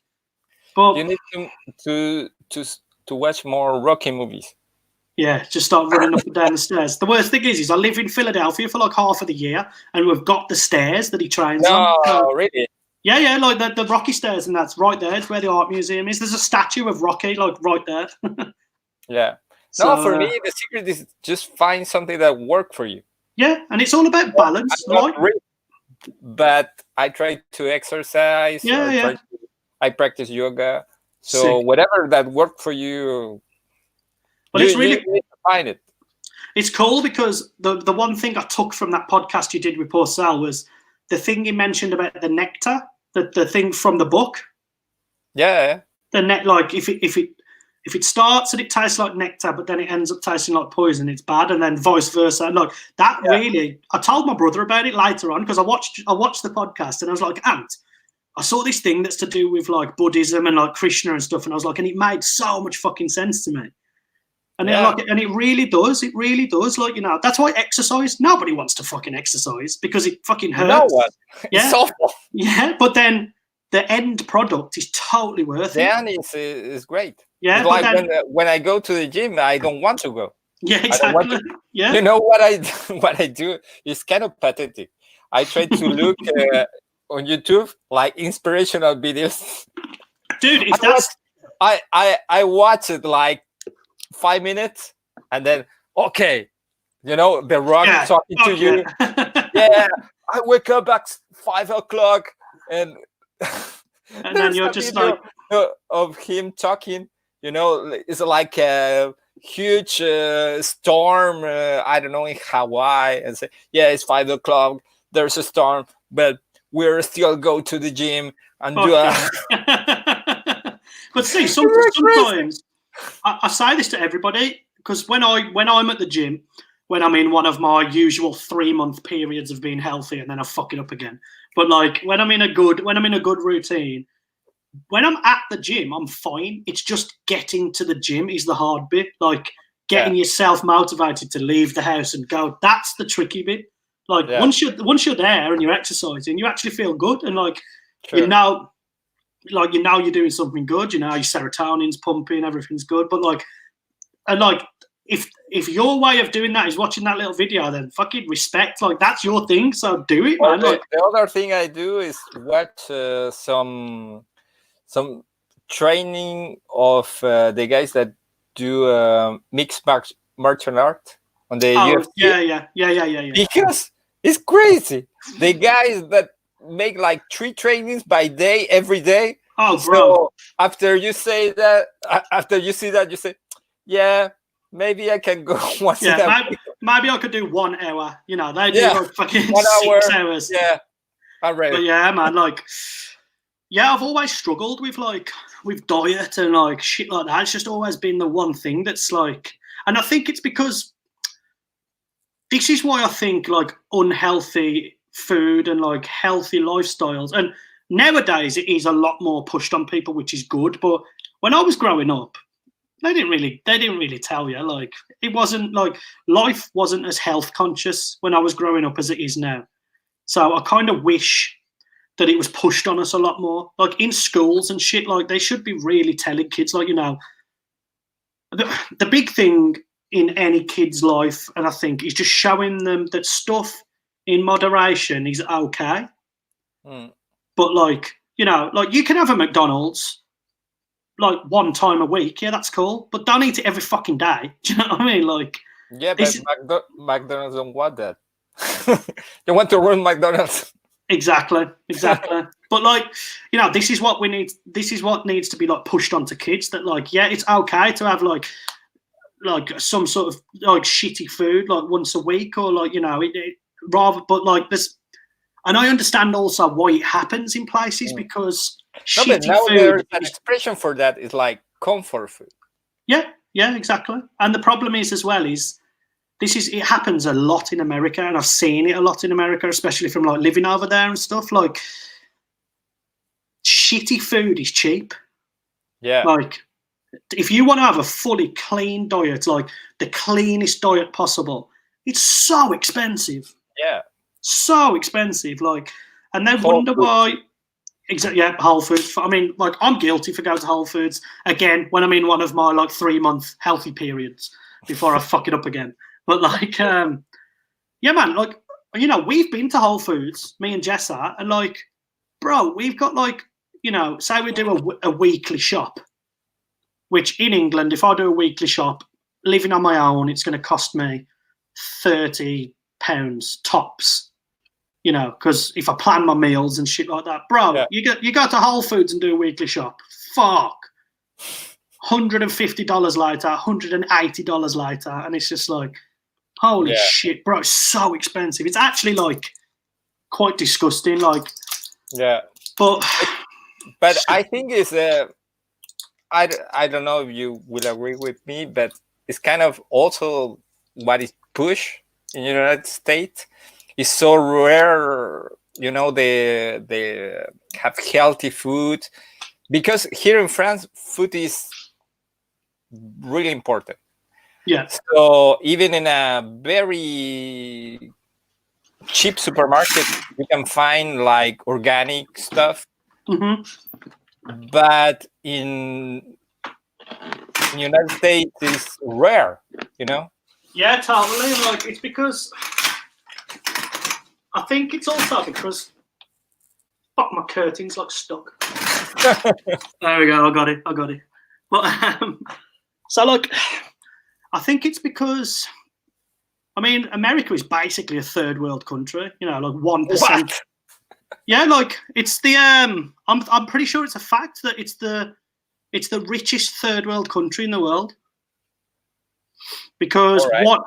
But you need to watch more Rocky movies. Yeah, just start running up and down the stairs. The worst thing is I live in Philadelphia for like half of the year, and we've got the stairs that he trains on. No, really? Yeah, like the Rocky stairs, and that's right there. It's where the art museum is. There's a statue of Rocky, like, right there. Yeah. So, no, for me, the secret is just find something that works for you. Yeah, and it's all about balance. Right? But I try to exercise. I practice yoga. So whatever that worked for you, it's really you need to find it. It's cool, because the one thing I took from that podcast you did with Paul Sal was the thing you mentioned about the nectar, the thing from the book. Yeah. Like, if it starts and it tastes like nectar, but then it ends up tasting like poison, it's bad, and then vice versa. And like that, really, I told my brother about it later on, because I watched the podcast, and I was like, Ant, I saw this thing that's to do with like Buddhism and like Krishna and stuff, and I was like, and it made so much fucking sense to me. And it really does. It really does. Like, that's why exercise. Nobody wants to fucking exercise because it fucking hurts. No one. Yeah. It's awful. Yeah, but then the end product is totally worth it. The end is great. Yeah, it's like when I go to the gym, I don't want to go. Yeah, exactly. Yeah. You know what I do is kind of pathetic. I try to look on YouTube like inspirational videos. Dude, I watch it like 5 minutes, and then The Rock talking to you. Yeah, I wake up at 5 o'clock, and then you're just like of him talking. It's like a huge storm. I don't know, in Hawaii, and say, yeah, it's 5 o'clock. There's a storm, but we're still go to the gym and do a. But see, sometimes I say this to everybody, because when I'm at the gym, when I'm in one of my usual 3-month periods of being healthy, and then I fuck it up again. But like when I'm in a good routine, when I'm at the gym, I'm fine. It's just getting to the gym is the hard bit. Like getting yourself motivated to leave the house and go. That's the tricky bit. Like once you're there and you're exercising, you actually feel good, and like you're doing something good. Your serotonin's pumping, everything's good. But like, and like if your way of doing that is watching that little video, then fucking respect. Like that's your thing, so do it, man. The other thing I do is watch some training of the guys that do mixed martial art on the UFC. Yeah. Because it's crazy. The guys that make like 3 trainings by day every day. Oh, bro! So after you see that, you say, yeah, maybe I can go once. Maybe I could do 1 hour. They do like fucking 1 hour, 6 hours. Yeah, I'm ready. But yeah, man, like, yeah, I've always struggled with diet and like shit like that. It's just always been the one thing that's like, and I think it's because this is why I think like unhealthy food and like healthy lifestyles, and nowadays it is a lot more pushed on people, which is good. But when I was growing up, they didn't really tell you. Like it wasn't like life wasn't as health conscious when I was growing up as it is now. So I kind of wish that it was pushed on us a lot more, like in schools and shit. Like they should be really telling kids, like, the big thing in any kid's life, and I think, is just showing them that stuff in moderation is okay. But like, like you can have a McDonald's like 1 time a week. Yeah, that's cool. But don't eat it every fucking day. Do you know what I mean? Like, yeah, but McDonald's don't want that. They want to ruin McDonald's. Exactly. But like, this is what we need. This is what needs to be like pushed onto kids, that like, yeah, it's okay to have like some sort of like shitty food like once a week, or like, rather, but like this. And I understand also why it happens in places, because shitty food. There's an expression for that. Is like comfort food. Yeah, exactly. And the problem is as well is it happens a lot in America, and I've seen it a lot in America, especially from like living over there and stuff. Like shitty food is cheap. Yeah. Like if you want to have a fully clean diet, like the cleanest diet possible, it's so expensive. Yeah. So expensive. Like, and they wonder why. Exactly. Yeah, Whole Foods. I mean, like I'm guilty for going to Whole Foods again when I'm in one of my like 3-month healthy periods before I fuck it up again. But like, yeah, man, like, we've been to Whole Foods, me and Jessa, and like, bro, we've got like, say we do a weekly shop, which in England, if I do a weekly shop, living on my own, it's going to cost me £30 tops, because if I plan my meals and shit like that, bro, you go to Whole Foods and do a weekly shop, fuck, $150 later, $180 later, and it's just like, holy shit, bro, it's so expensive. It's actually like quite disgusting. Like, yeah, but I think it's I don't know if you will agree with me, but it's kind of also what is pushed in the United States. It's so rare, they have healthy food, because here in France, food is really important. Yeah. So even in a very cheap supermarket, you can find like organic stuff. Mm-hmm. But in United States, it's rare. Yeah, totally. Like it's because I think it's also because fuck, my curtain's like stuck. There we go. I got it. But so like. I think it's because, I mean, America is basically a third world country. Like 1%. Yeah, like it's the I'm pretty sure it's a fact that it's the It's the richest third world country in the world because All right.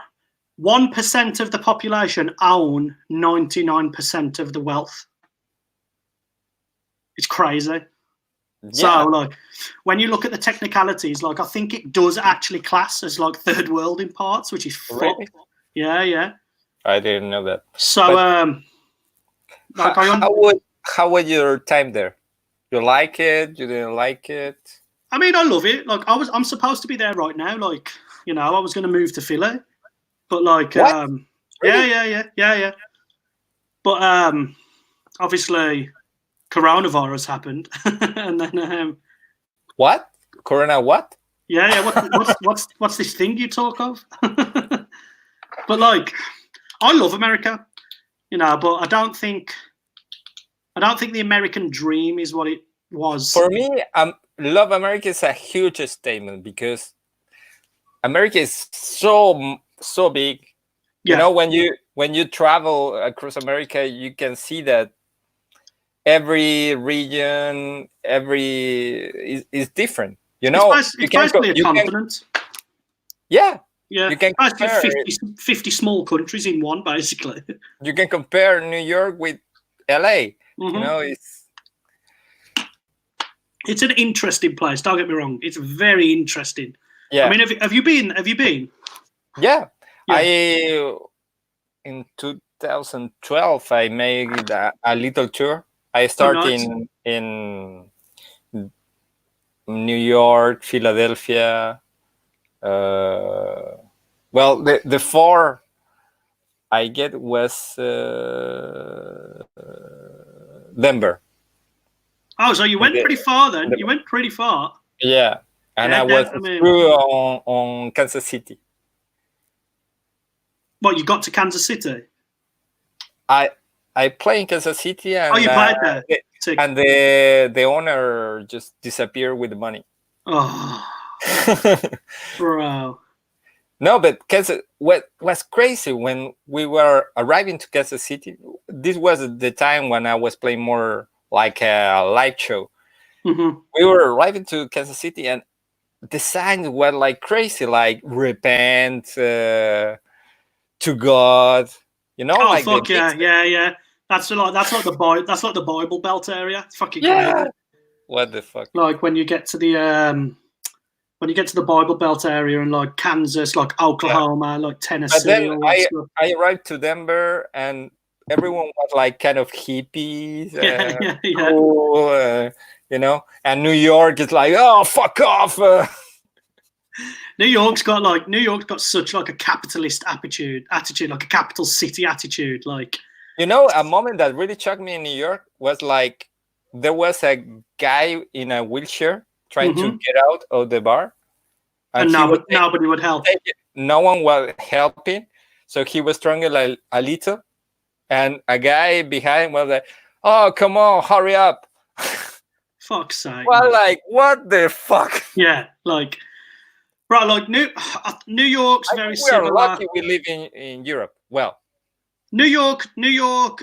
1% of the population own 99% of the wealth. It's crazy. Yeah. So, like, when you look at the technicalities, like, I think it does actually class as like third world in parts, which is Really? fucked. Yeah. I didn't know that. So, But like, how was your time there? You like it? You didn't like it? I mean, I love it. Like, I'm supposed to be there right now. Like, you know, I was going to move to Philly, but like, What? Really? yeah. But obviously, coronavirus happened, and then What? Corona what? yeah. What's this thing you talk of? But like, I love America, you know, but I don't think the American dream is what it was. For me, love America is a huge statement because America is so big. You know, when you travel across America, you can see that every region, is different. You know, it's basically a continent. Yeah. You can compare 50 small countries in one, basically. You can compare New York with LA. You know, it's an interesting place. Don't get me wrong; it's very interesting. Yeah. I mean, have you been? Have you been? Yeah. In 2012 I made a little tour. I started in New York, Philadelphia. Well, the 4 I get was Denver. Oh, so you went pretty far then. You went pretty far. Yeah, and I was through on Kansas City. What, you got to Kansas City? I play in Kansas City, and you played there. And the owner just disappeared with the money. Oh, bro. No, but what was crazy when we were arriving to Kansas City, this was the time when I was playing more like a live show. We were arriving to Kansas City, and the signs were like crazy, like repent to God. You know, oh, like fuck yeah. That's like the Bible Belt area. It's fucking crazy. What the fuck? Like when you get to the Bible Belt area and like Kansas, like Oklahoma, like Tennessee. But then I arrived to Denver, and everyone was like kind of hippies, cool, you know. And New York is like, oh, fuck off. New York's got such like a capitalist attitude, like a capital city attitude. Like, you know, a moment that really shocked me in New York was like there was a guy in a wheelchair trying to get out of the bar, and nobody would help. No one was helping, so he was struggling a little, and a guy behind was like, "Oh, come on, hurry up!" Fuck's sake! Well, like, what the fuck? Yeah, like, bro, like New York's very similar. We are lucky we live in Europe. Well, New York,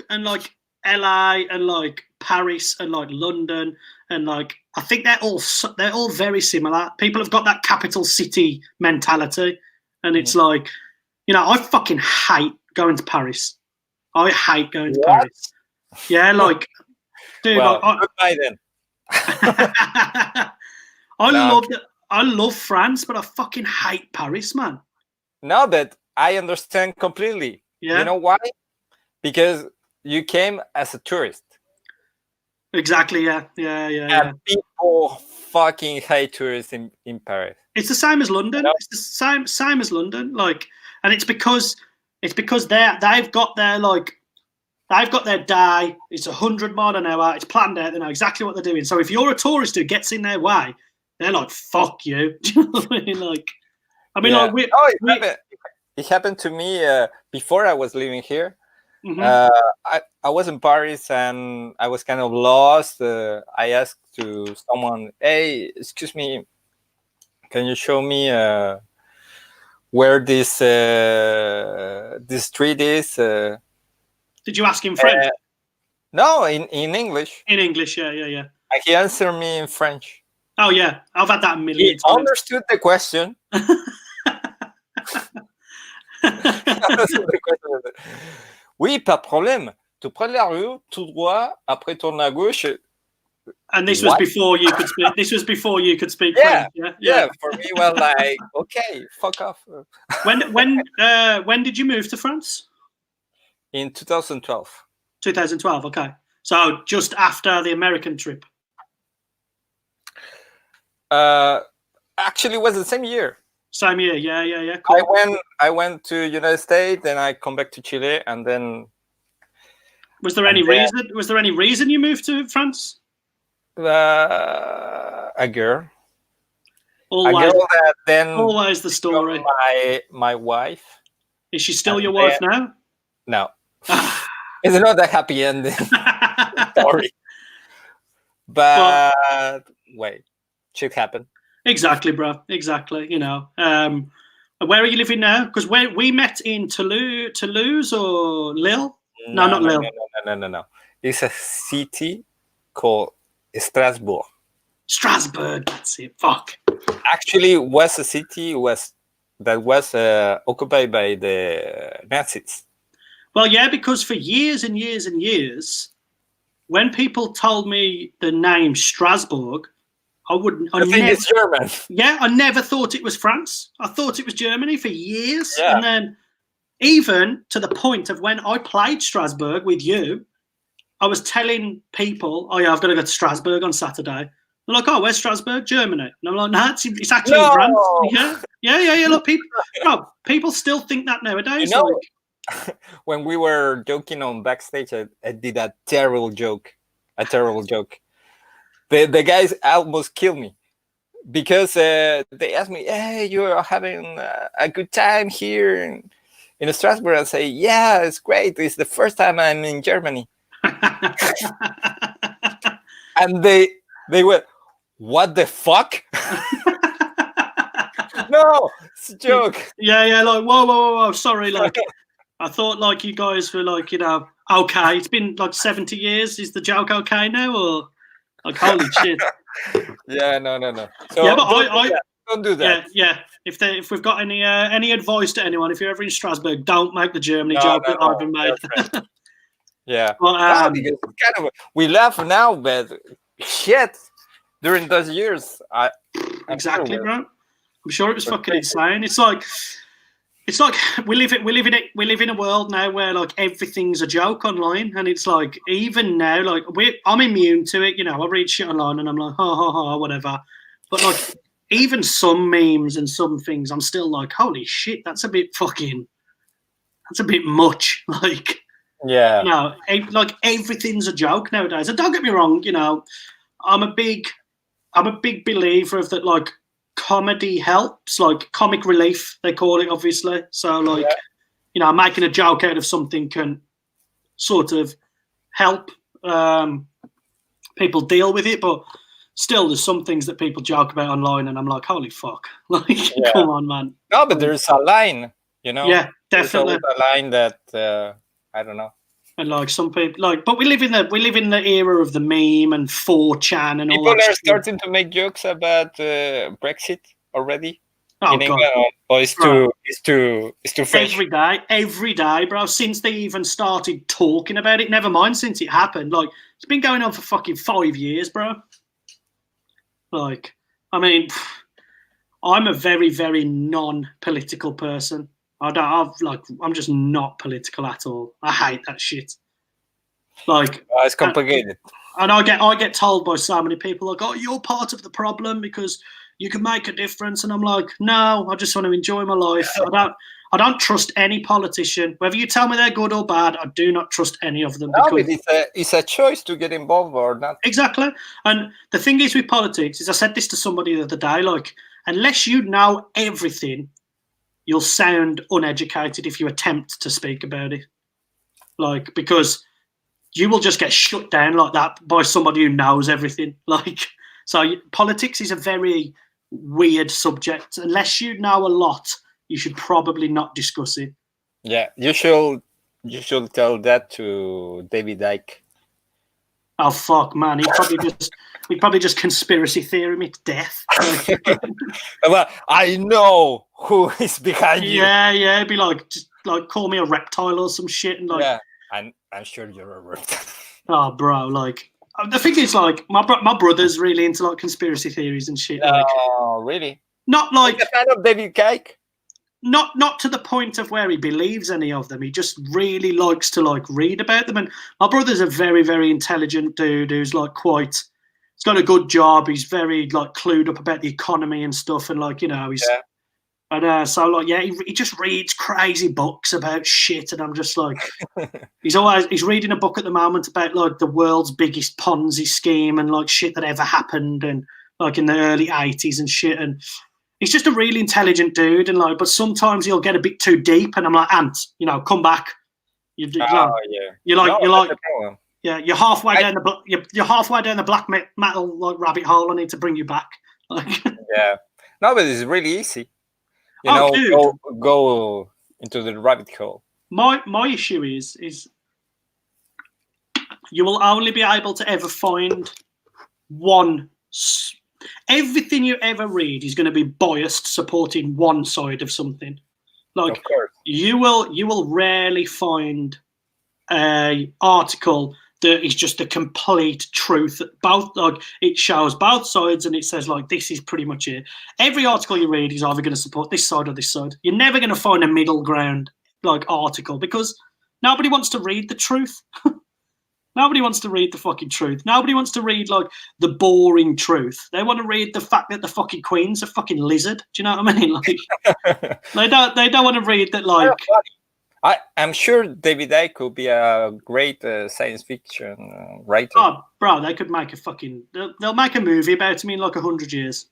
and like LA, and like Paris, and like London, and like I think they're all very similar. People have got that capital city mentality, and it's like, you know, I fucking hate going to Paris. I hate going to Paris. Yeah, like, dude, well, goodbye then. I love France, but I fucking hate Paris, man. No, but I understand completely. Yeah. You know why? Because you came as a tourist. Exactly. Yeah. And people fucking hate tourists in Paris. It's the same as London. You know? It's the same as London. Like, and it's because they've got their day. It's 100 miles an hour. It's planned out. They know exactly what they're doing. So if you're a tourist who gets in their way, they're like, "Fuck you." Do you know what I mean? Like, it happened to me before I was living here. I was in Paris and I was kind of lost. I asked to someone, "Hey, excuse me, can you show me where this street is?" Did you ask in French? No, in English. In English, yeah. He answered me in French. Oh yeah, I've had that a million He times. understood the question. Oui, pas de problème. Tu prends la rue, tout droit, après tourne à gauche. And this was What? before you could speak. This was before you could speak Yeah, French. yeah. For me, well, like, okay, fuck off. When did you move to France? In 2012. 2012. Okay, so just after the American trip. Actually, it was the same year. Same year. Yeah. Cool. I went to United States, then I come back to Chile, and then. Was there any reason? Was there any reason you moved to France? A girl. Always, a girl that then always the story. My wife. Is she still your wife now? No. It's not a happy ending story. But wait, shit happened. Exactly, bro. Exactly. You know. Where are you living now? Because we met in Toulouse or Lille. No, not Lille. No. It's a city called Strasbourg. Strasbourg. That's it. Fuck. Actually, was a city that was occupied by the Nazis. Well, yeah, because for years and years and years, when people told me the name Strasbourg, I think it's German. Yeah, I never thought it was France. I thought it was Germany for years. Yeah. And then even to the point of when I played Strasbourg with you, I was telling people, oh, yeah, I've got to go to Strasbourg on Saturday. They're like, oh, where's Strasbourg? Germany. And I'm like, no, it's actually in France. Yeah. Look, people still think that nowadays. You know, when we were joking on backstage, I did a terrible joke. The guys almost killed me because they asked me, hey, you're having a good time here in Strasbourg. I say, yeah, it's great. It's the first time I'm in Germany. And they went, what the fuck? No, it's a joke. Yeah, like, whoa, sorry, like, I thought, like, you guys were, like, you know, okay, it's been, like, 70 years, is the joke okay now, or, like, holy shit. Yeah, no. So yeah, but don't do that. Yeah. If we've got any advice to anyone, if you're ever in Strasbourg, don't make the Germany joke that I've been made. Yeah, but, because kind of we laugh now, but shit, during those years, exactly, bro. I'm sure it was fucking insane. It's like we live in a world now where like everything's a joke online, and it's like even now, like I'm immune to it. You know, I read shit online and I'm like, ha, whatever. But like even some memes and some things, I'm still like, holy shit, that's a bit much. Like. Yeah. You know, like everything's a joke nowadays. And don't get me wrong, you know, I'm a big believer of that. Like comedy helps, like comic relief they call it, obviously. So like, you know, making a joke out of something can sort of help people deal with it. But still, there's some things that people joke about online, and I'm like, holy fuck, like, come on, man. No, but there's a line, you know. Yeah, definitely. There's a line that. I don't know. And like some people, like, but we live in the era of the meme and 4chan and all that. People are starting to make jokes about Brexit already. Oh, in England, or it's too fresh. Every day, bro. Since they even started talking about it, never mind since it happened. Like it's been going on for fucking 5 years, bro. Like, I mean, I'm a very, very non-political person. I'm just not political at all. I hate that shit. Like, it's complicated. And I get told by so many people, like, oh, you're part of the problem because you can make a difference. And I'm like, no, I just want to enjoy my life. I don't trust any politician. Whether you tell me they're good or bad, I do not trust any of them. No, but it's a choice to get involved or not. Exactly. And the thing is with politics is, I said this to somebody the other day, like, unless you know everything, you'll sound uneducated if you attempt to speak about it. Like, because you will just get shut down like that by somebody who knows everything. Like, so politics is a very weird subject. Unless you know a lot, you should probably not discuss it. Yeah, you should tell that to David Icke. Oh fuck, man! He'd probably just conspiracy theory me to death. Well, I know who is behind you. Yeah. It'd be like, just like call me a reptile or some shit, and like, Yeah, I'm sure you're a reptile. oh, bro, like the thing is, like my brother's really into like conspiracy theories and shit. Like, Oh, really? not like Like a fan of David Cake? not to the point of where he believes any of them. He just really likes to like read about them. And my brother's a very, very intelligent dude who's like he's got a good job. He's very like clued up about the economy and stuff. And like, he's and so like, yeah, he just reads crazy books about shit. And I'm just like, he's reading a book at the moment about like the world's biggest Ponzi scheme and like shit that ever happened and like in the early 80s and shit. And he's just a really intelligent dude, and like, but sometimes he'll get a bit too deep, and I'm like, Ant, come back. You're halfway down you're halfway down the black metal like rabbit hole. I need to bring you back. Like, yeah, no, but it's really easy. Go into the rabbit hole. My issue is you will only be able to ever find one. Everything you ever read is going to be biased, supporting one side of something. Like, of course. you will rarely find a article that is just the complete truth. Both, like, it shows both sides and it says like this is pretty much it. Every article you read is either going to support this side or this side. You're never going to find a middle ground like article because nobody wants to read the truth. Nobody wants to read the fucking truth. Nobody wants to read like the boring truth. They want to read the fact that the fucking Queen's a fucking lizard. Do you know what I mean? Like, they don't want to read that. Like, I'm sure David Icke could be a great science fiction writer. Oh, bro, they could make they'll make a movie about him in like 100 years.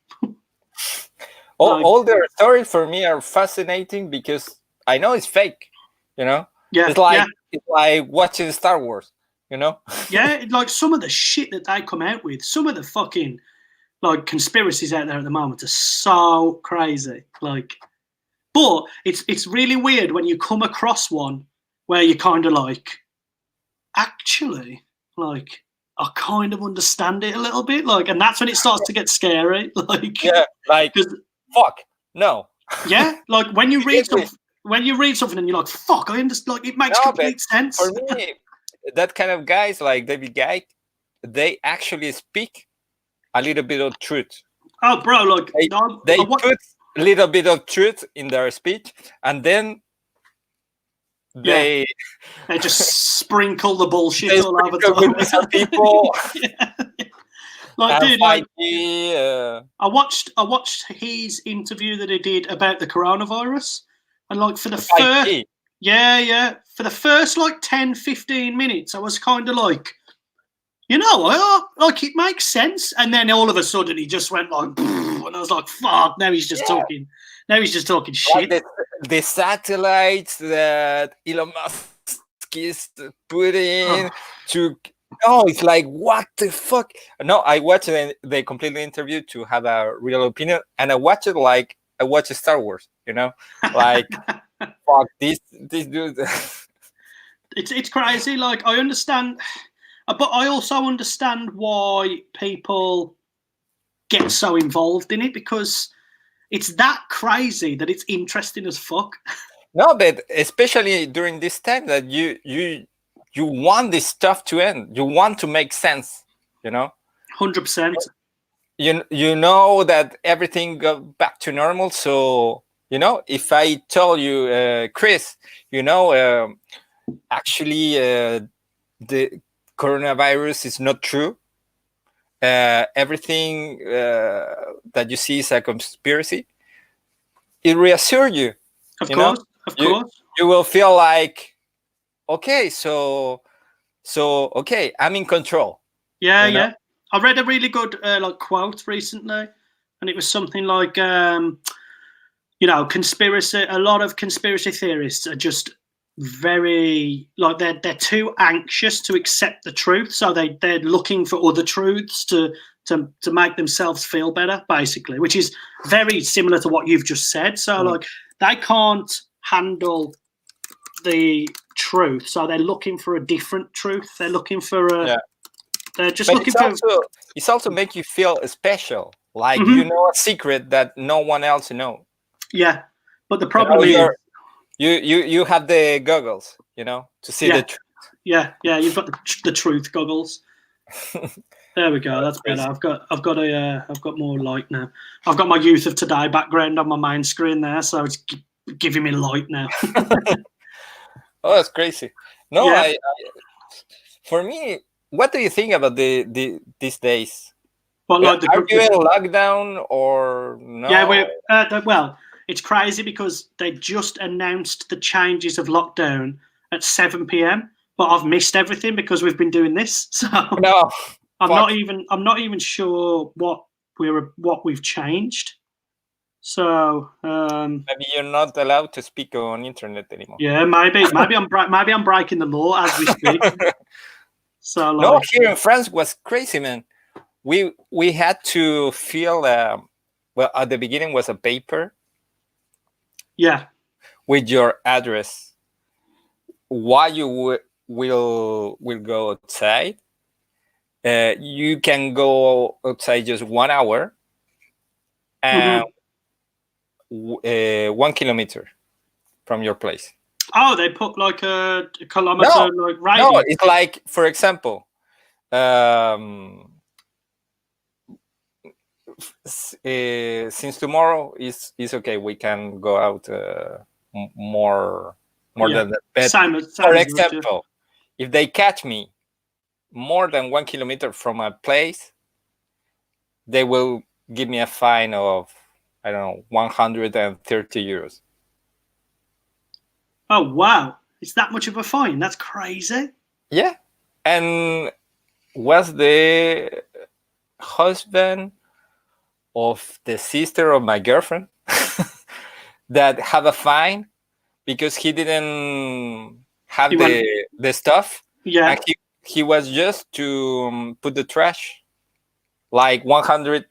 All their stories for me are fascinating because I know it's fake. Yeah, it's like watching Star Wars. Yeah, like some of the shit that they come out with, some of the fucking like conspiracies out there at the moment are so crazy. Like, but it's really weird when you come across one where you kind of like, actually, like, I kind of understand it a little bit. Like, and that's when it starts to get scary. Like, yeah, like, fuck, no. Yeah, like when you read something and you're like, fuck, I understand. Like, it makes complete sense. For me, that kind of guys like David Guy, they actually speak a little bit of truth. Oh, bro, like they put a little bit of truth in their speech, and then they just sprinkle the bullshit all over the people. Like, dude, like, I watched his interview that he did about the coronavirus, and like for the first. Yeah. For the first like 10, 15 minutes, I was kind of like, like it makes sense. And then all of a sudden he just went like, and I was like, fuck, now he's just talking. Now he's just talking shit. Like the satellites that Elon Musk is putting to... Oh, it's like, what the fuck? No, I watched the complete interview to have a real opinion. And I watched it like I watched Star Wars, like... Fuck this dude. It's crazy. Like, I understand, but I also understand why people get so involved in it because it's that crazy that it's interesting as fuck. No, but especially during this time that you want this stuff to end. You want to make sense. 100%. You know that everything go back to normal. So. If I tell you, Chris, actually the coronavirus is not true. Everything that you see is a conspiracy. It reassures you. Of course. You will feel like, okay, so okay, I'm in control. Yeah. I read a really good like quote recently, and it was something like. A lot of conspiracy theorists are just very like they're too anxious to accept the truth, so they're looking for other truths to make themselves feel better, basically, which is very similar to what you've just said. So like they can't handle the truth, so they're looking for a different truth. They're looking for They're just But looking for. it's also make you feel special, like Mhm. you know a secret that no one else know. Yeah, but the problem is, you have the goggles, to see the truth. Yeah, you've got the truth goggles. There we go. That's better. I've got more light now. I've got my Youth of Today background on my main screen there, so it's giving me light now. Oh, that's crazy. No, Yeah. For me, what do you think about these days? Well, like Are you in lockdown or no? Yeah, well, it's crazy because they just announced the changes of lockdown at 7 p.m. But I've missed everything because we've been doing this. So no, I'm not even sure what we've changed. So maybe you're not allowed to speak on internet anymore. Yeah, maybe I'm breaking the law as we speak. So no, here in France was crazy, man. We had to fill well, at the beginning was a paper. Yeah. With your address. Why you will go outside? You can go outside just 1 hour and 1 kilometer from your place. Oh, they put like a kilometer like radius. No, it's like, for example, since tomorrow is okay, we can go out more than that. But for example, if they catch me more than 1 kilometer from a place, they will give me a fine of, I don't know, 130 euros. Oh, wow. It's that much of a fine? That's crazy. Yeah. And was the husband of the sister of my girlfriend that have a fine because he didn't have the stuff. Yeah. And he was just to put the trash like 100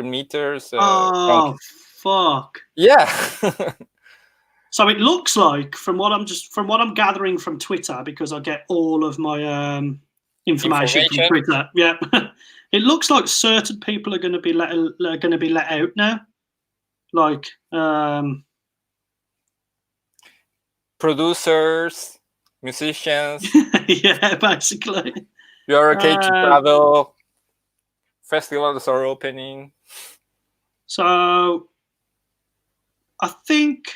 meters. Oh, fuck. Yeah. So it looks like, from what I'm gathering from Twitter, because I get all of my information from Twitter. Yeah. It looks like certain people are going to be let out now. Like producers, musicians. Yeah, basically. You're okay to travel. Festivals are opening. So I think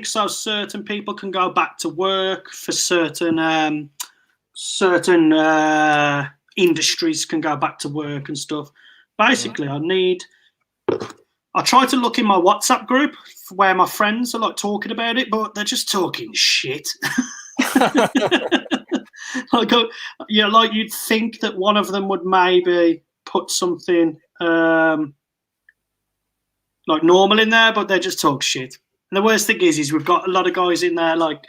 so. Certain people can go back to work for certain industries can go back to work and stuff. Basically, I try to look in my WhatsApp group where my friends are like talking about it, but they're just talking shit. Like you'd think that one of them would maybe put something like normal in there, but they just talk shit. And the worst thing is we've got a lot of guys in there like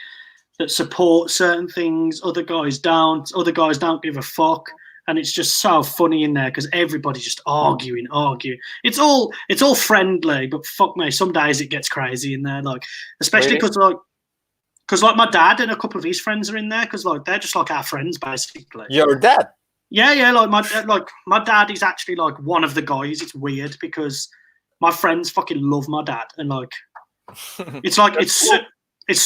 that support certain things. Other guys don't. Other guys don't give a fuck. And it's just so funny in there because everybody's just arguing. It's all friendly, but fuck me, some days it gets crazy in there. Like, especially because like my dad and a couple of his friends are in there because like they're just like our friends basically. Your dad? Yeah. Like my dad is actually like one of the guys. It's weird because my friends fucking love my dad and like it's like it's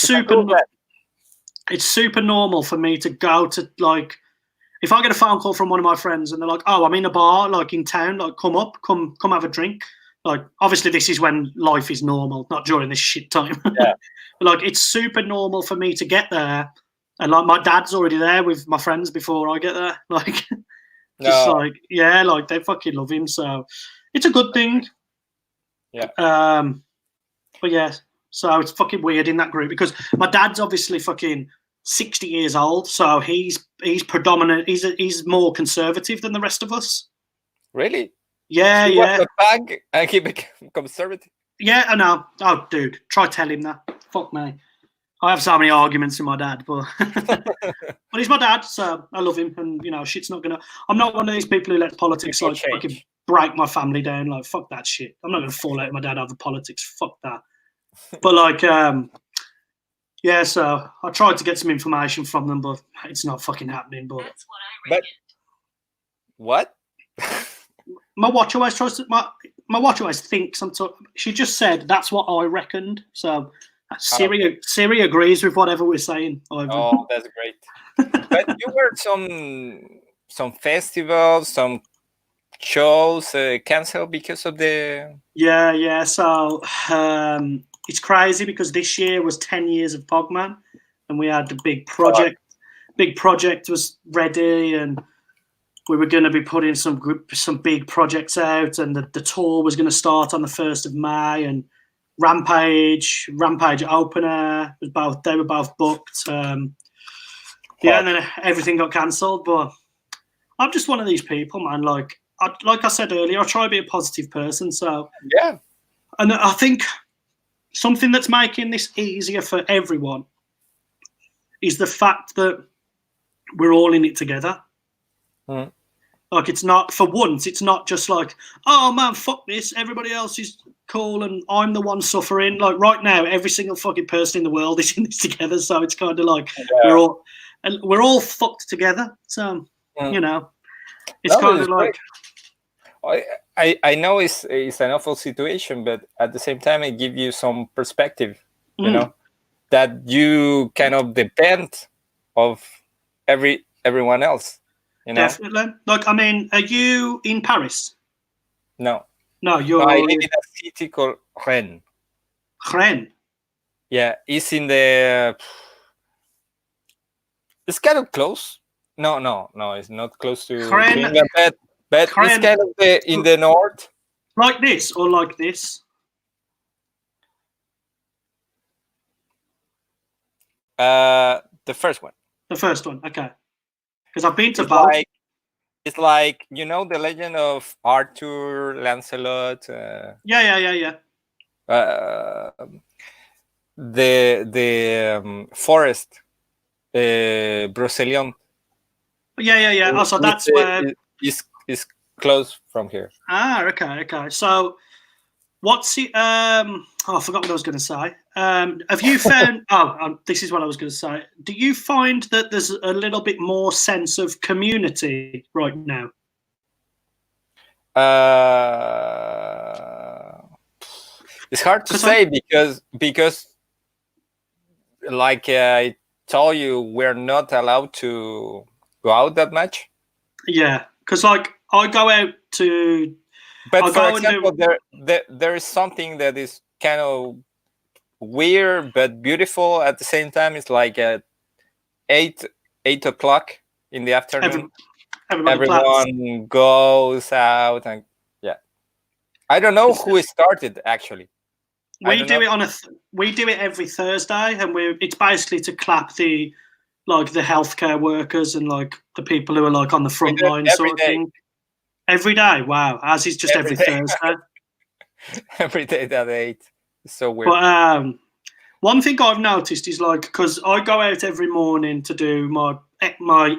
super normal for me to go to like. If I get a phone call from one of my friends and they're like, "Oh, I'm in a bar, like in town, like come have a drink." Like, obviously, this is when life is normal, not during this shit time. Yeah. But like, it's super normal for me to get there, and like my dad's already there with my friends before I get there. Like, just like like they fucking love him, so it's a good thing. Yeah. But yeah, so it's fucking weird in that group because my dad's obviously fucking 60 years old, so he's predominant. He's more conservative than the rest of us. Really? Yeah, he was a thug and he became conservative. Yeah, I know. Oh, dude, try tell him that. Fuck me. I have so many arguments with my dad, but but he's my dad, so I love him, and shit's not gonna. I'm not one of these people who let politics like fucking break my family down. Like, fuck that shit. I'm not gonna fall out with my dad over politics. Fuck that. But like, Yeah, so I tried to get some information from them, but it's not fucking happening. But That's what I reckon. What? my watch always tries to. My watch always thinks I'm talking. She just said that's what I reckoned. So Siri agrees with whatever we're saying. Oh, that's great. But you were some festivals, some shows canceled because of the. Yeah. So it's crazy because this year was 10 years of P0gman, and we had the big project. Big project was ready, and we were going to be putting some big projects out, and the tour was going to start on the 1st of May, and Rampage opener they were both booked. And then everything got cancelled. But I'm just one of these people, man. Like I said earlier, I try to be a positive person. So yeah, and I think something that's making this easier for everyone is the fact that we're all in it together. Mm. Like it's not, for once, it's not just like, oh man, fuck this, everybody else is cool and I'm the one suffering. Like right now, every single fucking person in the world is in this together. So it's kind of like we're all fucked together. So you know, it's kind of like. I know it's an awful situation, but at the same time, it gives you some perspective. You know, that you kind of depend of everyone else. You know? Definitely. Like, I mean, are you in Paris? No. No, you're. I live in a city called Rennes. Rennes. Yeah, it's in the. It's kind of close. No, it's not close to Rennes, but Rennes, it's kind of in the north. Like this or like this? The first one. The first one, okay. Because I've been to both. It's like, you know, the legend of Arthur, Lancelot. Yeah. The forest, Brocelion. Yeah. Also, that's where is close from here. Ah, okay. So, what's it? I forgot what I was going to say. Have you found? This is what I was going to say. Do you find that there's a little bit more sense of community right now? It's hard to say because, like I told you, we're not allowed to go out that much. Yeah, because like I go out to. But for example, there is something that is kind of weird but beautiful at the same time. It's like at 8 o'clock in the afternoon. Everyone goes out and I don't know who started actually. We do it every Thursday, and it's basically to clap the healthcare workers and like the people who are like on the front line sort of thing. Every day, wow! As is just every Thursday. Every day at 8. It's so weird. But one thing I've noticed is like, because I go out every morning to do my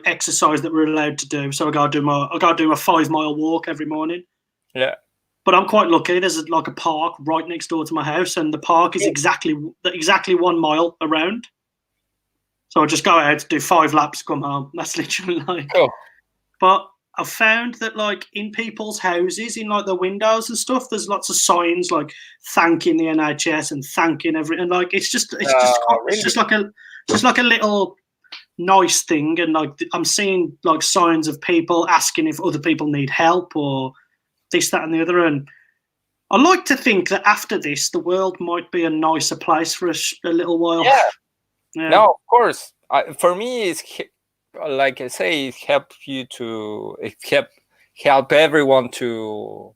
exercise that we're allowed to do. So I go do my 5-mile walk every morning. Yeah. But I'm quite lucky. There's like a park right next door to my house, and the park is exactly 1 mile around. So I just go out, do 5 laps, come home. That's literally like. Cool. But I've found that like in people's houses, in like the windows and stuff, there's lots of signs like thanking the NHS and thanking everything. And like it's just like a little nice thing. And like I'm seeing like signs of people asking if other people need help or this, that, and the other. And I like to think that after this, the world might be a nicer place for a little while. Yeah. No, of course. For me, it's like I say, it helps help everyone to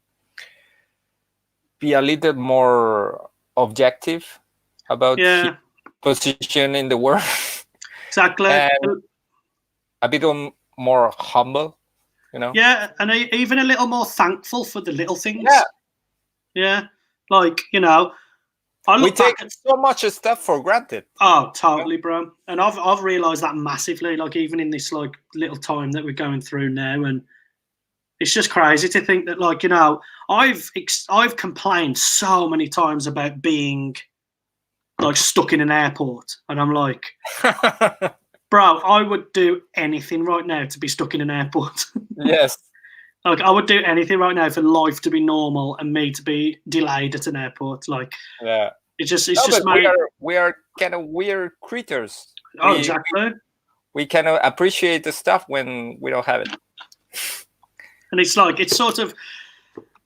be a little more objective about his position in the world. Exactly. And a bit more humble, you know. Yeah, and even a little more thankful for the little things. Yeah. Like, you know, we take so much stuff for granted. Oh, totally, bro. And I've realised that massively. Like even in this like little time that we're going through now, and it's just crazy to think that like, you know, I've complained so many times about being like stuck in an airport, and I'm like, bro, I would do anything right now to be stuck in an airport. Yes. Like, I would do anything right now for life to be normal and me to be delayed at an airport. Like, Yeah. it's just but we are kind of weird creatures. Oh, exactly. We kind of appreciate the stuff when we don't have it. And it's like, it's sort of,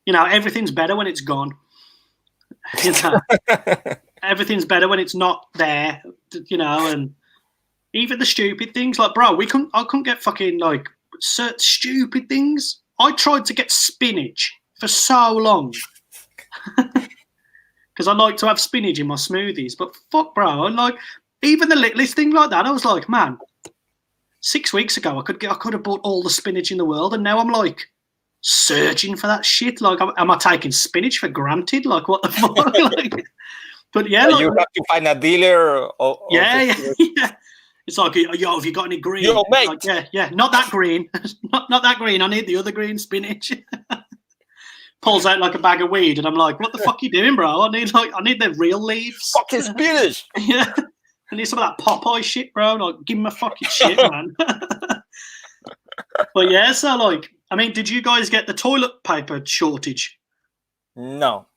everything's better when it's gone. Everything's better when it's not there, and even the stupid things. Like, bro, I couldn't get fucking, like, certain stupid things. I tried to get spinach for so long. Because I like to have spinach in my smoothies. But fuck, bro, even the littlest thing like that, I was like, man, 6 weeks ago I could have bought all the spinach in the world, and now I'm like searching for that shit. Like, am I taking spinach for granted? Like, what the fuck? Like, but yeah, you have to find a dealer. Yeah. It's like, yo, have you got any green? Yo, mate. Like, yeah, not that green, not that green. I need the other green spinach. Pulls out like a bag of weed, and I'm like, what the fuck are you doing, bro? I need the real leaves. Fucking spinach. Yeah. I need some of that Popeye shit, bro. Like, give me my fucking shit, man. But yeah, so like, I mean, did you guys get the toilet paper shortage? No.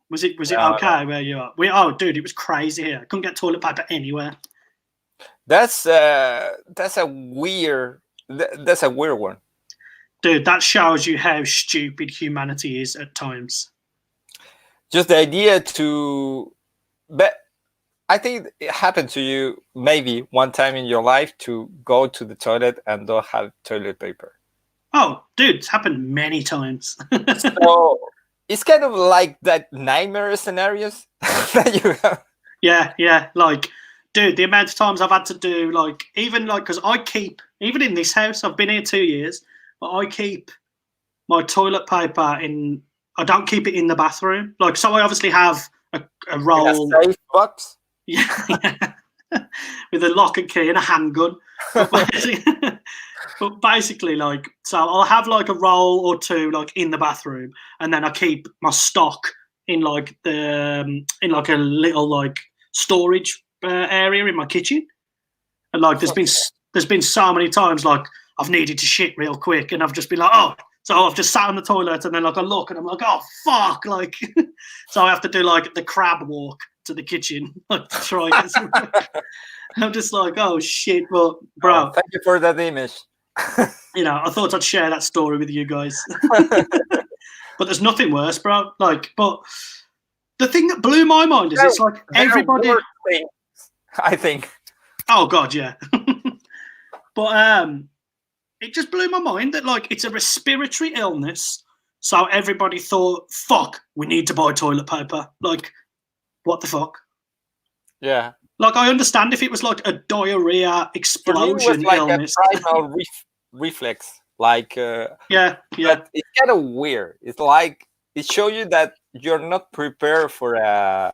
Was it okay where you are? Dude, it was crazy here. I couldn't get toilet paper anywhere. That's a weird one. Dude, that shows you how stupid humanity is at times. Just the idea but I think it happened to you maybe one time in your life to go to the toilet and don't have toilet paper. Oh, dude, it's happened many times. So it's kind of like that nightmare scenarios that you have. Yeah. Like, dude, the amount of times I've had to do, like, even like, because even in this house, I've been here 2 years, but I keep my toilet paper I don't keep it in the bathroom. Like, so I obviously have a roll. In a safe box? Yeah. With a lock and key and a handgun. But basically, like, so I'll have like a roll or two like in the bathroom, and then I keep my stock in like a little like storage area in my kitchen. And like, there's been so many times like I've needed to shit real quick, and I've just been like, oh. So I've just sat on the toilet, and then like I look, and I'm like, oh fuck, like. So I have to do like the crab walk to the kitchen, like, to try and get some. I'm just like, oh shit, but bro. Thank you for that image. I thought I'd share that story with you guys. But there's nothing worse, bro. Like, but the thing that blew my mind is it's like everybody. I think. Oh god, yeah. But it just blew my mind that like it's a respiratory illness, so everybody thought, fuck, we need to buy toilet paper. Like, what the fuck? Yeah. Like, I understand if it was like a diarrhea explosion it was like illness. a primal reflex, like. Yeah. But it's kind of weird. It's like it shows you that you're not prepared for a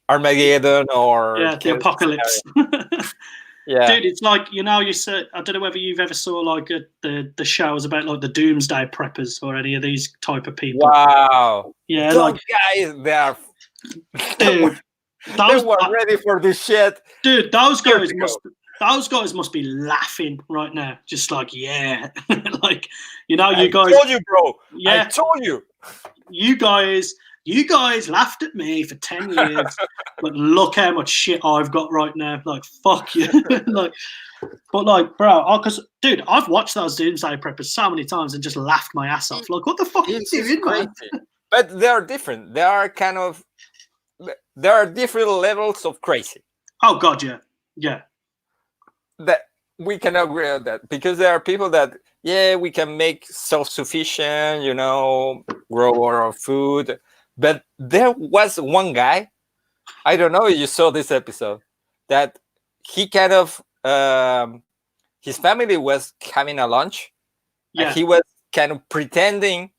Armageddon or the apocalypse. Yeah, dude, it's like you said. I don't know whether you've ever saw like the shows about like the doomsday preppers or any of these type of people. Wow. Yeah, those like guys, they are. Dude, they were ready for this shit. Dude, those guys must be laughing right now. Just like, yeah, like you guys. I told you, bro. Yeah, I told you. You guys laughed at me for 10 years, but look how much shit I've got right now. Like, fuck you. Like, but like, bro, because dude, I've watched those doomsday preppers so many times and just laughed my ass off. Like, what the fuck are you doing, man? But they are different. They are there are different levels of crazy. Oh god, yeah. That we can agree on that, because there are people that we can make self-sufficient, grow our food. But there was one guy, I don't know if you saw this episode, that he kind of his family was having a lunch, and he was kind of pretending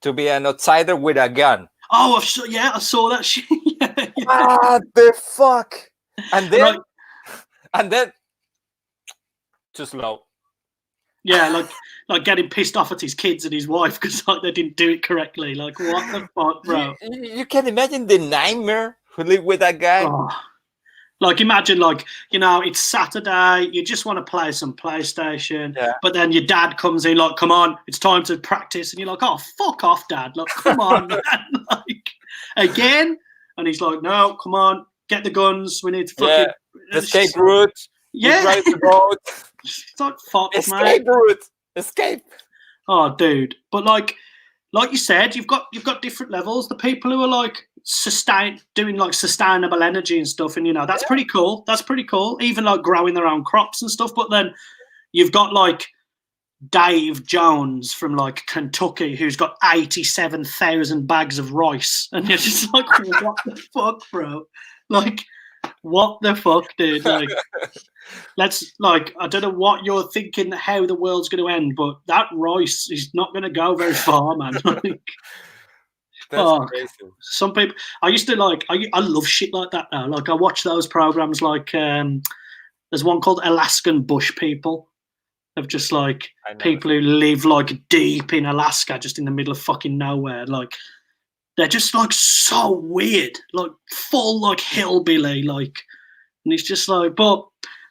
to be an outsider with a gun. Oh, I saw that shit. What the fuck? And then too slow. Yeah, like getting pissed off at his kids and his wife because like they didn't do it correctly. Like what the fuck, bro? You can imagine the nightmare who lived with that guy. Oh. Like imagine like, you know, it's Saturday, you just want to play some PlayStation, but then your dad comes in like, come on, it's time to practice, and you're like, oh fuck off, Dad. Like, come on, man. Like again. And he's like, no, come on, get the guns, we need to fucking escape route. Yeah. Drive the road. It's like fuck, escape route. Escape. Oh dude. But like you said, you've got different levels. The people who are like doing like sustainable energy and stuff, and you know that's pretty cool. That's pretty cool. Even like growing their own crops and stuff. But then you've got like Dave Jones from like Kentucky who's got 87,000 bags of rice, and you're just like, what the fuck, bro? Like, what the fuck, dude? Like, let's like, I don't know what you're thinking, how the world's going to end, but that rice is not going to go very far, man. Like, that's crazy. Some people, I used to like, I love shit like that now. Like, I watch those programs like, there's one called Alaskan Bush People. Of just like people who live like deep in Alaska, just in the middle of fucking nowhere. Like, they're just like so weird, like full like hillbilly, like, and it's just like, but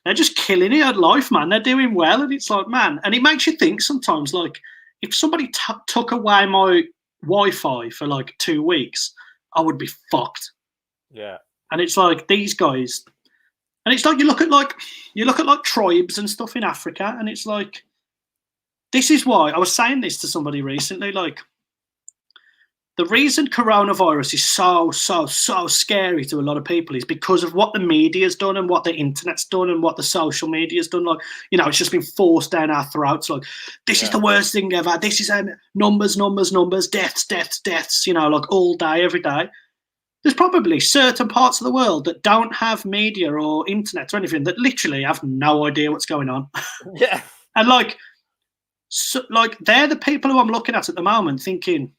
they're just killing it at life, man. They're doing well, and it's like, man, and it makes you think sometimes, like, if somebody took away my Wi-Fi for like 2 weeks, I would be fucked. Yeah. And it's like these guys, and it's like you look at like tribes and stuff in Africa, and it's like, this is why I was saying this to somebody recently, like, the reason coronavirus is so scary to a lot of people is because of what the media's done and what the internet's done and what the social media's done. Like, you know, it's just been forced down our throats. Like, this is the worst thing ever. This is numbers, deaths, you know, like all day, every day. There's probably certain parts of the world that don't have media or internet or anything that literally have no idea what's going on. Yeah. And like they're the people who I'm looking at the moment thinking,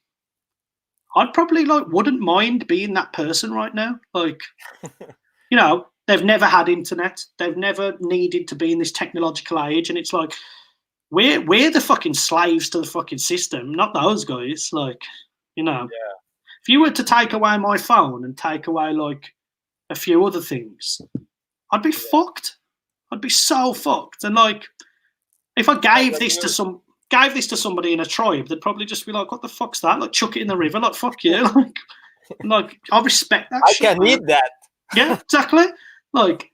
I'd probably like wouldn't mind being that person right now. Like, you know, they've never had internet. They've never needed to be in this technological age. And it's like, we're the fucking slaves to the fucking system, not those guys. Like, you know, if you were to take away my phone and take away like a few other things, I'd be fucked. I'd be so fucked. And like, if I gave this to somebody in a tribe, they'd probably just be like, what the fuck's that? Like, chuck it in the river. Like, fuck you. Like I respect that shit. I can eat that. Yeah, exactly. Like,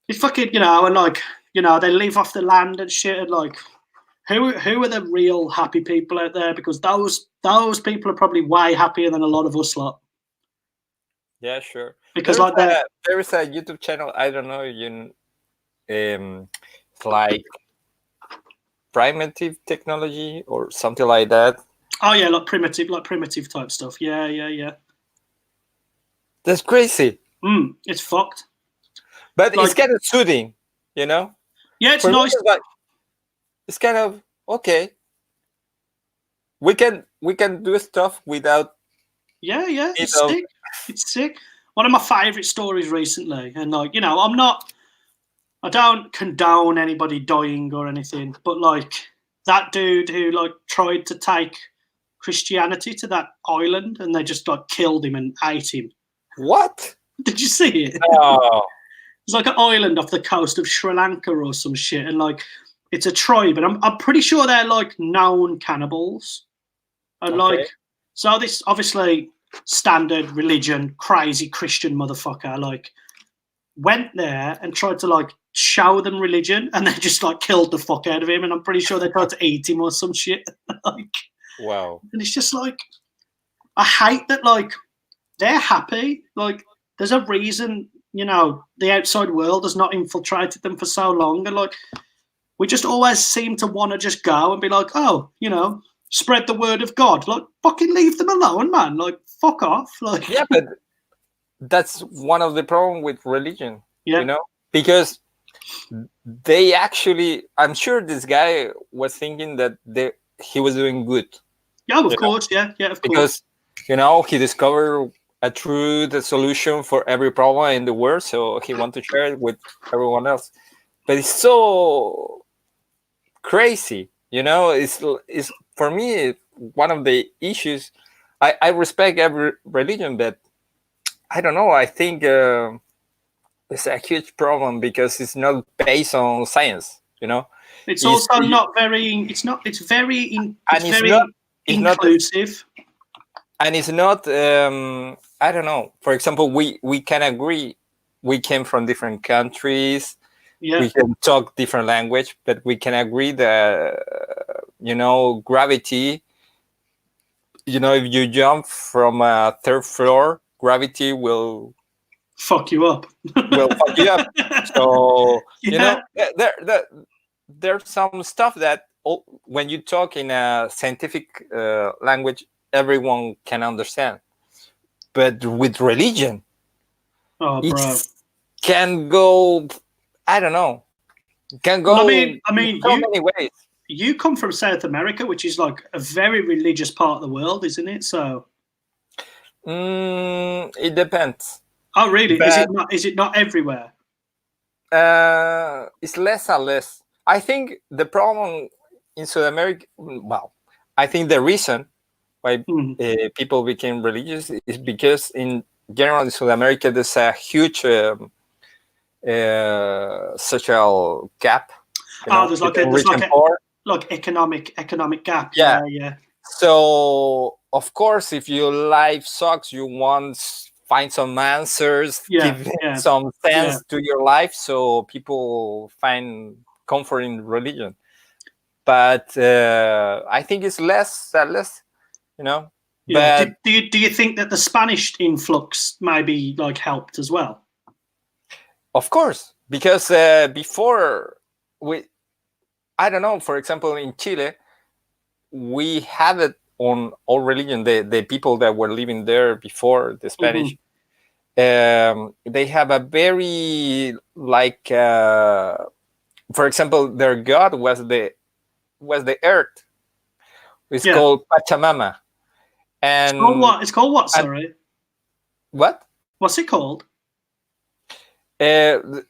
it's fucking, you know, and like, you know, they live off the land and shit. And like, who are the real happy people out there? Because those people are probably way happier than a lot of us lot. Yeah, sure. Because there is a YouTube channel. I don't know. It's like primitive technology or something like that. Oh yeah, like primitive type stuff. Yeah. That's crazy. It's fucked. But like, it's kind of soothing, you know? Yeah, it's nice. It's kind of okay. We can do stuff without. Yeah. It's sick. It's sick. One of my favorite stories recently, and like, you know, I don't condone anybody dying or anything, but like that dude who like tried to take Christianity to that island and they just like killed him and ate him. What? Did you see it? No. It's like an island off the coast of Sri Lanka or some shit, and like it's a tribe, and I'm pretty sure they're like known cannibals. And like, so this obviously standard religion, crazy Christian motherfucker, like went there and tried to like show them religion, and they just like killed the fuck out of him, and I'm pretty sure they tried to eat him or some shit. Like, wow. And it's just like, I hate that like they're happy. Like, there's a reason, you know, the outside world has not infiltrated them for so long, and like we just always seem to want to just go and be like, oh, you know, spread the word of God. Like, fucking leave them alone, man. Like, fuck off. Like, yeah, but that's one of the problem with religion. Yeah. You know, because they actually, I'm sure this guy was thinking that he was doing good. Yeah, of course. Yeah, of course. Because, you know, he discovered a solution for every problem in the world, so he wanted to share it with everyone else. But it's so crazy. You know, it's for me one of the issues. I respect every religion, but I don't know. I think it's a huge problem because it's not based on science. You know, It's also not very. It's not. It's very. It's very inclusive. And it's not. I don't know. For example, we can agree. We came from different countries. Yeah. We can talk different language, but we can agree that gravity. If you jump from a third floor, gravity will fuck you up. So there's some stuff that when you talk in a scientific language, everyone can understand. But with religion, it can go. I don't know. Can go. Well, I mean, so many ways. You come from South America, which is like a very religious part of the world, isn't it? So, it depends. Oh, really? But is it not everywhere? It's less and less. I think the problem in South America. Well, I think the reason why people became religious is because in general in South America there's a huge social gap. There's like economic gap. Yeah. So of course, if your life sucks, you want find some answers, give some sense to your life, so people find comfort in religion. But I think it's less. Yeah. But do you think that the Spanish influx maybe like helped as well? Of course, because before I don't know. For example, in Chile, we have it on all religion. The people that were living there before the Spanish, they have a very for example, their god was the earth. It's called Pachamama. And it's called what? Sorry. What? What's it called? There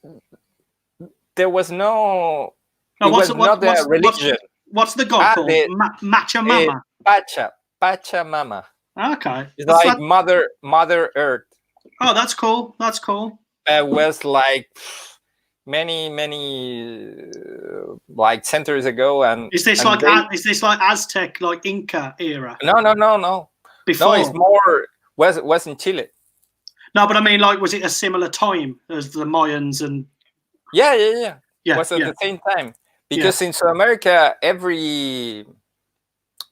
was no. What's the religion? What's the god called? Pachamama. Pachamama. Okay. It's like Mother Earth. Oh, that's cool. That's cool. It was like many like centuries ago, and is this like Aztec, like Inca era? No. Before. No, it's more was in Chile. No, but I mean, like, was it a similar time as the Mayans and? Yeah. Was at the same time. Because in South America,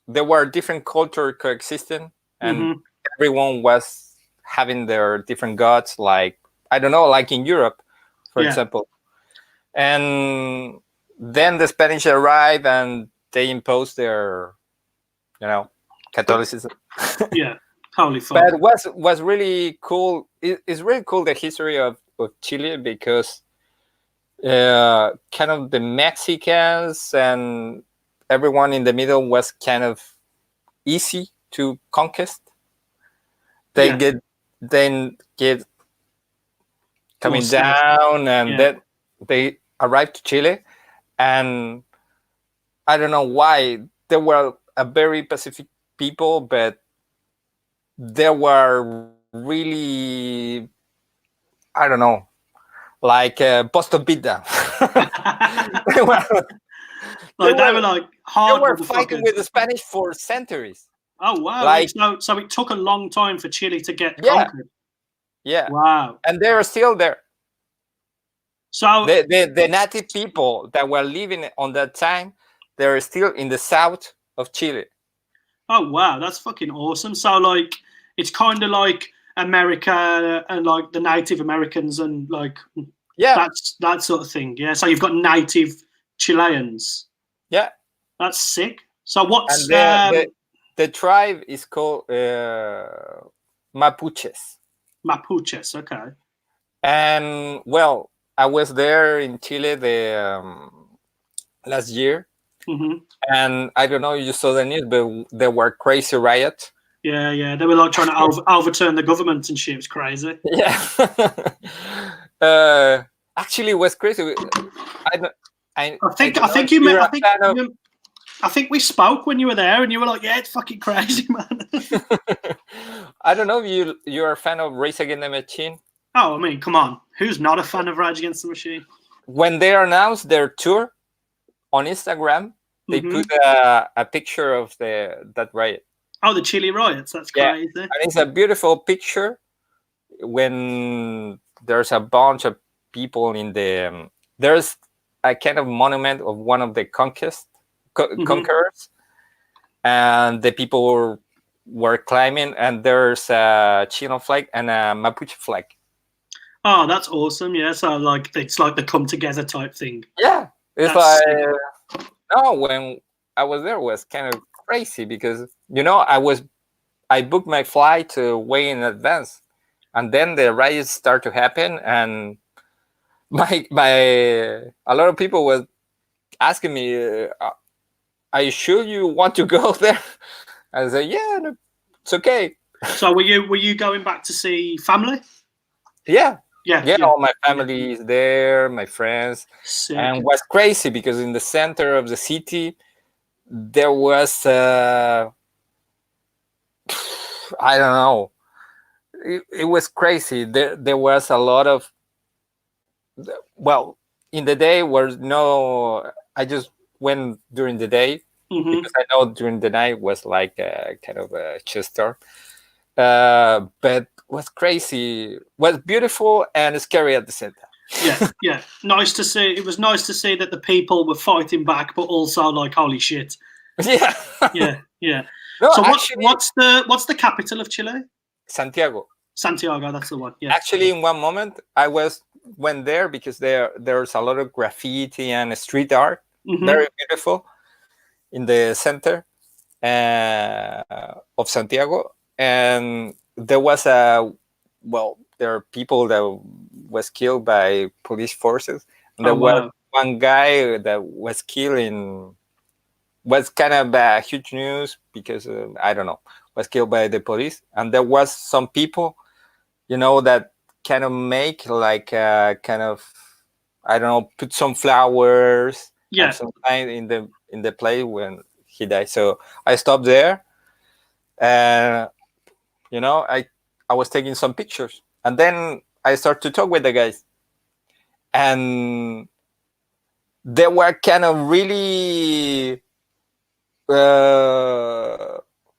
there were different cultures coexisting, and everyone was having their different gods. Like I don't know, like in Europe, for example. And then the Spanish arrived, and they imposed their, Catholicism. Holy fuck. But was really cool. It's really cool the history of Chile because. Kind of the Mexicans and everyone in the middle was kind of easy to conquest. They get coming down, and then they arrived to Chile, and I don't know why they were a very Pacific people, but they were really, I don't know. Like Boston beat them. They were fighting with the Spanish for centuries. Oh wow! So it took a long time for Chile to get conquered. Yeah. Wow. And they're still there. So the native people that were living on that time, they're still in the south of Chile. Oh wow, that's fucking awesome. So like, it's kind of like America and like the Native Americans and like that's that sort of thing. Yeah. So you've got native Chileans. Yeah. That's sick. So what's the tribe is called Mapuches. Mapuches, okay. And well, I was there in Chile the last year, and I don't know if you saw the news, but there were crazy riots. Yeah, they were like trying to overturn the government and shit. It was crazy. Yeah. Actually, it was crazy. I think don't know if you you're meant. a fan of- I think we spoke when you were there, and you were like, "Yeah, it's fucking crazy, man." I don't know if you're a fan of Race Against the Machine. Oh, I mean, come on, who's not a fan of Rage Against the Machine? When they announced their tour on Instagram, they Mhm. put a picture of that riot. Oh, the Chile riots. That's Yeah. crazy. And it's a beautiful picture when there's a bunch of people in the there's a kind of monument of one of the conquerors, and the people were climbing, and there's a Chilean flag and a Mapuche flag. Oh, that's awesome. Yeah, so like it's like the come together type thing. Yeah, it's That's like no, when I was there, it was kind of crazy because I booked my flight way in advance, and then the riots start to happen, and a lot of people was asking me, "Are you sure you want to go there?" I said, "Yeah, no, it's okay." So were you going back to see family? Yeah. Yeah. All my family is there, my friends. Sick. And what's crazy because in the center of the city there was I don't know, it was crazy. There was a lot of, well, in the day was no, I just went during the day because I know during the night was like a kind of a chester. But was crazy, was beautiful and scary at the same time. Yeah. Nice to see. It was nice to see that the people were fighting back, but also like, holy shit. Yeah. Yeah. No, So actually, what's the capital of Chile? Santiago. Santiago, that's the one. Yeah. Actually, in one moment, I went there because there's a lot of graffiti and street art, very beautiful, in the center of Santiago. And there was there are people that was killed by police forces. And there was one guy that was killed was kind of huge news because I don't know, was killed by the police. And there was some people, that kind of make like kind of, I don't know, put some flowers and some kind in the place when he died. So I stopped there, and I was taking some pictures, and then I started to talk with the guys, and they were kind of really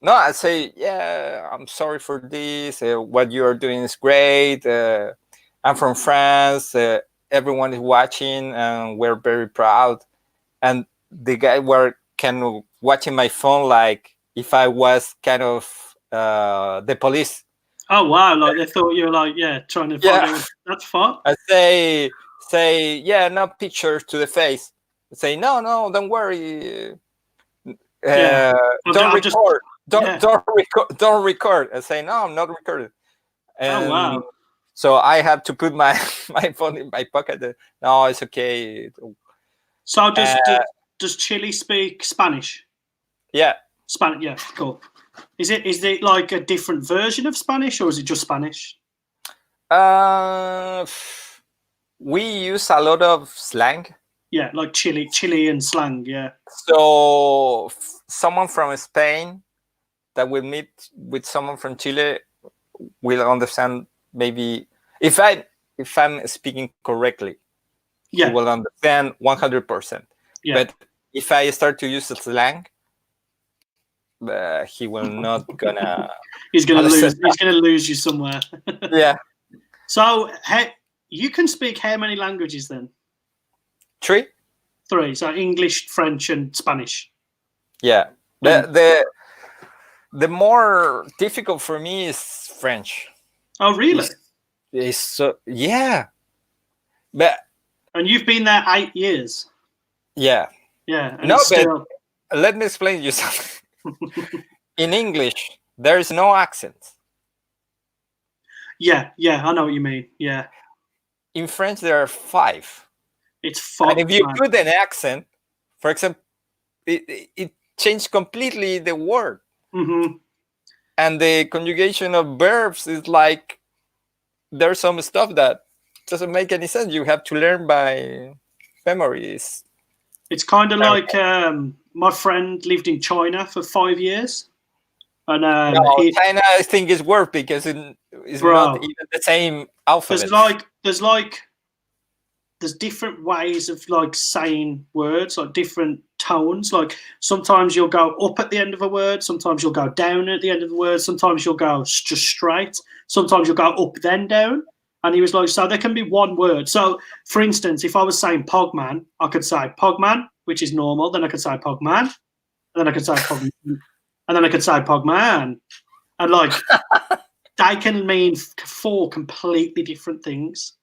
no, I say, yeah, I'm sorry for this. What you are doing is great. I'm from France. Everyone is watching, and we're very proud. And the guy were kind of watching my phone like if I was kind of the police. Oh wow! Like they thought you were like, trying to find out. That's fun. I say, yeah, no pictures to the face. I say, no, don't worry. Don't record. Don't record. I say, no, I'm not recording. And oh wow! So I have to put my phone in my pocket. No, it's okay. So does Chile speak Spanish? Yeah. Spanish. Yeah, cool. Is it like a different version of Spanish, or is it just Spanish? We use a lot of slang. Yeah, like Chilean slang. Yeah. So someone from Spain that will meet with someone from Chile will understand, maybe if I'm speaking correctly. He will understand 100%. Yeah. But if I start to use slang, he will not gonna. He's gonna lose. He's gonna lose you somewhere. Yeah. So you can speak how many languages then? 3. So English, French, and Spanish. Yeah. The more difficult for me is French. Oh really? It's so, yeah. And you've been there 8 years. Yeah. Yeah. And but let me explain you something. In English, there is no accent. Yeah, I know what you mean. Yeah. In French, there are 5. It's 5. And if you put an accent, for example, it changed completely the word. And the conjugation of verbs is like, there's some stuff that doesn't make any sense. You have to learn by memory. It's kind of like my friend lived in China for 5 years. And no, China, I think, is worse because it's not even the same alphabet. There's different ways of like saying words, like different tones. Like sometimes you'll go up at the end of a word, sometimes you'll go down at the end of the word, sometimes you'll go just straight, sometimes you'll go up then down. And he was like, so there can be one word. So for instance, if I was saying Pogman, I could say Pogman, which is normal. Then I could say Pogman, and then I could say Pogman, and then I could say Pogman, and like they can mean 4 completely different things.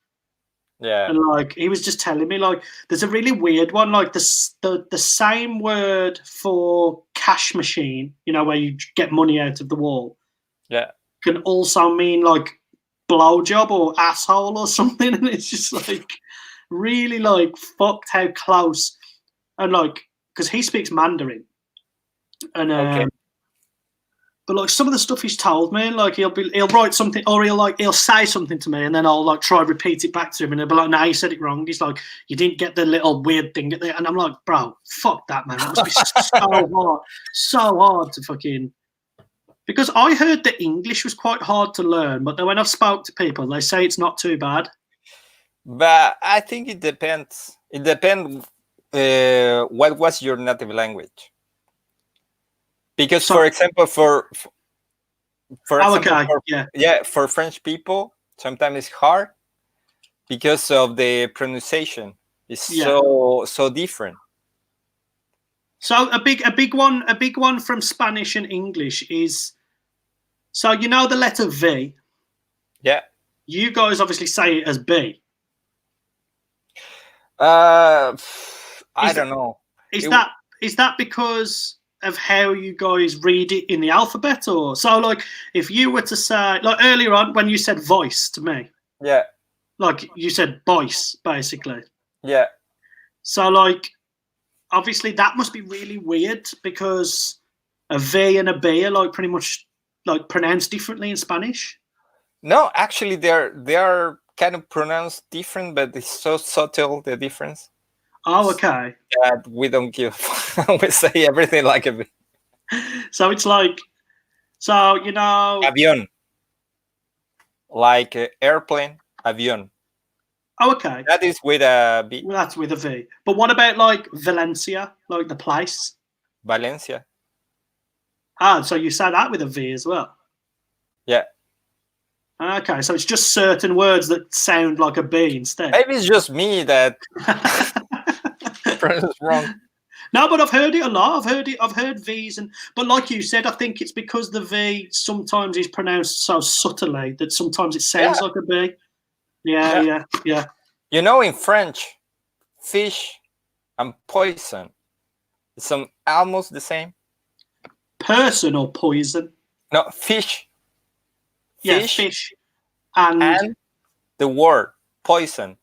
Yeah. And like he was just telling me, like there's a really weird one, like the same word for cash machine, you know, where you get money out of the wall. Yeah. Can also mean like blowjob or asshole or something, and it's just like really like fucked how close. And like because he speaks Mandarin, and Okay. but like some of the stuff he's told me, like he'll write something, or he'll say something to me, and then I'll like try to repeat it back to him, and he'll be like, "No, you said it wrong." He's like, "You didn't get the little weird thing at the," and I'm like, "Bro, fuck that, man. That must be so hard to fucking." Because I heard that English was quite hard to learn, but then when I've spoke to people, they say it's not too bad. But I think it depends. It depends what was your native language. Because, for example, for French people, sometimes it's hard because of the pronunciation. It's so different. So a big one from Spanish and English is, so you know the letter V. Yeah. You guys obviously say it as B. I don't know. Is that because of how you guys read it in the alphabet, or so? Like, if you were to say, like earlier on when you said voice to me, yeah, like you said voice basically. Yeah. So like, obviously that must be really weird because a V and a B are like pretty much like pronounced differently in Spanish. No, actually, they are kind of pronounced different, but it's so subtle, the difference. Oh, okay. That we don't give. We say everything like a V. So it's like, so you know, avión, like airplane, avión. Oh, okay. That is with a V. Well, that's with a V. But what about like Valencia, like the place? Valencia. Ah, so you say that with a V as well? Yeah. Okay, so it's just certain words that sound like a B instead. Maybe it's just me that pronounced wrong. No, but I've heard it a lot. I've heard V's, but like you said, I think it's because the V sometimes is pronounced so subtly that sometimes it sounds like a B. Yeah. You know, in French, fish and poison, it's almost the same. Person or poison? No, fish. Yeah, fish. And the word poison.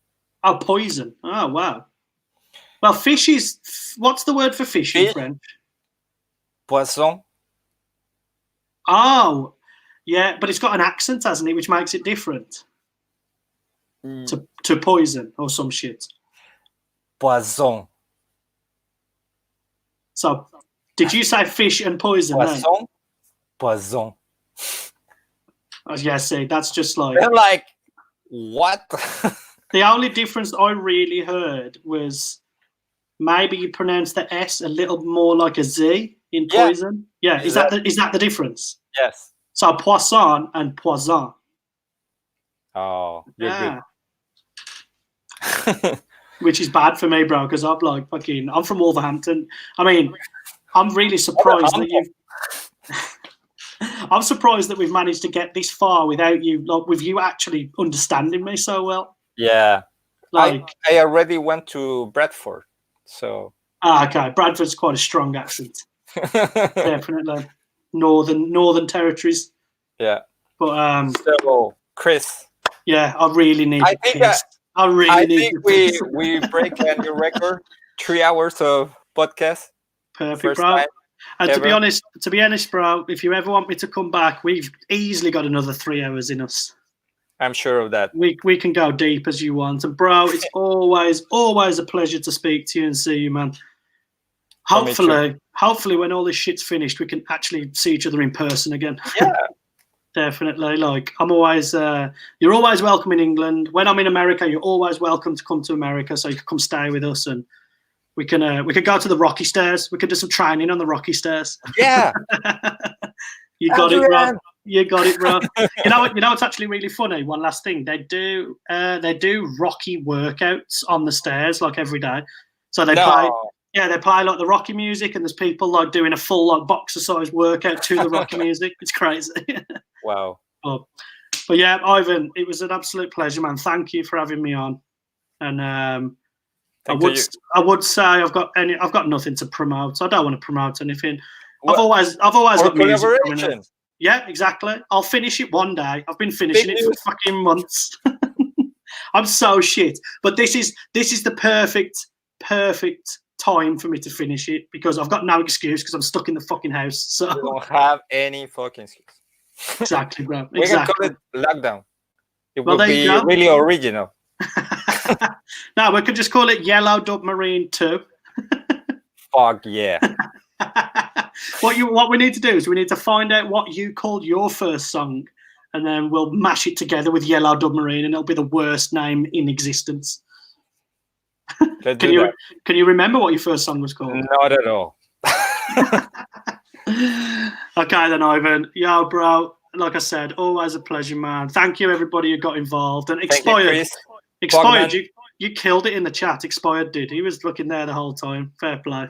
Oh, poison. Oh, wow. Well, fish is, what's the word for fish in French? Poisson. Oh, yeah, but it's got an accent, hasn't it, which makes it different to poison or some shit. Poisson. So, did you say fish and poison? Poisson. Then? Poison. Yeah, see, that's just like... They're like, what? The only difference I really heard was maybe you pronounce the S a little more like a Z in poison. Yeah, is that the difference? Yes. So poisson and poison. Oh, you're good. Which is bad for me, bro, because I'm like I'm from Wolverhampton. I mean, I'm really surprised that you've... I'm surprised that we've managed to get this far without you, like, with you actually understanding me so well. Yeah, like I already went to Bradford, so. Okay, Bradford's quite a strong accent. Definitely, northern territories. Yeah, but so Chris. Yeah, I really need. I think we break a new record. 3 hours of podcast. Perfect, bro. And to be honest, bro, if you ever want me to come back, we've easily got another 3 hours in us. I'm sure of that. We can go deep as you want. And bro, it's always a pleasure to speak to you and see you, man. Hopefully, when all this shit's finished, we can actually see each other in person again. Yeah. Definitely. Like, I'm always, you're always welcome in England. When I'm in America, you're always welcome to come to America, so you can come stay with us, and we could go to the Rocky Stairs. We could do some training on the Rocky Stairs. Yeah. You got it, bro. You got it, bro. You know what's actually really funny? One last thing, they do Rocky workouts on the stairs like every day. So they play like the Rocky music, and there's people like doing a full like boxer-size workout to the Rocky music. It's crazy. Wow. But yeah, Ivan, it was an absolute pleasure, man. Thank you for having me on. And I would say I've got nothing to promote. I don't want to promote anything. I've always got music coming up. Yeah, exactly. I'll finish it one day. I've been finishing it for fucking months. I'm so shit. But this is the perfect time for me to finish it, because I've got no excuse, because I'm stuck in the fucking house. So you don't have any fucking excuse. Exactly, bro. We can call it lockdown. It will be really original. No, we could just call it Yellow Submarine 2. Fuck yeah. What we need to do is we need to find out what you called your first song, and then we'll mash it together with Yellow Submarine, and it'll be the worst name in existence. Can you remember what your first song was called? Not at all. Okay then, Ivan. Yo, bro. Like I said, always a pleasure, man. Thank you, everybody who got involved. And Expired, you killed it in the chat. Expired did. He was looking there the whole time. Fair play.